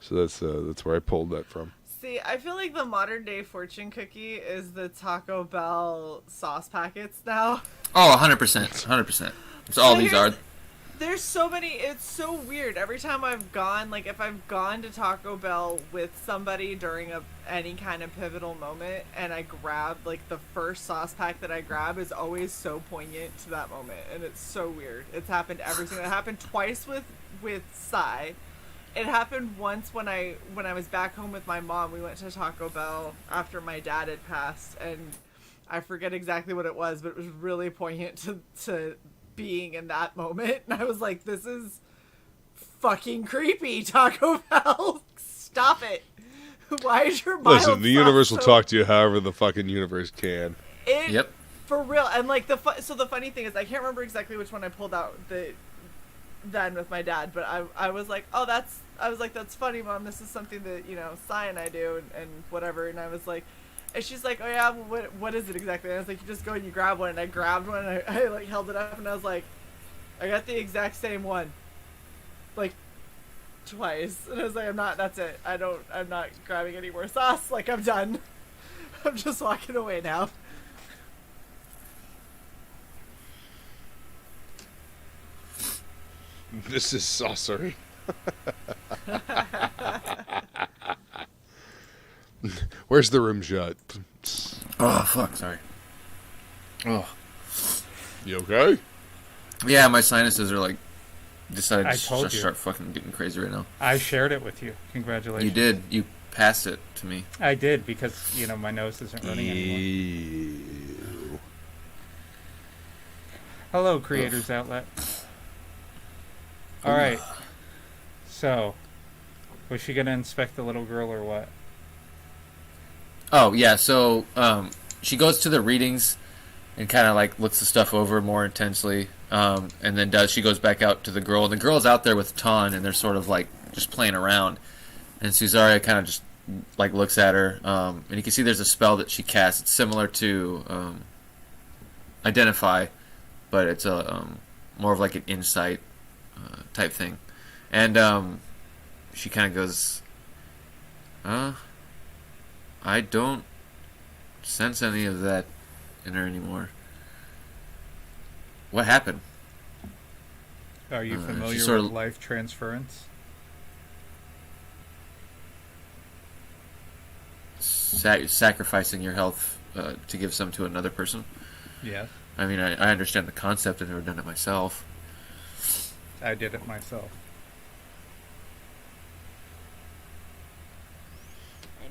So that's where I pulled that from. See, I feel like the modern day fortune cookie is the Taco Bell sauce packets now. Oh, 100%. 100%. That's all So these are. There's so many. It's so weird. Every time I've gone, like if I've gone to Taco Bell with somebody during any kind of pivotal moment, and I grab like the first sauce pack that I grab is always so poignant to that moment, and it's so weird. It's happened every single. It happened twice with Sai. It happened once when I was back home with my mom. We went to Taco Bell after my dad had passed, and I forget exactly what it was, but it was really poignant to being in that moment. And I was like, this is fucking creepy, Taco Bell. Stop it. Why is your mild Listen, the sauce universe will so- talk to you however the fucking universe can. It, Yep. For real, and like so the funny thing is, I can't remember exactly which one I pulled out then with my dad, but I was like, oh, that's funny, Mom. This is something that Sai and I do, and whatever. And I was like, and she's like, oh yeah, well, what is it exactly? And I was like, you just go and you grab one, and I grabbed one, and I like held it up, and I was like, I got the exact same one, like twice, and I was like, that's it. I'm not grabbing any more sauce. Like, I'm done. I'm just walking away now. This is saucery. Where's the rim shot? Oh fuck! Sorry. Oh. You okay? Yeah, my sinuses are like decided I to told just you. start fucking getting crazy right now. I shared it with you. Congratulations. You did. You passed it to me. I did because my nose isn't running anymore. Ew. Hello, Creators Outlet. All right. So, was she gonna inspect the little girl or what? Oh yeah, so she goes to the readings and kind of like looks the stuff over more intensely, and then she goes back out to the girl, and the girl's out there with Ton, and they're sort of like just playing around, and Suzaria kind of just like looks at her, and you can see there's a spell that she casts. It's similar to Identify, but it's a more of like an insight type thing, and she kind of goes, I don't sense any of that in her anymore. What happened? Are you familiar sort with of- life transference? Sacrificing your health to give some to another person? Yes. I mean, I understand the concept. I've never done it myself. I did it myself.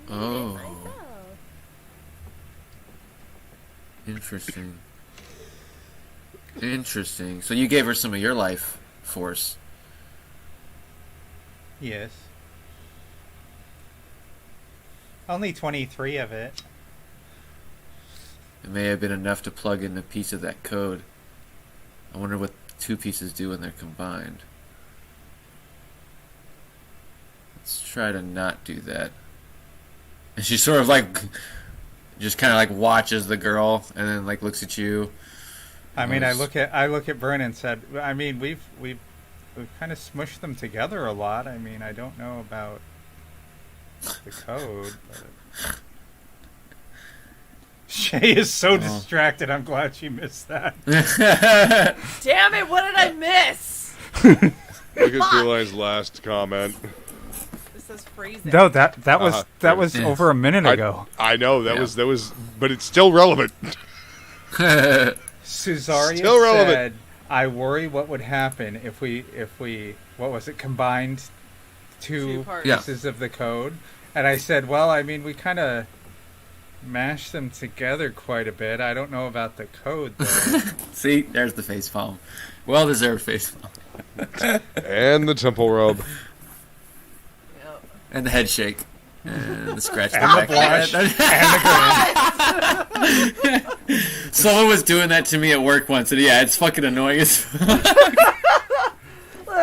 Oh. Interesting. Interesting. So you gave her some of your life force. Yes. Only 23 of it. It may have been enough to plug in a piece of that code. I wonder what the two pieces do when they're combined. Let's try to not do that. And she sort of like just kind of like watches the girl and then like looks at you. I mean, I look at Vern and said, I mean, we've kind of smushed them together a lot. I mean, I don't know about the code, but Shay is so distracted. I'm glad she missed that. Damn it! What did I miss? Look at Feeline's last comment. This says freezing. No, that was over a minute ago. I know that was, but it's still relevant. Suzaria Still relevant. said, "I worry what would happen if we what was it combined two parts. pieces of the code." And I said, "Well, I mean, we kind of mashed them together quite a bit. I don't know about the code, though." See, there's the face palm. Well deserved face palm. And the temple rub. Yep. And the head shake. And the scratch. And the blush. And the grin. Someone was doing that to me at work once, and yeah, it's fucking annoying as fuck.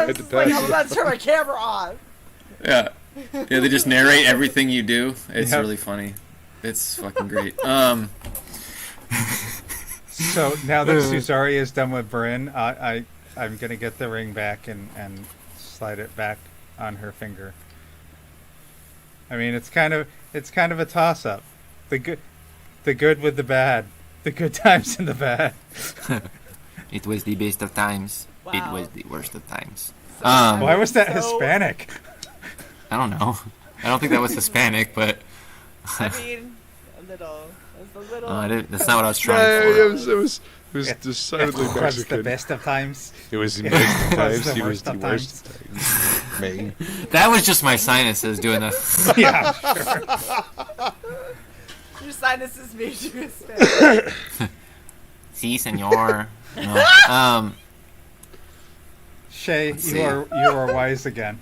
It's just like, I'm about to turn my camera on. Yeah. Yeah, they just narrate everything you do. It's Yep. really funny. It's fucking great. So now that Suzaria is done with Bryn, I'm gonna get the ring back and slide it back on her finger. I mean, it's kind of a toss up. The good with the bad, the good times and the bad. It was the best of times. Wow. It was the worst of times. Why was that So- Hispanic? I don't know. I don't think that was Hispanic, but I mean, a little. It's a little. that's not what I was trying Yeah, for. it was decidedly It was Mexican. the best of times. It was the best of times. the He was worst the of worst of times. Me. That was just my sinuses doing that. Yeah, sure. Your sinuses made you Hispanic. Si, senor. No. Shay, Let's you see. are wise again.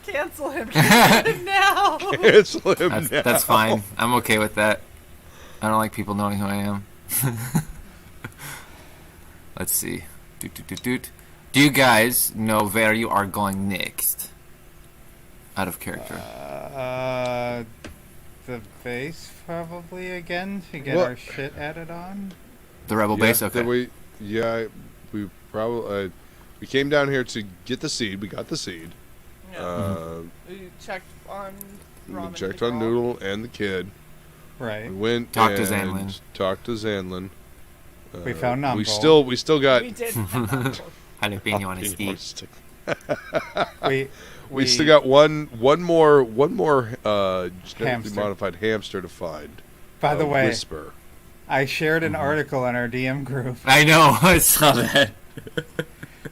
Cancel him. Cancel him now. Cancel him now. That's fine. I'm okay with that. I don't like people knowing who I am. Let's see. Do you guys know where you are going next? Out of character. The base probably again to get Well- our shit added on. The rebel base. Yeah, Okay. we probably we came down here to get the seed. We got the seed. Yeah. We checked on We Ramen checked and on Grog. Noodle and the kid. Right. We went Talked to and Zanlin. Talked to Zanlin. We found Numble. We still got. We did. find Jalapeno on his feet. We still got one more genetically Hamster. modified hamster to find. By the way, Whisper. I shared Mm-hmm. an article on our DM group I know. I saw that.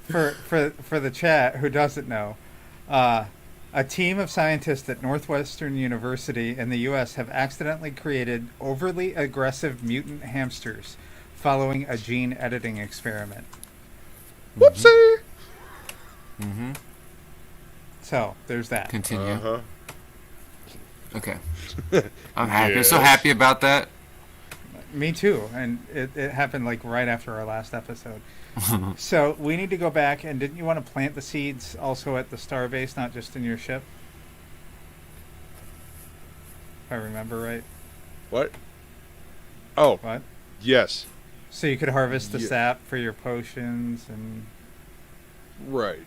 for the chat who doesn't know. A team of scientists at Northwestern University in the U.S. have accidentally created overly aggressive mutant hamsters following a gene editing experiment. Whoopsie. Mm-hmm. So there's that. Continue. Uh-huh. Okay. I'm happy. Yes. So happy about that. Me too, and it happened like right after our last episode. So we need to go back, and didn't you want to plant the seeds also at the star base, not just in your ship? If I remember right. What? Oh, What? yes. So you could harvest the Yeah. sap for your potions, and Right.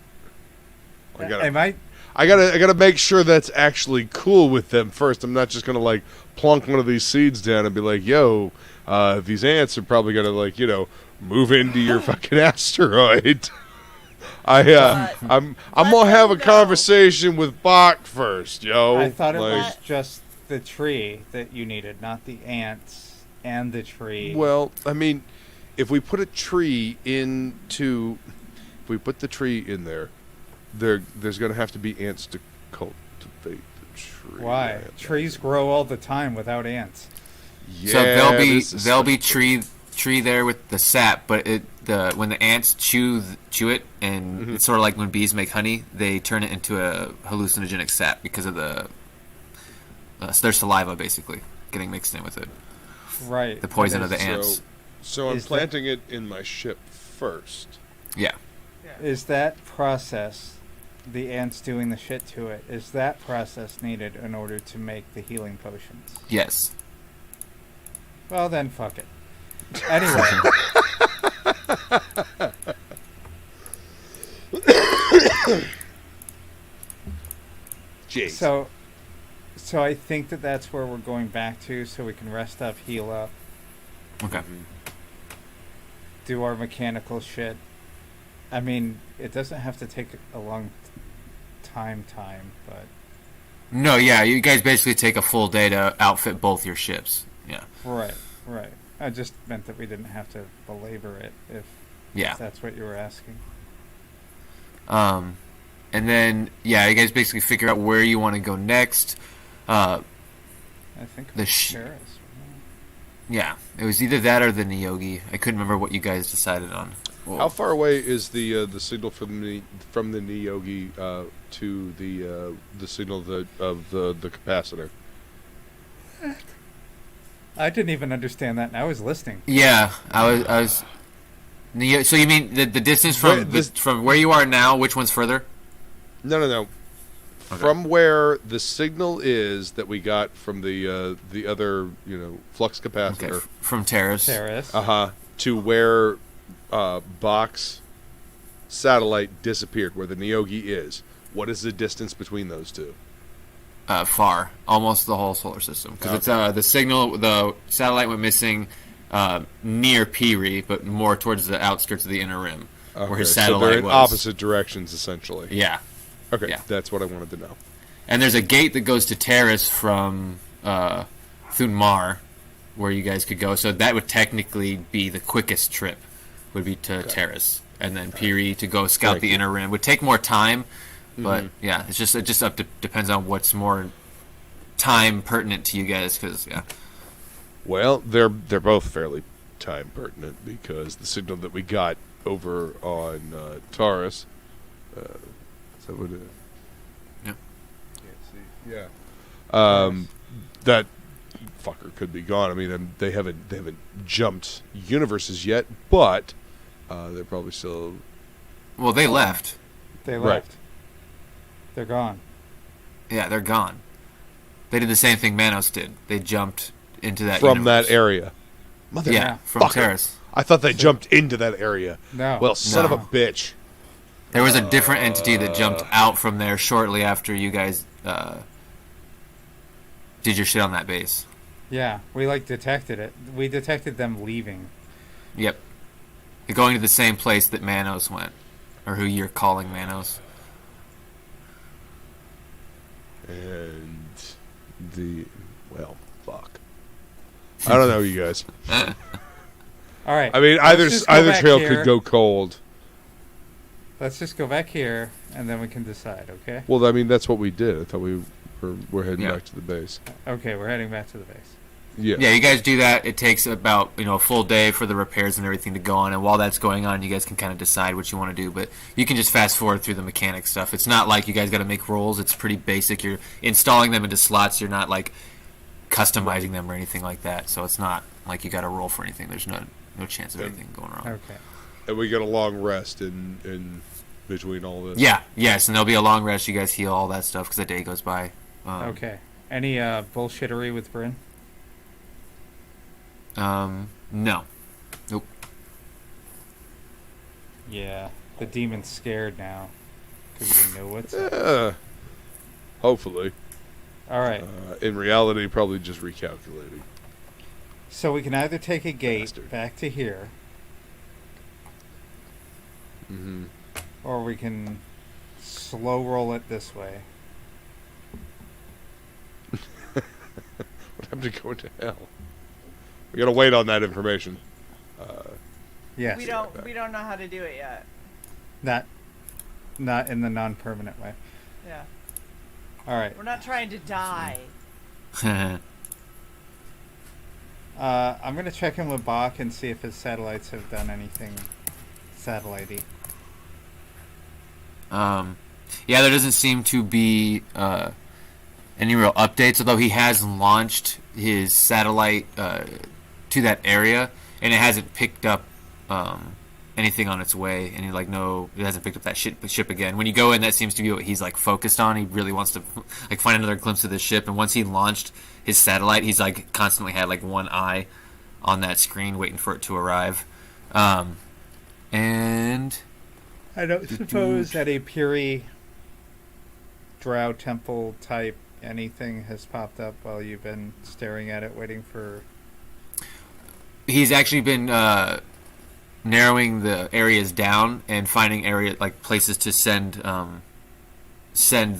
am I? I gotta make sure that's actually cool with them first. I'm not just gonna like plunk one of these seeds down and be like, "Yo, these ants are probably gonna like move into your fucking asteroid." I'm gonna have a them know. conversation with Bach first, yo. I thought it Like, was just the tree that you needed, not the ants and the tree. Well, I mean, if we put the tree in there, there's going to have to be ants to cultivate the tree. Why? Trees grow all the time without ants. Yeah, So this is- there'll be tree there with the sap, but when the ants chew it, and Mm-hmm. it's sort of like when bees make honey, they turn it into a hallucinogenic sap because of their saliva basically getting mixed in with it. Right. The poison of the so, ants. So I'm Is that- planting it in my ship first. Yeah. Is that process, the ants doing the shit to it, is that process needed in order to make the healing potions? Yes. Well, then fuck it. Anyway, Jeez. so I think that's where we're going back to, so we can rest up, heal up, Okay. do our mechanical shit. I mean, it doesn't have to take a long time, but No, yeah, you guys basically take a full day to outfit both your ships. Yeah. right. I just meant that we didn't have to belabor it if Yeah. that's what you were asking. And then you guys basically figure out where you want to go next. I think The it was sh- Paris. Yeah, it was either that or the Niyogi. I couldn't remember what you guys decided on. Well, How far away is the signal from the Niyogi to the signal of the capacitor? I didn't even understand that, and I was listening. Yeah, I was. So you mean the distance from Wait, this- from where you are now? Which one's further? No. Okay. From where the signal is that we got from the other flux Okay, capacitor, from Terrace. Paris. to where Bach's satellite disappeared, where the Niyogi is. What is the distance between those two? Far, almost the whole solar system, because it's the signal. The satellite went missing near Piri, but more towards the outskirts of the inner rim, where his so satellite they're in was. opposite directions, essentially. Yeah, Okay, yeah. that's what I wanted to know. and there's a gate that goes to Terrace from Thunmar, where you guys could go. So that would technically be the quickest trip, would be to Terrace, and then Piri to go scout Thank the you. inner rim. Would take more time, but yeah, it just up to depends on what's more time pertinent to you guys, because Well, they're both fairly time pertinent because the signal that we got over on Taurus. Is that what it is? Yep. Can't see. Yeah. That fucker could be gone. I mean, they haven't jumped universes yet, but They're probably still. Well, they left. They Right. left. They're gone. Yeah, they're gone. They did the same thing Manos did. They jumped into that From universe. that area. Yeah, from Motherfucker. Terrace. I thought they jumped into that area. No. Well, son of a No. bitch. There was a different entity that jumped out from there shortly after you guys did your shit on that base. Yeah, we detected it. We detected them leaving. Yep. They're going to the same place that Manos went. Or who you're calling Manos. And well, fuck. I don't know, you guys. All right. I mean, let's just go either back trail here. could go cold. Let's just go back here, and then we can decide, okay? Well, I mean, that's what we did. I thought we're heading Yeah. back to the base. Okay, we're heading back to the base. Yeah. Yeah, you guys do that. It takes about a full day for the repairs and everything to go on. And while that's going on, you guys can kind of decide what you want to do. But you can just fast forward through the mechanic stuff. It's not like you guys got to make rolls. It's pretty basic. You're installing them into slots. You're not like customizing them or anything like that. So it's not like you got to roll for anything. There's no chance of anything going wrong. Okay. And we got a long rest in between all this. Yeah, yes, and there'll be a long rest. You guys heal all that stuff because the day goes by. Okay. Any bullshittery with Bryn? No. Nope. Yeah. The demon's scared now. Because we know what's up. Hopefully. All right. In reality, probably just recalculating. So we can either take a gate Bastard. back to here, Mm-hmm. or we can slow roll it this way. What happened to going to hell? We gotta wait on that information. Yes. We don't know how to do it yet. Not in the non-permanent way. Yeah. All right. We're not trying to die. I'm going to check in with Bach and see if his satellites have done anything satellite-y. Yeah, there doesn't seem to be any real updates, although he has launched his satellite to that area, and it hasn't picked up anything on its way, and it hasn't picked up that ship again. When you go in, that seems to be what he's focused on. He really wants to find another glimpse of the ship, and once he launched his satellite, he's constantly had one eye on that screen waiting for it to arrive. And I don't suppose that a Puri Drow temple type anything has popped up while you've been staring at it waiting for... he's actually been narrowing the areas down and finding places to send the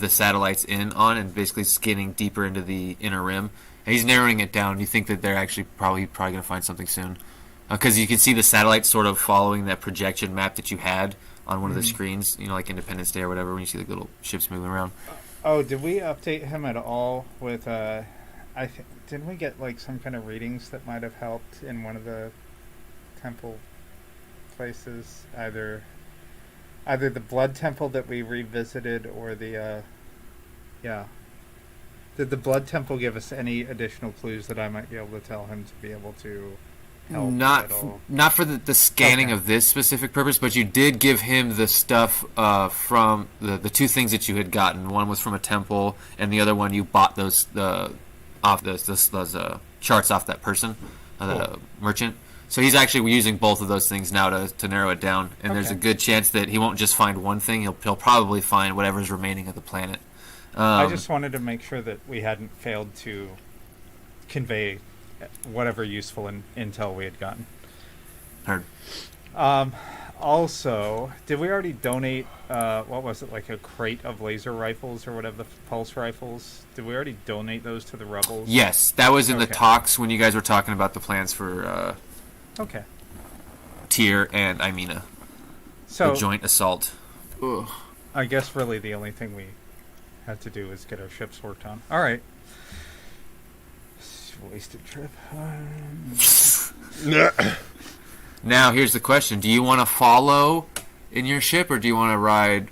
satellites in on, and basically skinning deeper into the inner rim. And he's narrowing it down. You think that they're actually probably going to find something soon, because you can see the satellites sort of following that projection map that you had on one of the screens, like Independence Day or whatever, when you see the little ships moving around. Oh, did we update him at all with didn't we get some kind of readings that might have helped in one of the temple places, either the blood temple that we revisited or the did the blood temple give us any additional clues that I might be able to tell him to be able to help at all? Not for the scanning of this specific purpose, but you did give him the stuff from the two things that you had gotten. One was from a temple, and the other one you bought those charts off that person, the merchant. So he's actually using both of those things now to narrow it down, and there's a good chance that he won't just find one thing. He'll probably find whatever's remaining of the planet. I just wanted to make sure that we hadn't failed to convey whatever useful intel we had gotten. Heard. Also, did we already donate, what was it, a crate of laser rifles or whatever, the pulse rifles? Did we already donate those to the rebels? Yes, that was in the Okay. talks when you guys were talking about the plans for Okay. Tyr and Imena. So, The joint assault. Ugh. I guess really the only thing we had to do is get our ships worked on. All right. Wasted trip. Now, here's the question. Do you want to follow in your ship, or do you want to ride...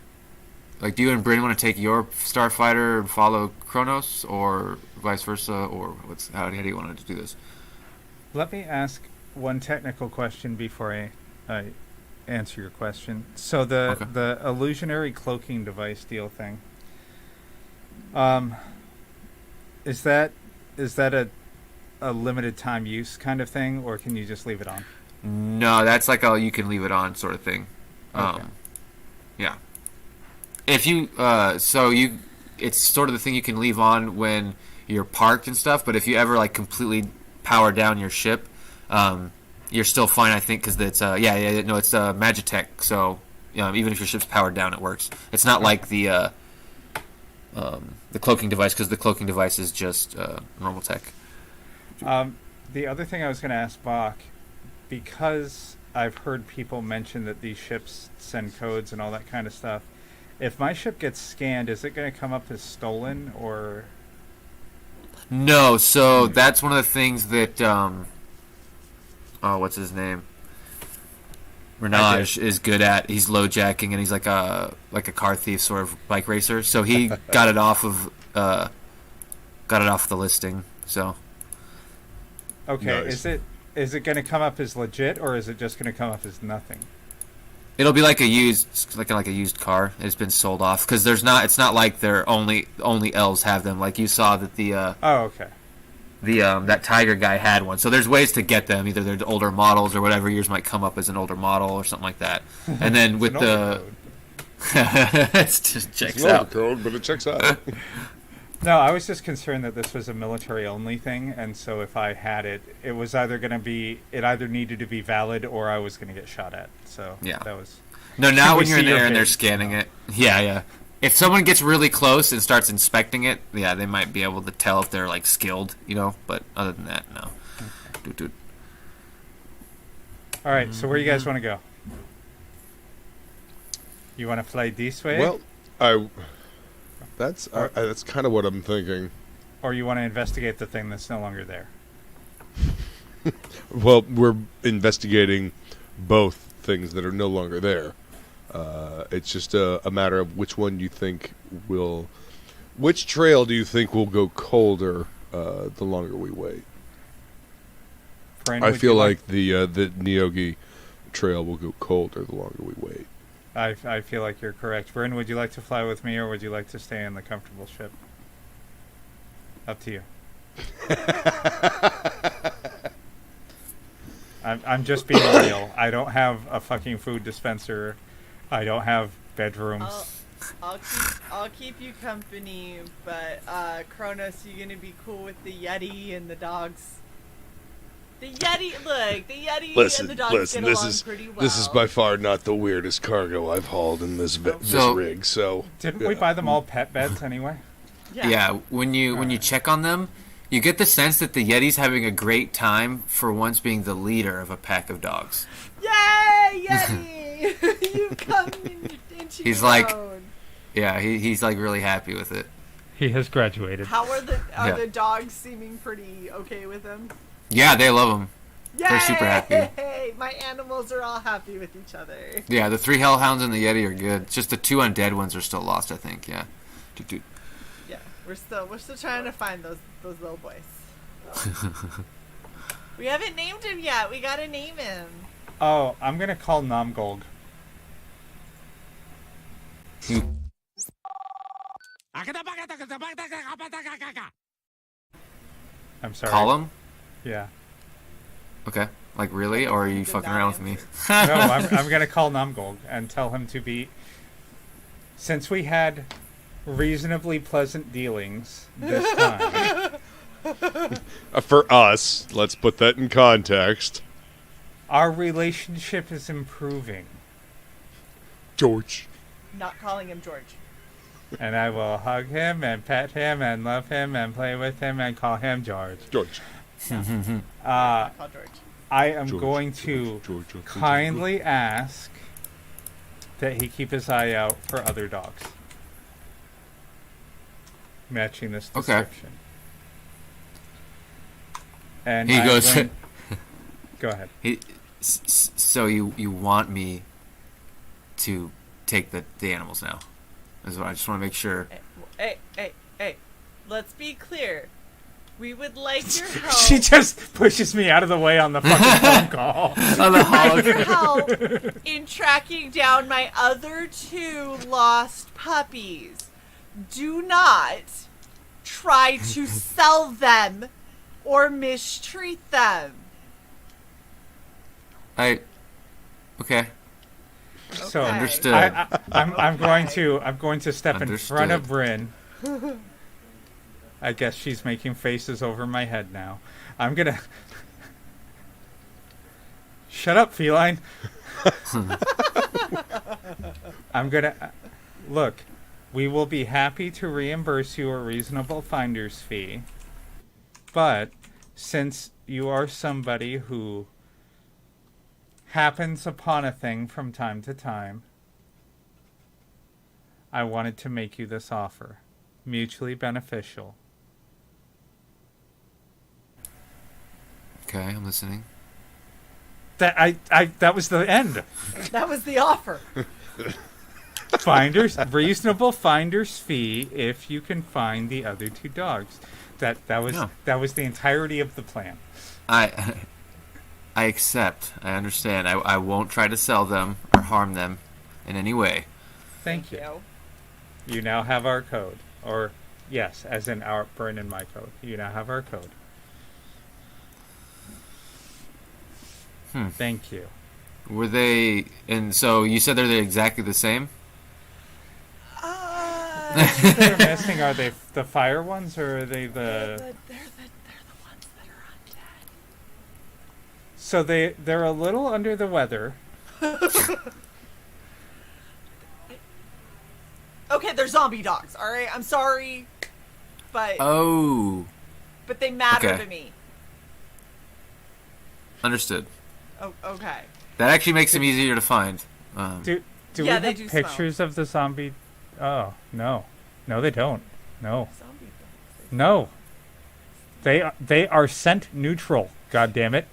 do you and Bryn want to take your starfighter and follow Kronos, or vice versa, or how do you want to do this? Let me ask one technical question before I answer your question. So the Okay. the illusionary cloaking device deal thing. Is that a limited time use kind of thing, or can you just leave it on? No, that's like a you can leave it on sort of thing. Okay. Yeah. If you it's sort of the thing you can leave on when you're parked and stuff. But if you ever like completely power down your ship, you're still fine, I think, because it's it's Magitech. So even if your ship's powered down, it works. It's not like the cloaking device, because the cloaking device is just normal tech. The other thing I was going to ask Bach, because I've heard people mention that these ships send codes and all that kind of stuff. If my ship gets scanned, is it going to come up as stolen, or? No, so that's one of the things that what's his name? Renage is good at. He's low jacking, and he's like a car thief sort of bike racer. So he got it off of the listing. So Okay, Nice. is it going to come up as legit, or is it just going to come up as nothing? it'll be like a used car. It's been sold off because it's not like they're only elves have them. Like you saw that Oh, okay. that tiger guy had one. So there's ways to get them. Either they're older models or whatever. Yours might come up as an older model or something like that. And then with It's an older the code. it just checks It's an out. old code, but it checks out. No, I was just concerned that this was a military-only thing, and so if I had it, it was either going to be, it either needed to be valid or I was going to get shot at. So Yeah. that was. No, Should now we when you're in see your there and they're face? scanning it, yeah. If someone gets really close and starts inspecting it, yeah, they might be able to tell if they're like skilled, But other than that, no. Dude. All right, so where do you guys want to go? You want to fly this way, Well, that's kind of what I'm thinking. or you want to investigate the thing that's no longer there? Well, we're investigating both things that are no longer there. It's just a matter of which one you think which trail do you think will go colder the longer we wait? Friend, I would feel you like the Nyogi trail will go colder the longer we wait. I feel like you're correct. Bryn, would you like to fly with me, or would you like to stay in the comfortable ship? Up to you. I'm just being real. I don't have a fucking food dispenser. I don't have bedrooms. I'll keep you company, but Kronos, you gonna be cool with the Yeti and the dogs? The Yeti and the dogs get along pretty well. This is by far not the weirdest cargo I've hauled in this So- rig. So Didn't we buy them all pet beds anyway? Yeah, when you check on them, you get the sense that the Yeti's having a great time for once being the leader of a pack of dogs. Yay, Yeti! You've come into He's your like- own. Yeah, he's like really happy with it. He has graduated. How are Yeah. the dogs seeming pretty okay with him? Yeah, they love him. Yay! They're super happy. My animals are all happy with each other. Yeah, the 3 hellhounds and the Yeti are good. It's just the 2 undead ones are still lost, I think. Yeah. Dude. Yeah, we're still trying to find those little boys. We haven't named him yet. We gotta name him. Oh, I'm gonna call Namgolg. I'm sorry. Call him? Yeah. Okay. Like really, or are you Did fucking not around with me? No, I'm gonna call Namgolg and tell him to be. Since we had reasonably pleasant dealings this time, for us, let's put that in context. our relationship is improving, George. Not calling him George. and I will hug him and pet him and love him and play with him and call him George. George. Not call George. I am George, going to George, kindly ask that he keep his eye out for other dogs matching this Okay. description. And He I'm goes. going- Go ahead. So you want me to take the animals now? Is what I just want to make sure. Hey. Let's be clear. We would like your help. She just pushes me out of the way on the fucking phone call. On the Like your hologram. help in tracking down my other 2 lost puppies. Do not try to sell them or mistreat them. Okay. So Okay. Understood. I'm going to step in front of Understood. Bryn. I guess she's making faces over my head now. I'm gonna shut up, feline. I'm gonna look. We will be happy to reimburse you a reasonable finder's fee, but since you are somebody who happens upon a thing from time to time, I wanted to make you this offer. Mutually beneficial. Okay, I'm listening. That was the end. That was the offer. Reasonable finder's fee if you can find the other 2 dogs. That was the entirety of the plan. I accept. I understand. I won't try to sell them or harm them in any way. Thank you. You now have our code. Or, yes, as in our Bryn and my code. You now have our code. Thank you. Were they... And so you said they're exactly the same? They're missing. Are they the fire ones or are they the... They're the ones that are undead. So they're a little under the weather. Okay, they're zombie dogs, alright? I'm sorry, but Oh. but they matter Okay. to me. Understood. Oh, okay. That actually makes them easier to find. Do Yeah, we they have do pictures of the zombie? Oh, no. No, they don't. No. Zombie dogs. No. They are scent neutral, God damn it.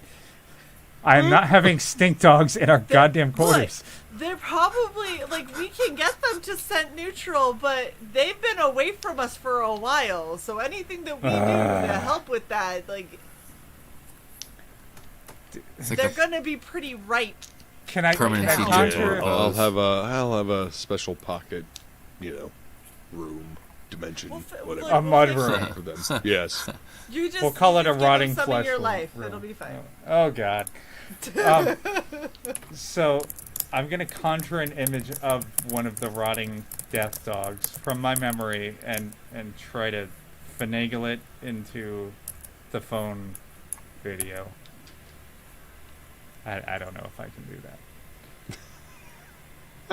I am not having stink dogs in our goddamn quarters. They're probably, like, we can get them to scent neutral, but they've been away from us for a while, so anything that we do to help with that, like, It's like they're a- gonna be pretty ripe. Can I Permanent can I feature. conjure- I'll have a special pocket, room, dimension, We'll whatever. A mud fix room. it. For them. Yes. You just We'll call it a give them rotting some flesh in your room. life. It'll be fine. Oh God. So I'm gonna conjure an image of one of the rotting death dogs from my memory and try to finagle it into the phone video. I don't know if I can do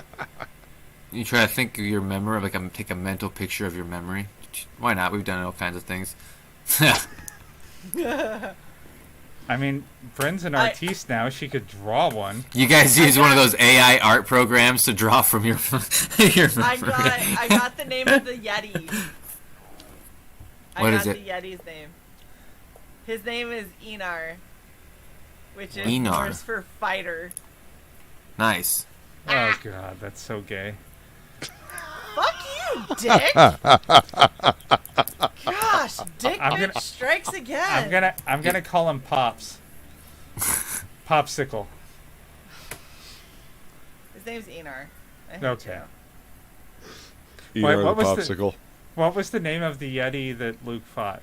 that. You try to think of your memory, like take a mental picture of your memory. Why not? We've done all kinds of things. I mean, Bryn's an artiste now. She could draw one. You guys use one of those AI art programs to draw from your your memory. I got the name of the Yeti. What is I it? got the Yeti's name. His name is Enar, which is Enar. Norse for fighter. Nice. Oh God, that's so gay. Fuck you, dick! Gosh, dick I'm bitch gonna- strikes again. I'm gonna call him Pops. Popsicle. His name's Enar. I hate Okay. you. Wait, Eat what the was the- popsicle. What was the name of the Yeti that Luke fought?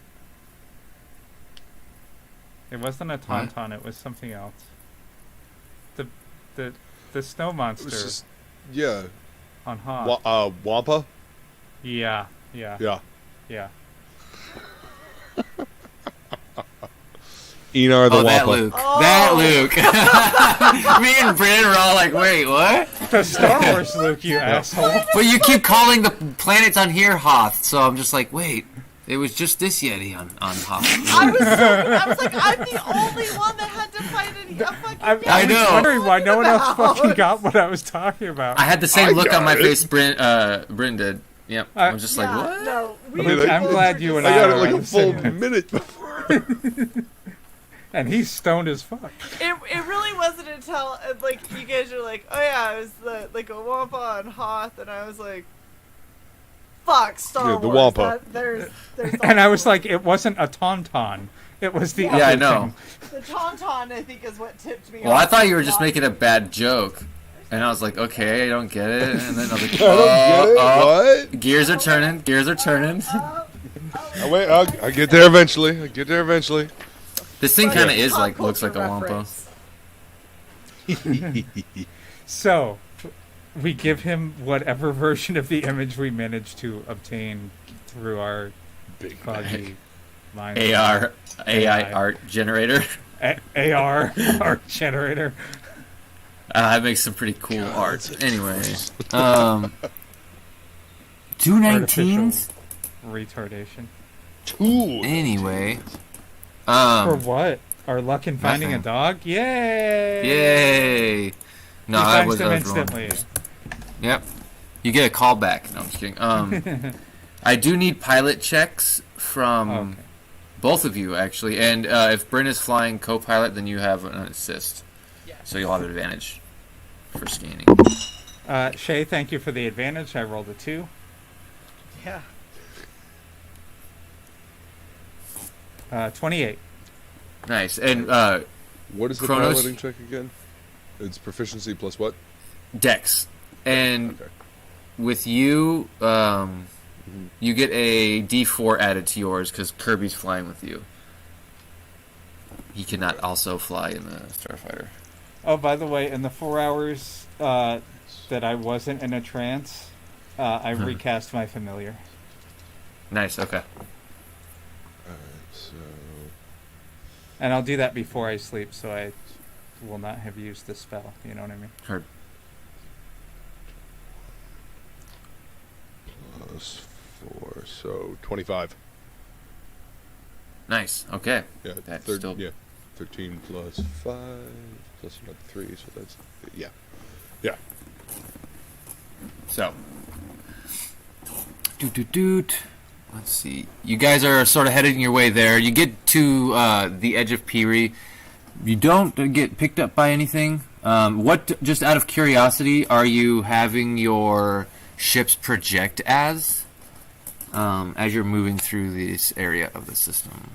It wasn't a tauntaun. It was something else. The snow monster It's just, yeah. on Hoth. Wampa? Yeah. Yeah. Oh, Enar the Wampa. that Luke. Oh. That Luke. Me and Brandon were all like, wait, what? The Star Wars Luke, you asshole. But you keep calling the planets on here Hoth, so I'm just like, wait. It was just this Yeti on Hoth. I was like, I'm the only one that had to fight a fucking I Yeti. know. was wondering why no one else about? fucking got what I was talking about. I had the same I look on my got it. face Bryn did. Yep. I was just like, Yeah, what? No, we Luke, I'm both glad were you just and I got are it like on a the full same- minute before. And he's stoned as fuck. It really wasn't until like you guys were like, oh yeah, it was like a Wampa and Hoth, and I was like, fuck Star Yeah, the Wars. Wampa. There's And I was like, it wasn't a tauntaun. It was the Yeah, other I know. thing. the tauntaun, I think, is what tipped me Well, off. I thought you were just making a bad joke. And I was like, okay, I don't get it. And then I was like, I don't get it. What? Gears are turning. Gears are turning. Oh, wait, I'll get there eventually. I'll get there eventually. This thing kind of Funny is pop like looks like a culture wampa. reference. So, we give him whatever version of the image we managed to obtain through our Big foggy mind. AR, AI AI. art generator. AR art generator. That makes some pretty cool art. Anyway, two Artificial 19s. retardation. Ooh. Anyway, For what? Our luck in finding nothing. a dog? Yay! yay! No, He that finds was, them that was wrong. instantly. Yep. You get a call back. No, I'm just kidding. I do need pilot checks from Okay. both of you, actually. And if Bryn is flying co-pilot, then you have an assist. Yeah. So you'll have an advantage for scanning. Shay, thank you for the advantage. I rolled a 2. Yeah. 28. Nice. And What is the Chronos? piloting check again? It's proficiency plus what? Dex. And Okay. with you, you get a D4 added to yours because Kirby's flying with you. He cannot also fly in the Starfighter. Oh, by the way, in the 4 hours that I wasn't in a trance, I recast my familiar. Nice. Okay. Alright, so... And I'll do that before I sleep, so I will not have used the spell. You know what I mean? Heard. Plus 4, so 25. Nice. Okay. Yeah, That's third, still- yeah. 13 plus 5, plus another 3, so that's... Yeah. Yeah. So. Doot. Let's see. You guys are sort of heading your way there. You get to the edge of Peary. You don't get picked up by anything. What, just out of curiosity, are you having your ships project as you're moving through this area of the system?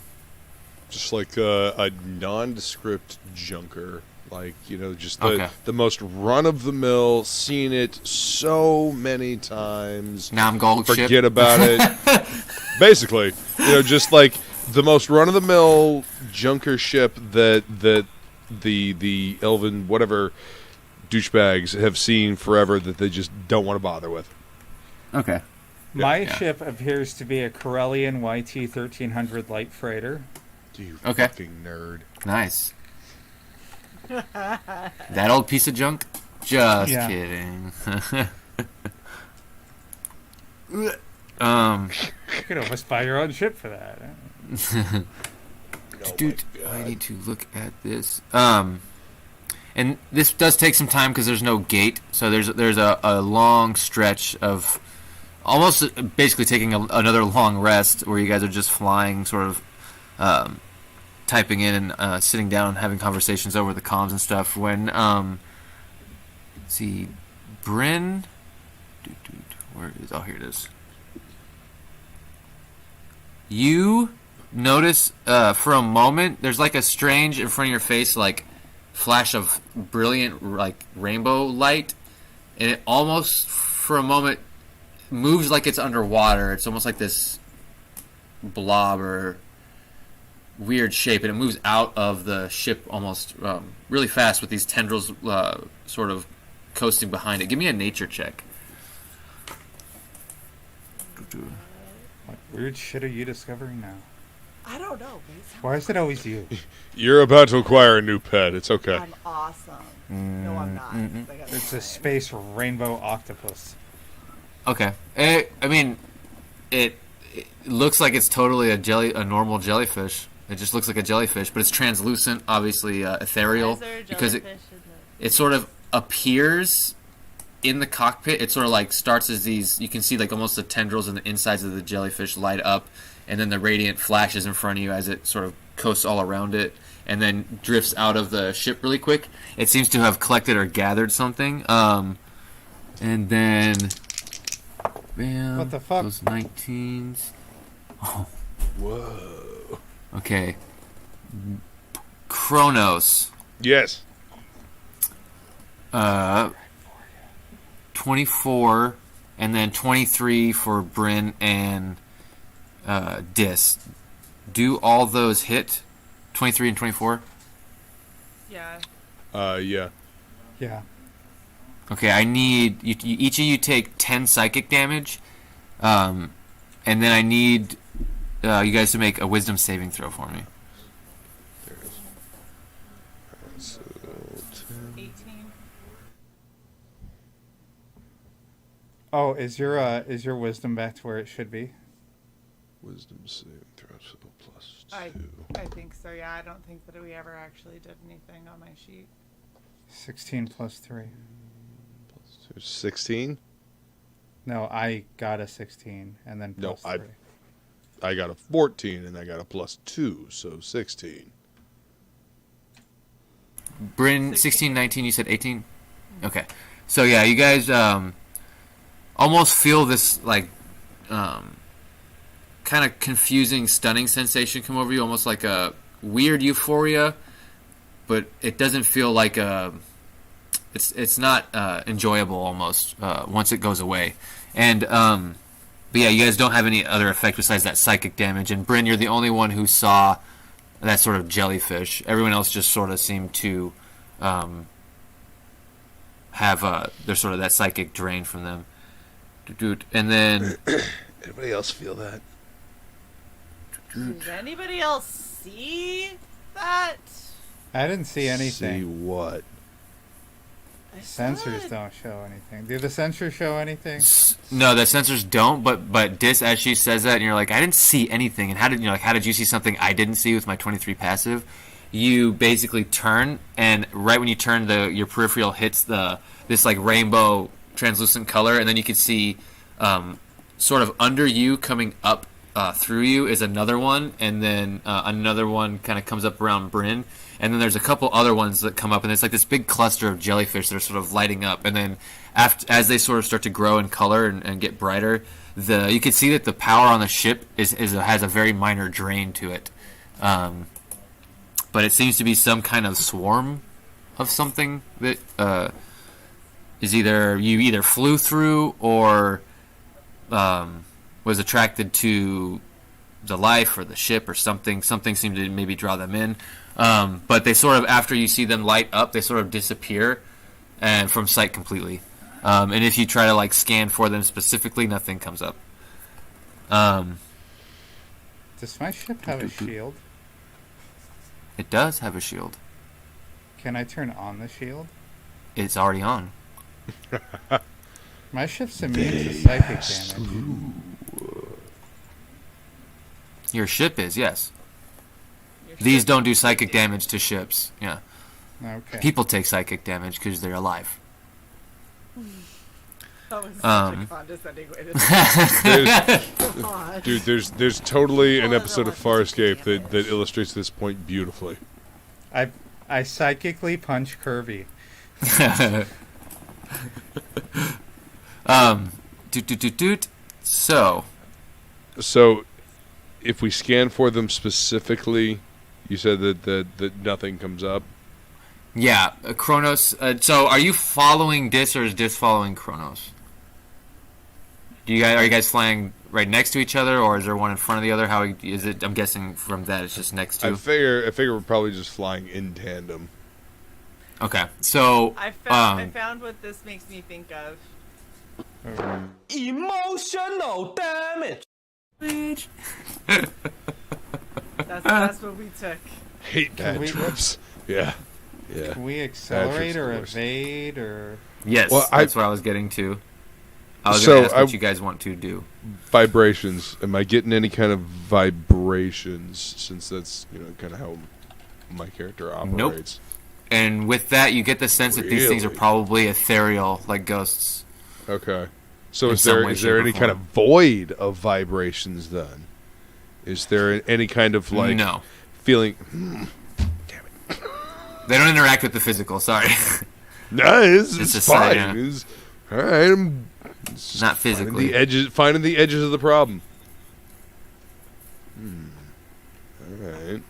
Just like a nondescript junker. Like, just the, Okay. the most run-of-the-mill, seen it so many times. Namgol ship? Forget about it. Basically, just like the most run-of-the-mill junker ship that the elven whatever douchebags have seen forever that they just don't want to bother with. Okay. My Yeah. ship appears to be a Corellian YT 1300 light freighter. You Okay. fucking nerd. Nice. That old piece of junk? Just Yeah. kidding. You could almost buy your own ship for that. Dude, I need to look at this. And this does take some time because there's no gate, so there's a long stretch of almost basically taking another long rest where you guys are just flying, sort of typing in and sitting down, having conversations over the comms and stuff. When let's see, Bryn, where is? Oh, here it is. You notice for a moment there's like a strange in front of your face like flash of brilliant like rainbow light, and it almost for a moment moves like it's underwater. It's almost like this blob or weird shape, and it moves out of the ship almost really fast with these tendrils sort of coasting behind it. Give me a nature check. What weird shit are you discovering now? I don't know. Why is it always you? You're about to acquire a new pet. It's okay. I'm awesome. No, I'm not. I got It's a lied. space rainbow octopus. Okay. I mean, it looks like it's totally a normal jellyfish. It just looks like a jellyfish, but it's translucent, obviously ethereal, Why is there a because jellyfish in the... it sort of appears in the cockpit. It sort of like starts as these. You can see like almost the tendrils and the insides of the jellyfish light up, and then the radiant flashes in front of you as it sort of coasts all around it, and then drifts out of the ship really quick. It seems to have collected or gathered something, and then Bam. What the fuck? Those 19s. Oh, Whoa. okay. Kronos. Yes. 24, and then 23 for Bryn and Dis. Do all those hit? 23 and 24? Yeah. Yeah. Yeah. Okay, I need each of you take 10 psychic damage, and then I need you guys to make a wisdom saving throw for me. There it is. Alright, so 10. 18. Oh, is your wisdom back to where it should be? Wisdom saving throw, so plus 2. I think so, yeah. I don't think that we ever actually did anything on my sheet. 16 plus 3. Plus 2. 16? No, I got a 16 and then No, plus 3. I got a 14 and I got a plus 2, so 16. Bryn, 16, 19, you said 18? Okay. So yeah, you guys almost feel this like kind of confusing, stunning sensation come over you, almost like a weird euphoria, but it doesn't feel like it's not enjoyable almost once it goes away. And but yeah, you guys don't have any other effect besides that psychic damage. And Bryn, you're the only one who saw that sort of jellyfish. Everyone else just sort of seemed to have there's sort of that psychic drain from them. And then Anybody else feel that? Does anybody else see that? I didn't see See anything. what? I saw Sensors it. don't show anything. Do the sensors show anything? no, the sensors don't. But Dis, as she says that, and you're like, I didn't see anything. And how did you see something I didn't see with my 23 passive? You basically turn, and right when you turn, your peripheral hits this like rainbow translucent color, and then you can see sort of under you coming up through you is another one, and then another one kind of comes up around Bryn, and then there's a couple other ones that come up, and it's like this big cluster of jellyfish that are sort of lighting up, and then as they sort of start to grow in color and get brighter, you can see that the power on the ship has a very minor drain to it, but it seems to be some kind of swarm of something that is either flew through or was attracted to the life or the ship or something. Something seemed to maybe draw them in. But they sort of, after you see them light up, they sort of disappear and from sight completely. And if you try to like scan for them specifically, nothing comes up. Does my ship have a shield? It does have a shield. Can I turn on the shield? It's already on. My ship's immune to psychic damage. Your ship is, yes. Your These ship don't do is psychic empty. damage to ships. Yeah. Okay. People take psychic damage because they're alive. That was such a condescending way to God. Dude, there's totally an Well, episode of otherwise it's Farscape damage. that illustrates this point beautifully. I psychically punch Kirby. Doot. So, So, if we scan for them specifically, you said that nothing comes up. yeah, Kronos. So, are you following Dis or is Dis following Kronos? Are you guys flying right next to each other, or is there one in front of the other? How is it? I'm guessing from that it's just next to. I figure we're probably just flying in tandem. Okay, so I found what this makes me think of. Emotional damage. That's what we took. Hate Can bad we- trips. Yeah. Can we accelerate or the worst. evade or? yes, Well, that's what I was getting to. I was So going to ask what I- you guys want to do. Vibrations. Am I getting any kind of vibrations? Since that's kind of how my character operates. And with that, you get the sense that these things are Really? probably ethereal, like ghosts. Okay. So In is some there way, is there shape, or any kind of form. void of vibrations then? Is there any kind of like No, feeling? they don't interact with the physical. Sorry. No, it's just fine. saying, It's All right, I'm just Not physically. finding the edges of the problem. All right.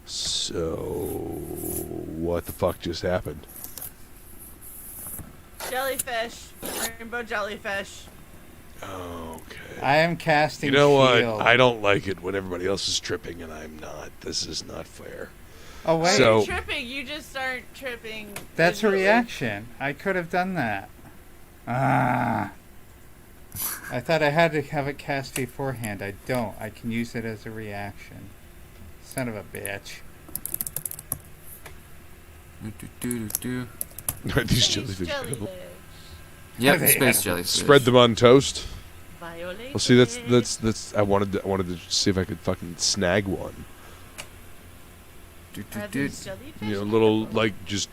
So, what the fuck just happened? Jellyfish. Rainbow jellyfish. Okay. I am casting You know shield. what? I don't like it when everybody else is tripping and I'm not. This is not fair. Oh, wait. So- You're tripping. You just aren't tripping. That's a visually. reaction. I could have done that. Ah. I thought I had to have it cast beforehand. I don't. I can use it as a reaction. Son of a bitch. These Space jellyfish. jellyfish. Yep, They space have- jellyfish. Spread them on toast. Violet. Well, see, that's. I wanted to see if I could fucking snag one. Are these jellyfish? You know, little like just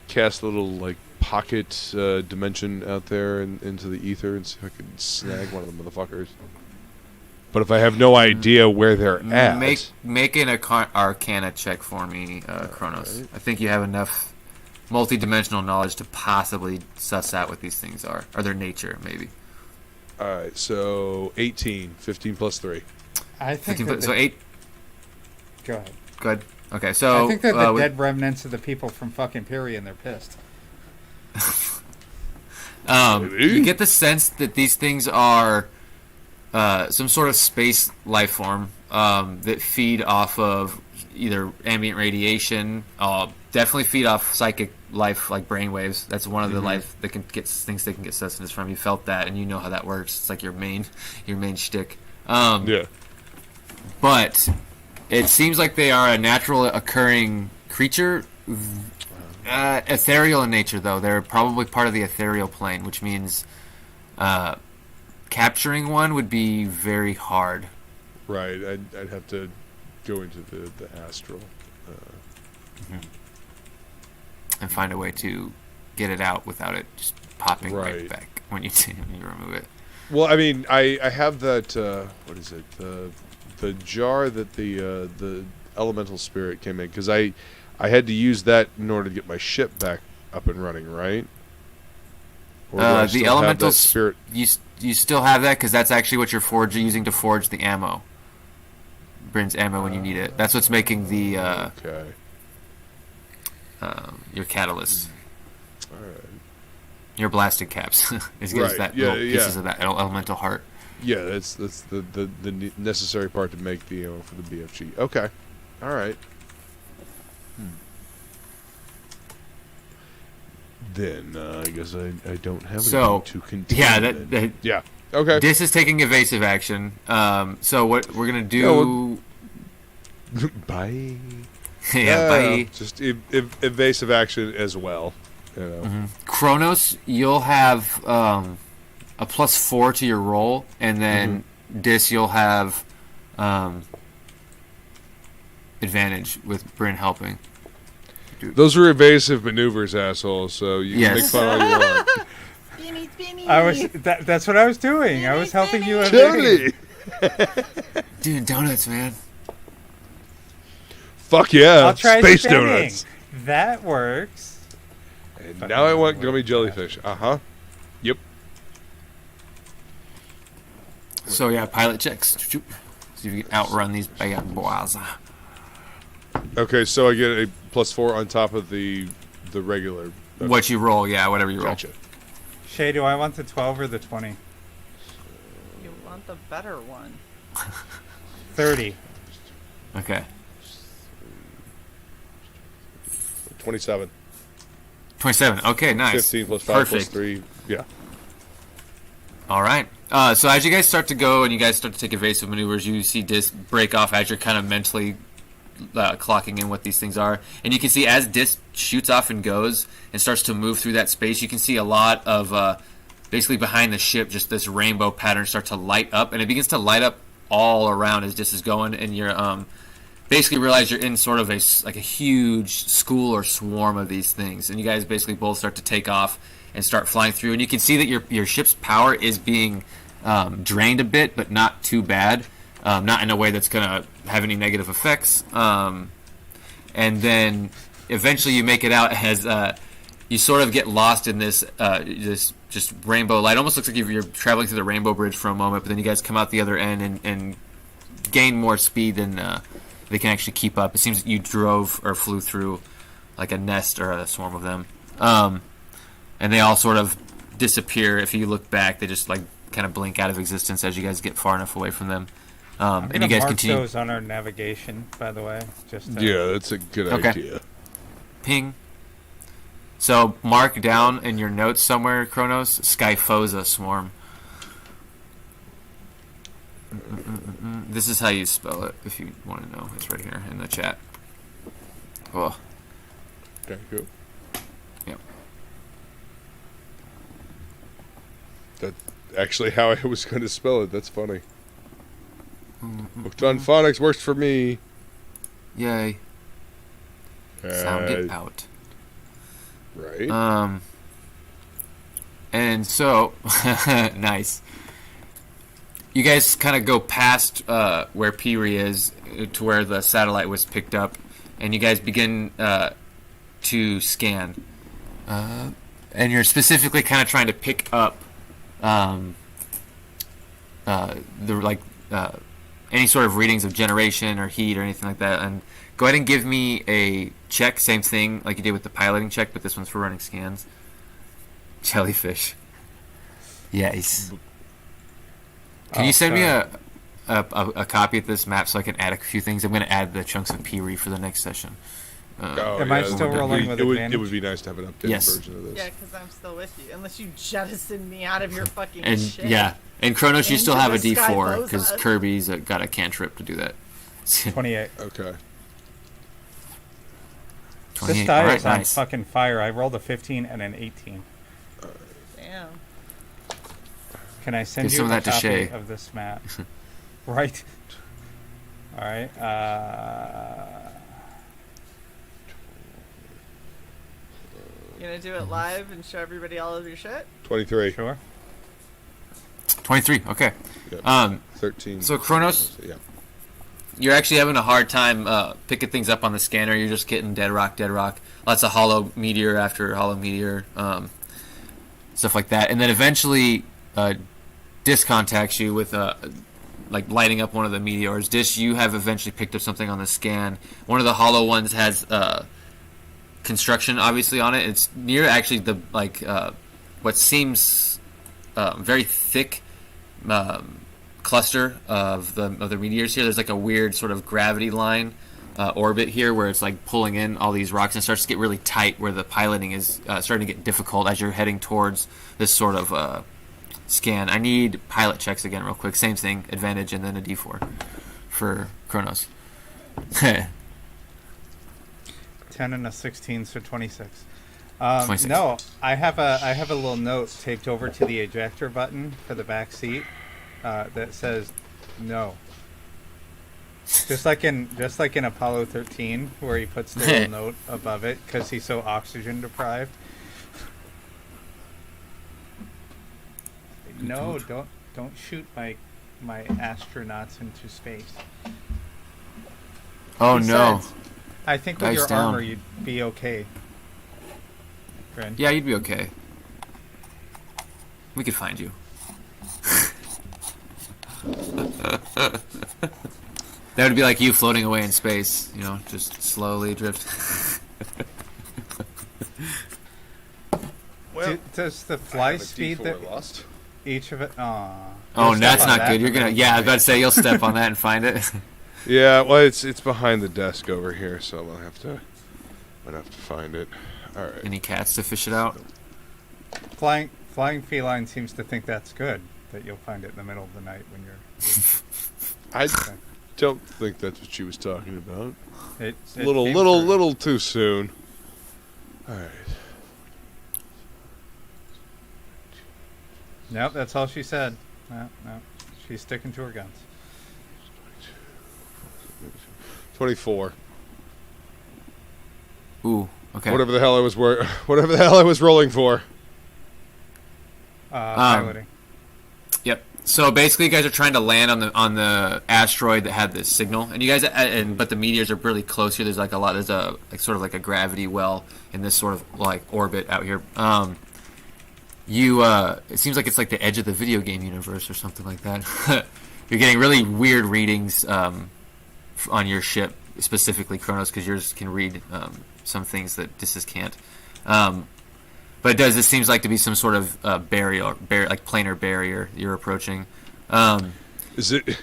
cast a little like pocket dimension out there and into the ether and see if I can snag one of the motherfuckers. But if I have no idea where they're at, Make an Arcana check for me, Kronos. Alright. I think you have enough multi-dimensional knowledge to possibly suss out what these things are, or their nature, maybe. all right. So 18, 15 plus 3. I think 15 that so 8. Go ahead. Good. Okay, so I think they're the with- dead remnants of the people from fucking Piri and they're pissed. Maybe. you get the sense that these things are some sort of space life form that feed off of either ambient radiation, definitely feed off psychic life like brainwaves. That's one of the life that can get things they can get sustenance from. You felt that, and you know how that works. It's like your main shtick. Yeah. But it seems like they are a natural occurring creature. Ethereal in nature, though. They're probably part of the ethereal plane, which means capturing one would be very hard. Right. I'd have to go into the astral. And find a way to get it out without it just popping right Right. back when you remove it. Well, I mean, I have that. What is it? The jar that the elemental spirit came in, because I had to use that in order to get my ship back up and running, right? Or do I The still have elemental that spirit. You still have that because that's actually what you're using to forge the ammo. Bryn's ammo when you need it. That's what's making the Okay. your catalyst. All right. Your blasted caps is good as Right, that yeah, little pieces of that elemental heart. Yeah, that's the necessary part to make the ammo for the BFG. Okay. All right. Then I guess I don't have So, anything to continue. Yeah, then. Yeah. Okay. This is taking evasive action. So what we're gonna do? Yeah, Bye. yeah, bye. Just evasive action as well. You know. Kronos, you'll have a +4 to your roll, and then Dis, you'll have advantage with Bryn helping. Those are evasive maneuvers, asshole. So you can make Yes. fun all you want. Spinny, spinny. I was that's what I was doing. I was helping you. Totally. Dude, donuts, man. Fuck yeah. I'll try Space spinning. donuts. That works. And now I want gummy jellyfish. Uh-huh. Yep. So yeah, pilot checks. See if you can outrun these bad boys. Okay, so I get a +4 on top of the regular. Okay. What you roll, yeah, whatever you roll. Gotcha. Shay, do I want the 12 or the 20? You want the better one. 30. Okay. 27. 27. Okay, nice. 15 plus 5 plus Perfect. 3. Yeah. All right. So as you guys start to go and you guys start to take evasive maneuvers, you see Disc break off as you're kind of mentally clocking in what these things are. And you can see as Disc shoots off and goes and starts to move through that space, you can see a lot of basically behind the ship, just this rainbow pattern start to light up. And it begins to light up all around as Disc is going. And you're basically realize you're in sort of a huge school or swarm of these things. And you guys basically both start to take off and start flying through. And you can see that your ship's power is being drained a bit, but not too bad. Not in a way that's going to have any negative effects. And then eventually you make it out as you sort of get lost in this this just rainbow light. It almost looks like you're traveling through the rainbow bridge for a moment, but then you guys come out the other end and gain more speed than they can actually keep up. It seems you drove or flew through like a nest or a swarm of them, and they all sort of disappear. If you look back, they just like kind of blink out of existence as you guys get far enough away from them. And you guys mark continue. those on our navigation, by the way. Just Yeah, that's a good Okay. idea. Ping. So mark down in your notes somewhere, Kronos, Skyphosa swarm. This is how you spell it, if you want to know. It's right here in the chat. Oh, Okay, cool. yep. That's actually how I was going to spell it. That's funny. Hooked on phonics works for me. Yay. Sound it out. Right. And so, nice. You guys kind of go past where Peary is to where the satellite was picked up, and you guys begin to scan. And you're specifically kind of trying to pick up any sort of readings of generation or heat or anything like that. And go ahead and give me a check, same thing like you did with the piloting check, but this one's for running scans. Jellyfish. Yes. Can you send me a copy of this map so I can add a few things? I'm going to add the chunks of Peary for the next session. Am I still rolling with advantage? It would be nice to have an updated Yes. version of this. Yeah, because I'm still with you. Unless you jettison me out of your fucking And shit. yeah, and Kronos, you still Into have a the D4 because Skyphosas. Kirby's got a cantrip to do that. 28. Okay. 28. This die All right, is on nice. fucking fire. I rolled a 15 and an 18. Damn. Can I send Give you some of a that to copy Shay. of this map? Right. All right. You gonna do it live and show everybody all of your shit? 23. Sure. 23. Okay. Yep. 13. So Kronos, Yeah. you're actually having a hard time picking things up on the scanner. You're just getting dead rock. Lots of hollow meteor after hollow meteor, stuff like that. And then eventually, Dis contacts you with like lighting up one of the meteors. Dis, you have eventually picked up something on the scan. One of the hollow ones has construction obviously on it. It's near actually the what seems very thick cluster of the meteors here. There's like a weird sort of gravity line orbit here where it's like pulling in all these rocks, and it starts to get really tight where the piloting is starting to get difficult as you're heading towards this sort of scan. I need pilot checks again real quick. Same thing, advantage and then a D4 for Kronos. 10 and a 16, so 26. 26. No, I have a little note taped over to the ejector button for the back seat that says no. Just like in Apollo 13, where he puts the little note above it because he's so oxygen deprived. No, don't shoot my astronauts into space. Oh no. Besides, I think with Dice your down. armor you'd be okay. Grin. Yeah, you'd be okay. We could find you. That would be like you floating away in space, you know, just slowly drift. Well, Does the I fly have a speed D4 that lost. each of it? Oh, You'll that's step on not that good. You're and gonna, then- yeah, I was about to say you'll step on that and find it. Yeah, well, it's behind the desk over here, so I'm gonna have to find it. All right. Any cats to fish it out? Flying feline seems to think that's good, that you'll find it in the middle of the night when you're. I don't think that's what she was talking about. It Little too soon. All right. Nope, that's all she said. No, she's sticking to her guns. 24. Ooh, okay. Whatever the hell I was rolling for. Piloting. Yep. So basically, you guys are trying to land on the asteroid that had this signal, and you guys, but the meteors are really close here. There's like a lot. There's a sort of like a gravity well in this sort of like orbit out here. It seems like it's like the edge of the video game universe or something like that. You're getting really weird readings on your ship, specifically Kronos, because yours can read some things that Dis's can't. But it seems like to be some sort of barrier, like planar barrier you're approaching. Is it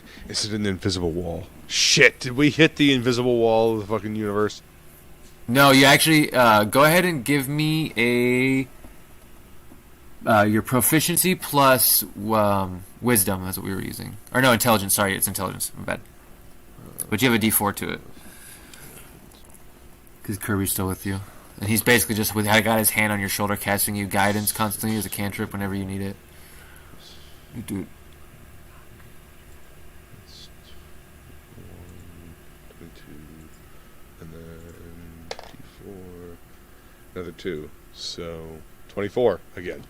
an invisible wall? Shit! Did we hit the invisible wall of the fucking universe? No, you actually go ahead and give me your proficiency plus wisdom. That's what we were using. Or no, intelligence. Sorry, it's intelligence. My bad. But you have a D4 to it because Kirby's still with you. And he's basically just I got his hand on your shoulder, casting you guidance constantly as a cantrip whenever you need it. You do it. That's 1, 22, and then D4, another 2, so 24 again.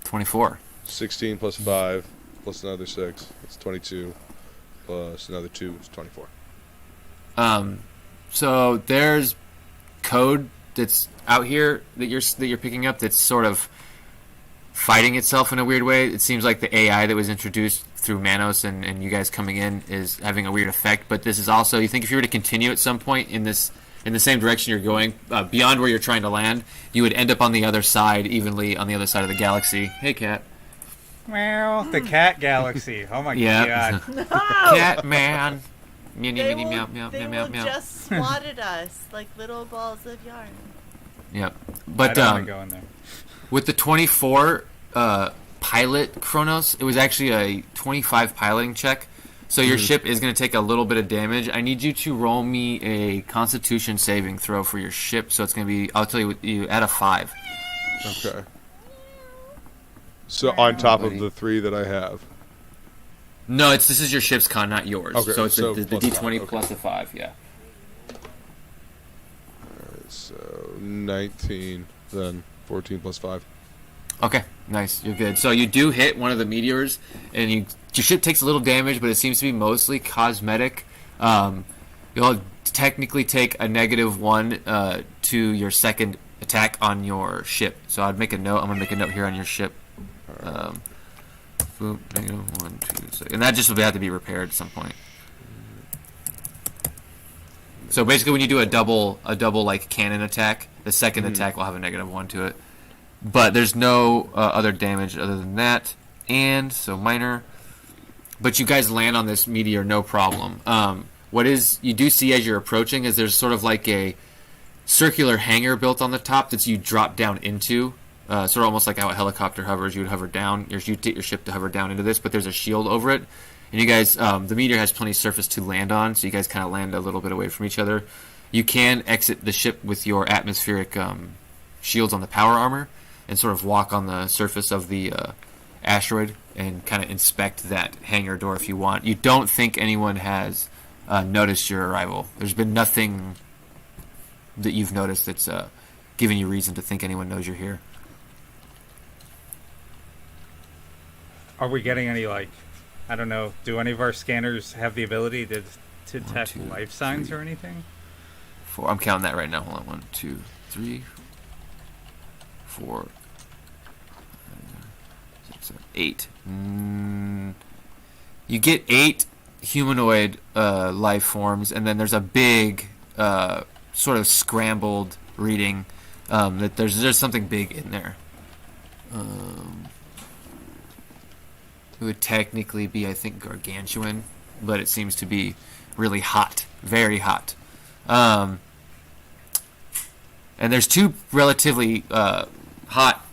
24. 16 plus 5 plus another 6. That's 22 plus another 2 is 24. So there's code that's out here that you're picking up that's sort of fighting itself in a weird way. It seems like the AI that was introduced through Manos and you guys coming in is having a weird effect. But this is also, you think if you were to continue at some point in the same direction you're going, beyond where you're trying to land, you would end up on the other side, evenly on the other side of the galaxy. Hey, cat. Well, the cat galaxy. Oh my Yeah. god. No! Cat man. Meow, They meow, meow, will, meow, they meow, meow, will meow. just swat at us like little balls of yarn. Yep. I But don't want to go in there. with the 24 pilot Kronos, it was actually a 25 piloting check. So your ship is going to take a little bit of damage. I need you to roll me a Constitution saving throw for your ship. So it's going to be, I'll tell you, you add a 5. Okay. So on top of buddy. the 3 that I have. No, this is your ship's con, not yours. Okay, so it's so the plus D20 5, okay. plus a 5, yeah. Alright, so 19, then 14 plus 5. Okay, nice. You're good. So you do hit one of the meteors, and your ship takes a little damage, but it seems to be mostly cosmetic. You'll technically take a -1 to your second attack on your ship. So I'd make a note. I'm gonna make a note here on your ship. Boom, -1, 2, 6. And that just will have to be repaired at some point. So basically, when you do a double like cannon attack, the second attack will have a -1 to it. But there's no other damage other than that, and so minor. But you guys land on this meteor, no problem. What you do see as you're approaching is there's sort of like a circular hangar built on the top that you drop down into. Sort of almost like how a helicopter hovers. You would hover down. You'd get your ship to hover down into this, but there's a shield over it. And you guys, the meteor has plenty of surface to land on, so you guys kind of land a little bit away from each other. You can exit the ship with your atmospheric shields on the power armor and sort of walk on the surface of the asteroid and kind of inspect that hangar door if you want. You don't think anyone has noticed your arrival. There's been nothing that you've noticed that's given you reason to think anyone knows you're here. Are we getting any, like, I don't know, do any of our scanners have the ability to detect 2, life signs 3. or anything? 4. I'm counting that right now. Hold on. 1, 2, 3, 4, 6, 7, 8. You get 8 humanoid life forms, and then there's a big sort of scrambled reading that there's something big in there. It would technically be, I think, gargantuan, but it seems to be really hot, very hot. And there's 2 relatively hot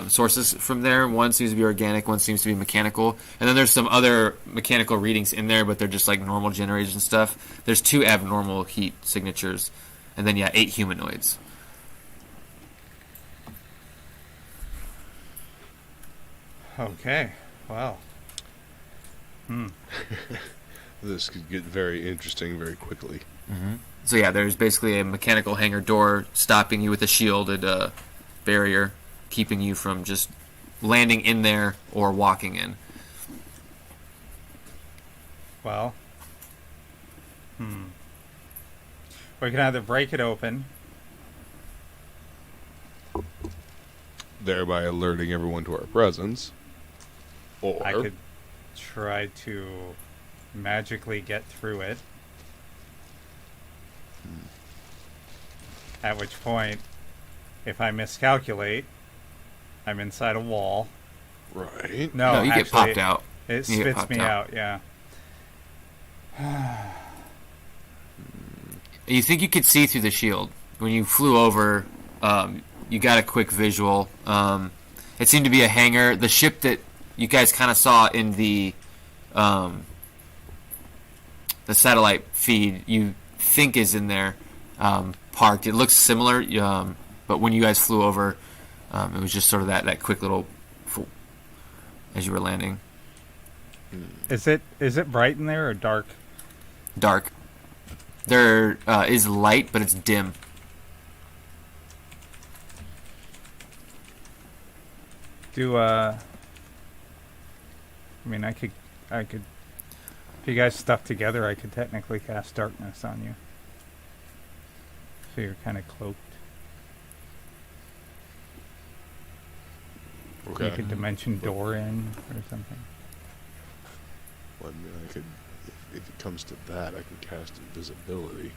sources from there. One seems to be organic, one seems to be mechanical. And then there's some other mechanical readings in there, but they're just like normal generators and stuff. There's 2 abnormal heat signatures. And then, 8 humanoids. Okay, wow. This could get very interesting very quickly. So there's basically a mechanical hangar door stopping you with a shielded barrier, keeping you from just landing in there or walking in. Well, we can either break it open. Thereby alerting everyone to our presence. Or I could try to magically get through it. At which point, if I miscalculate, I'm inside a wall. right. No, you actually, get popped out. It You get spits popped me out. out, yeah. You think you could see through the shield. When you flew over, you got a quick visual. It seemed to be a hangar. The ship that you guys kind of saw in the satellite feed, you think is in there, parked. It looks similar, but when you guys flew over, it was just sort of that quick little as you were landing. Is it bright in there or dark? Dark. There is light, but it's dim. I mean, I could, if you guys stuck together, I could technically cast darkness on you. So you're kind of cloaked. Okay. You could dimension door in or something. Well, I mean, I could, if it comes to that, I can cast invisibility.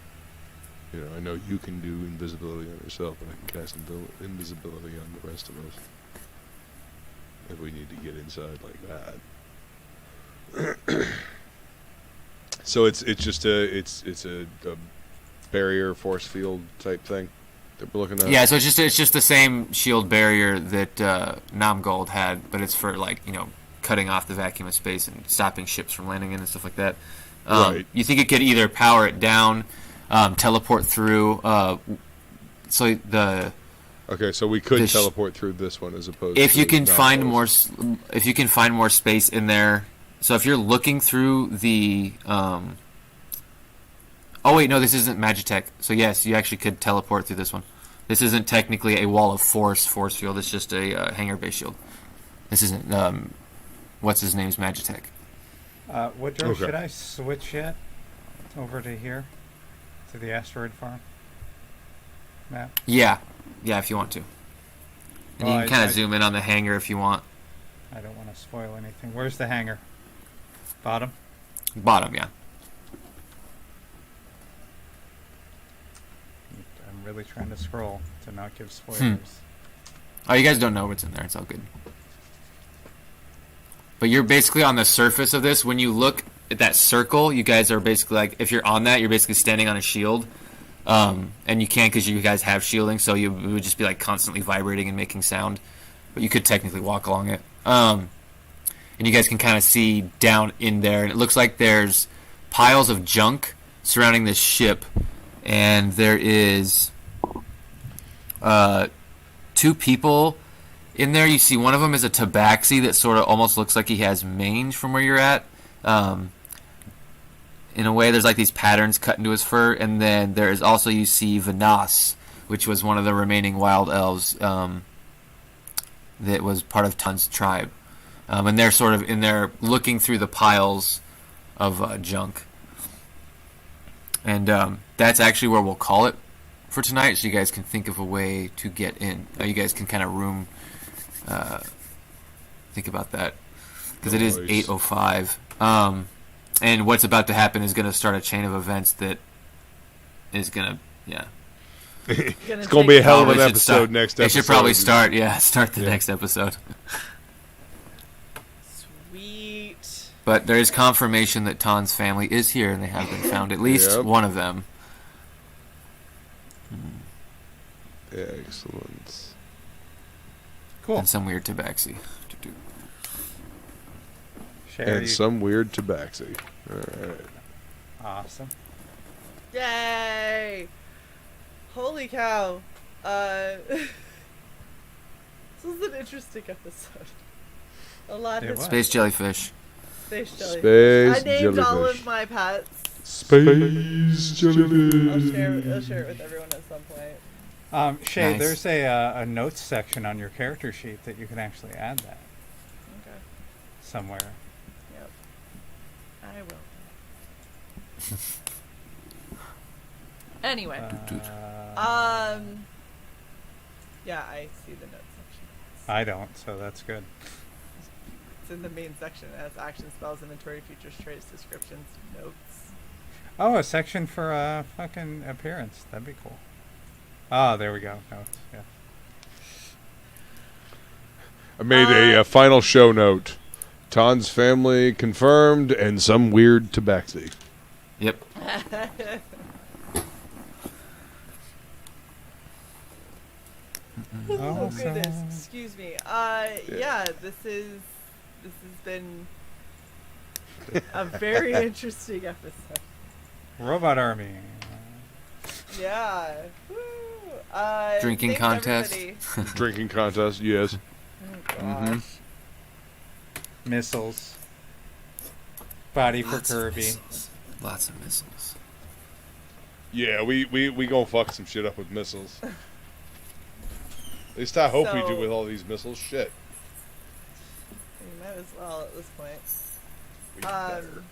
You know, I know you can do invisibility on yourself, but I can cast invisibility on the rest of us. If we need to get inside like that. So it's just a barrier force field type thing that we're looking at. Yeah, so it's just the same shield barrier that Namgold had, but it's for cutting off the vacuum of space and stopping ships from landing in and stuff like that. Right. You think it could either power it down, teleport through. Okay, so we could The teleport through this one as opposed if to you can not find those. if you can find more space in there. So if you're looking through the oh wait, no, this isn't Magitech. So yes, you actually could teleport through this one. This isn't technically a wall of force field. It's just a hangar base shield. This isn't what's his name's Magitech. Woodrow, Okay. should I switch yet over to here, to the asteroid farm map? Yeah, if you want to. And Well, you can kind I- of zoom in on the hangar if you want. I don't want to spoil anything. Where's the hangar? Bottom? Bottom, yeah. I'm really trying to scroll to not give spoilers. Oh, you guys don't know what's in there. It's all good. But you're basically on the surface of this. When you look at that circle, you guys are basically like, if you're on that, you're basically standing on a shield. And you can't because you guys have shielding, so it would just be like constantly vibrating and making sound. But you could technically walk along it. And you guys can kind of see down in there. And it looks like there's piles of junk surrounding this ship. And there is two people in there. You see one of them is a tabaxi that sort of almost looks like he has mange from where you're at. In a way, there's like these patterns cut into his fur. And then there is also, you see Vanas, which was one of the remaining wild elves that was part of Tun's tribe. And they're sort of in there looking through the piles of junk. And that's actually where we'll call it for tonight, so you guys can think of a way to get in. You guys can kind of think about that. Because it is Nice. 8:05. And what's about to happen is going to start a chain of events that is going to, yeah. It's going to be a hell of Probably an should episode start- next They episode. should probably start the Yeah. next episode. Sweet. But there is confirmation that Tan's family is here, and they have been found. At least Yep. one of them. Excellent. Cool. And some weird tabaxi. Share And you. some weird tabaxi. Alright. Awesome. Yay! Holy cow. This was an interesting episode. A lot It has was. Space jellyfish. space jellyfish. Space I named all jellyfish. of my pets. Space jellyfish. I'll share it with everyone at some point. Shay, Nice. there's a notes section on your character sheet that you can actually add that Okay. somewhere. Yep. I will. Anyway, Uh, yeah, I see the notes section. I don't, so that's good. It's in the main section. It has action, spells, inventory, features, traits, descriptions, notes. Oh, a section for fucking appearance. That'd be cool. Oh, there we go. Notes. Yeah. I made a final show note. Ton's family confirmed, and some weird tabaxi. Yep. Oh goodness, excuse me. Yeah, this has been a very interesting episode. Robot Army. Yeah. Woo. Drinking thanks, contest. everybody. Drinking contest, yes. Oh, gosh. Missiles. Body for Lots of Kirby. missiles. Lots of missiles. Yeah, we gonna fuck some shit up with missiles. At least I hope we do with all these missiles. Shit. We might as well at this point. We better.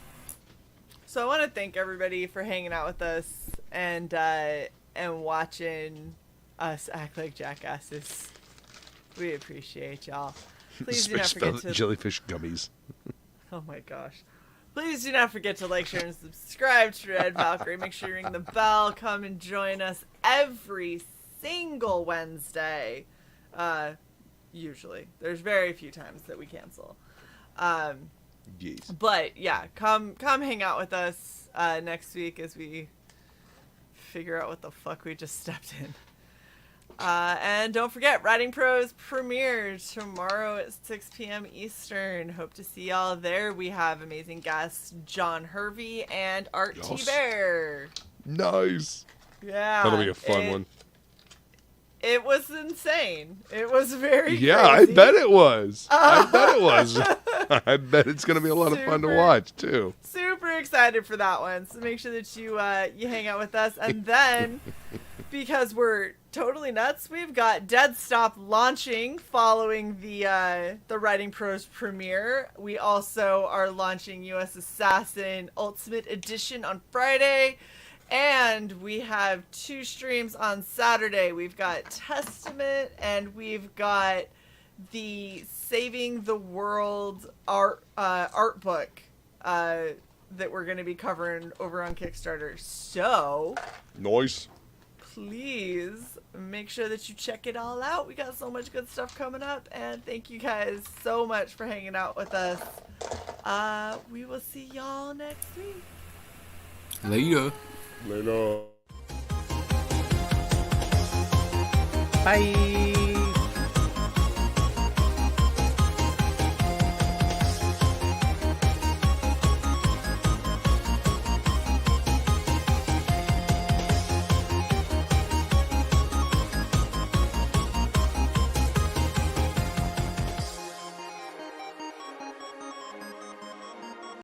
So I want to thank everybody for hanging out with us and watching us act like jackasses. We appreciate y'all. Please do not forget to jellyfish gummies. Oh my gosh. Please do not forget to like, share, and subscribe to Red Valkyrie. Make sure you ring the bell. Come and join us every single Wednesday. Usually. There's very few times that we cancel. Yes. But yeah, come hang out with us next week as we figure out what the fuck we just stepped in. And don't forget, Writing Pros premiere tomorrow at 6 p.m. Eastern. Hope to see y'all there. We have amazing guests John Hervey and Art Yes. T. Bear. Nice. Yeah. That'll be a fun one. It was insane. It was very Yeah, crazy. I bet it was. I bet it was. I bet it's going to be a lot of fun to Super. watch, too. Super excited for that one. So make sure that you hang out with us. And then, because we're totally nuts, we've got Dead Stop launching following the Writing Pros premiere. We also are launching U.S. Assassin Ultimate Edition on Friday. And we have 2 streams on Saturday. We've got Testament and we've got the Saving the World art book that we're going to be covering over on Kickstarter. So Nice. please make sure that you check it all out. We got so much good stuff coming up, and thank you guys so much for hanging out with us. We will see y'all next week. Later. Later. Bye.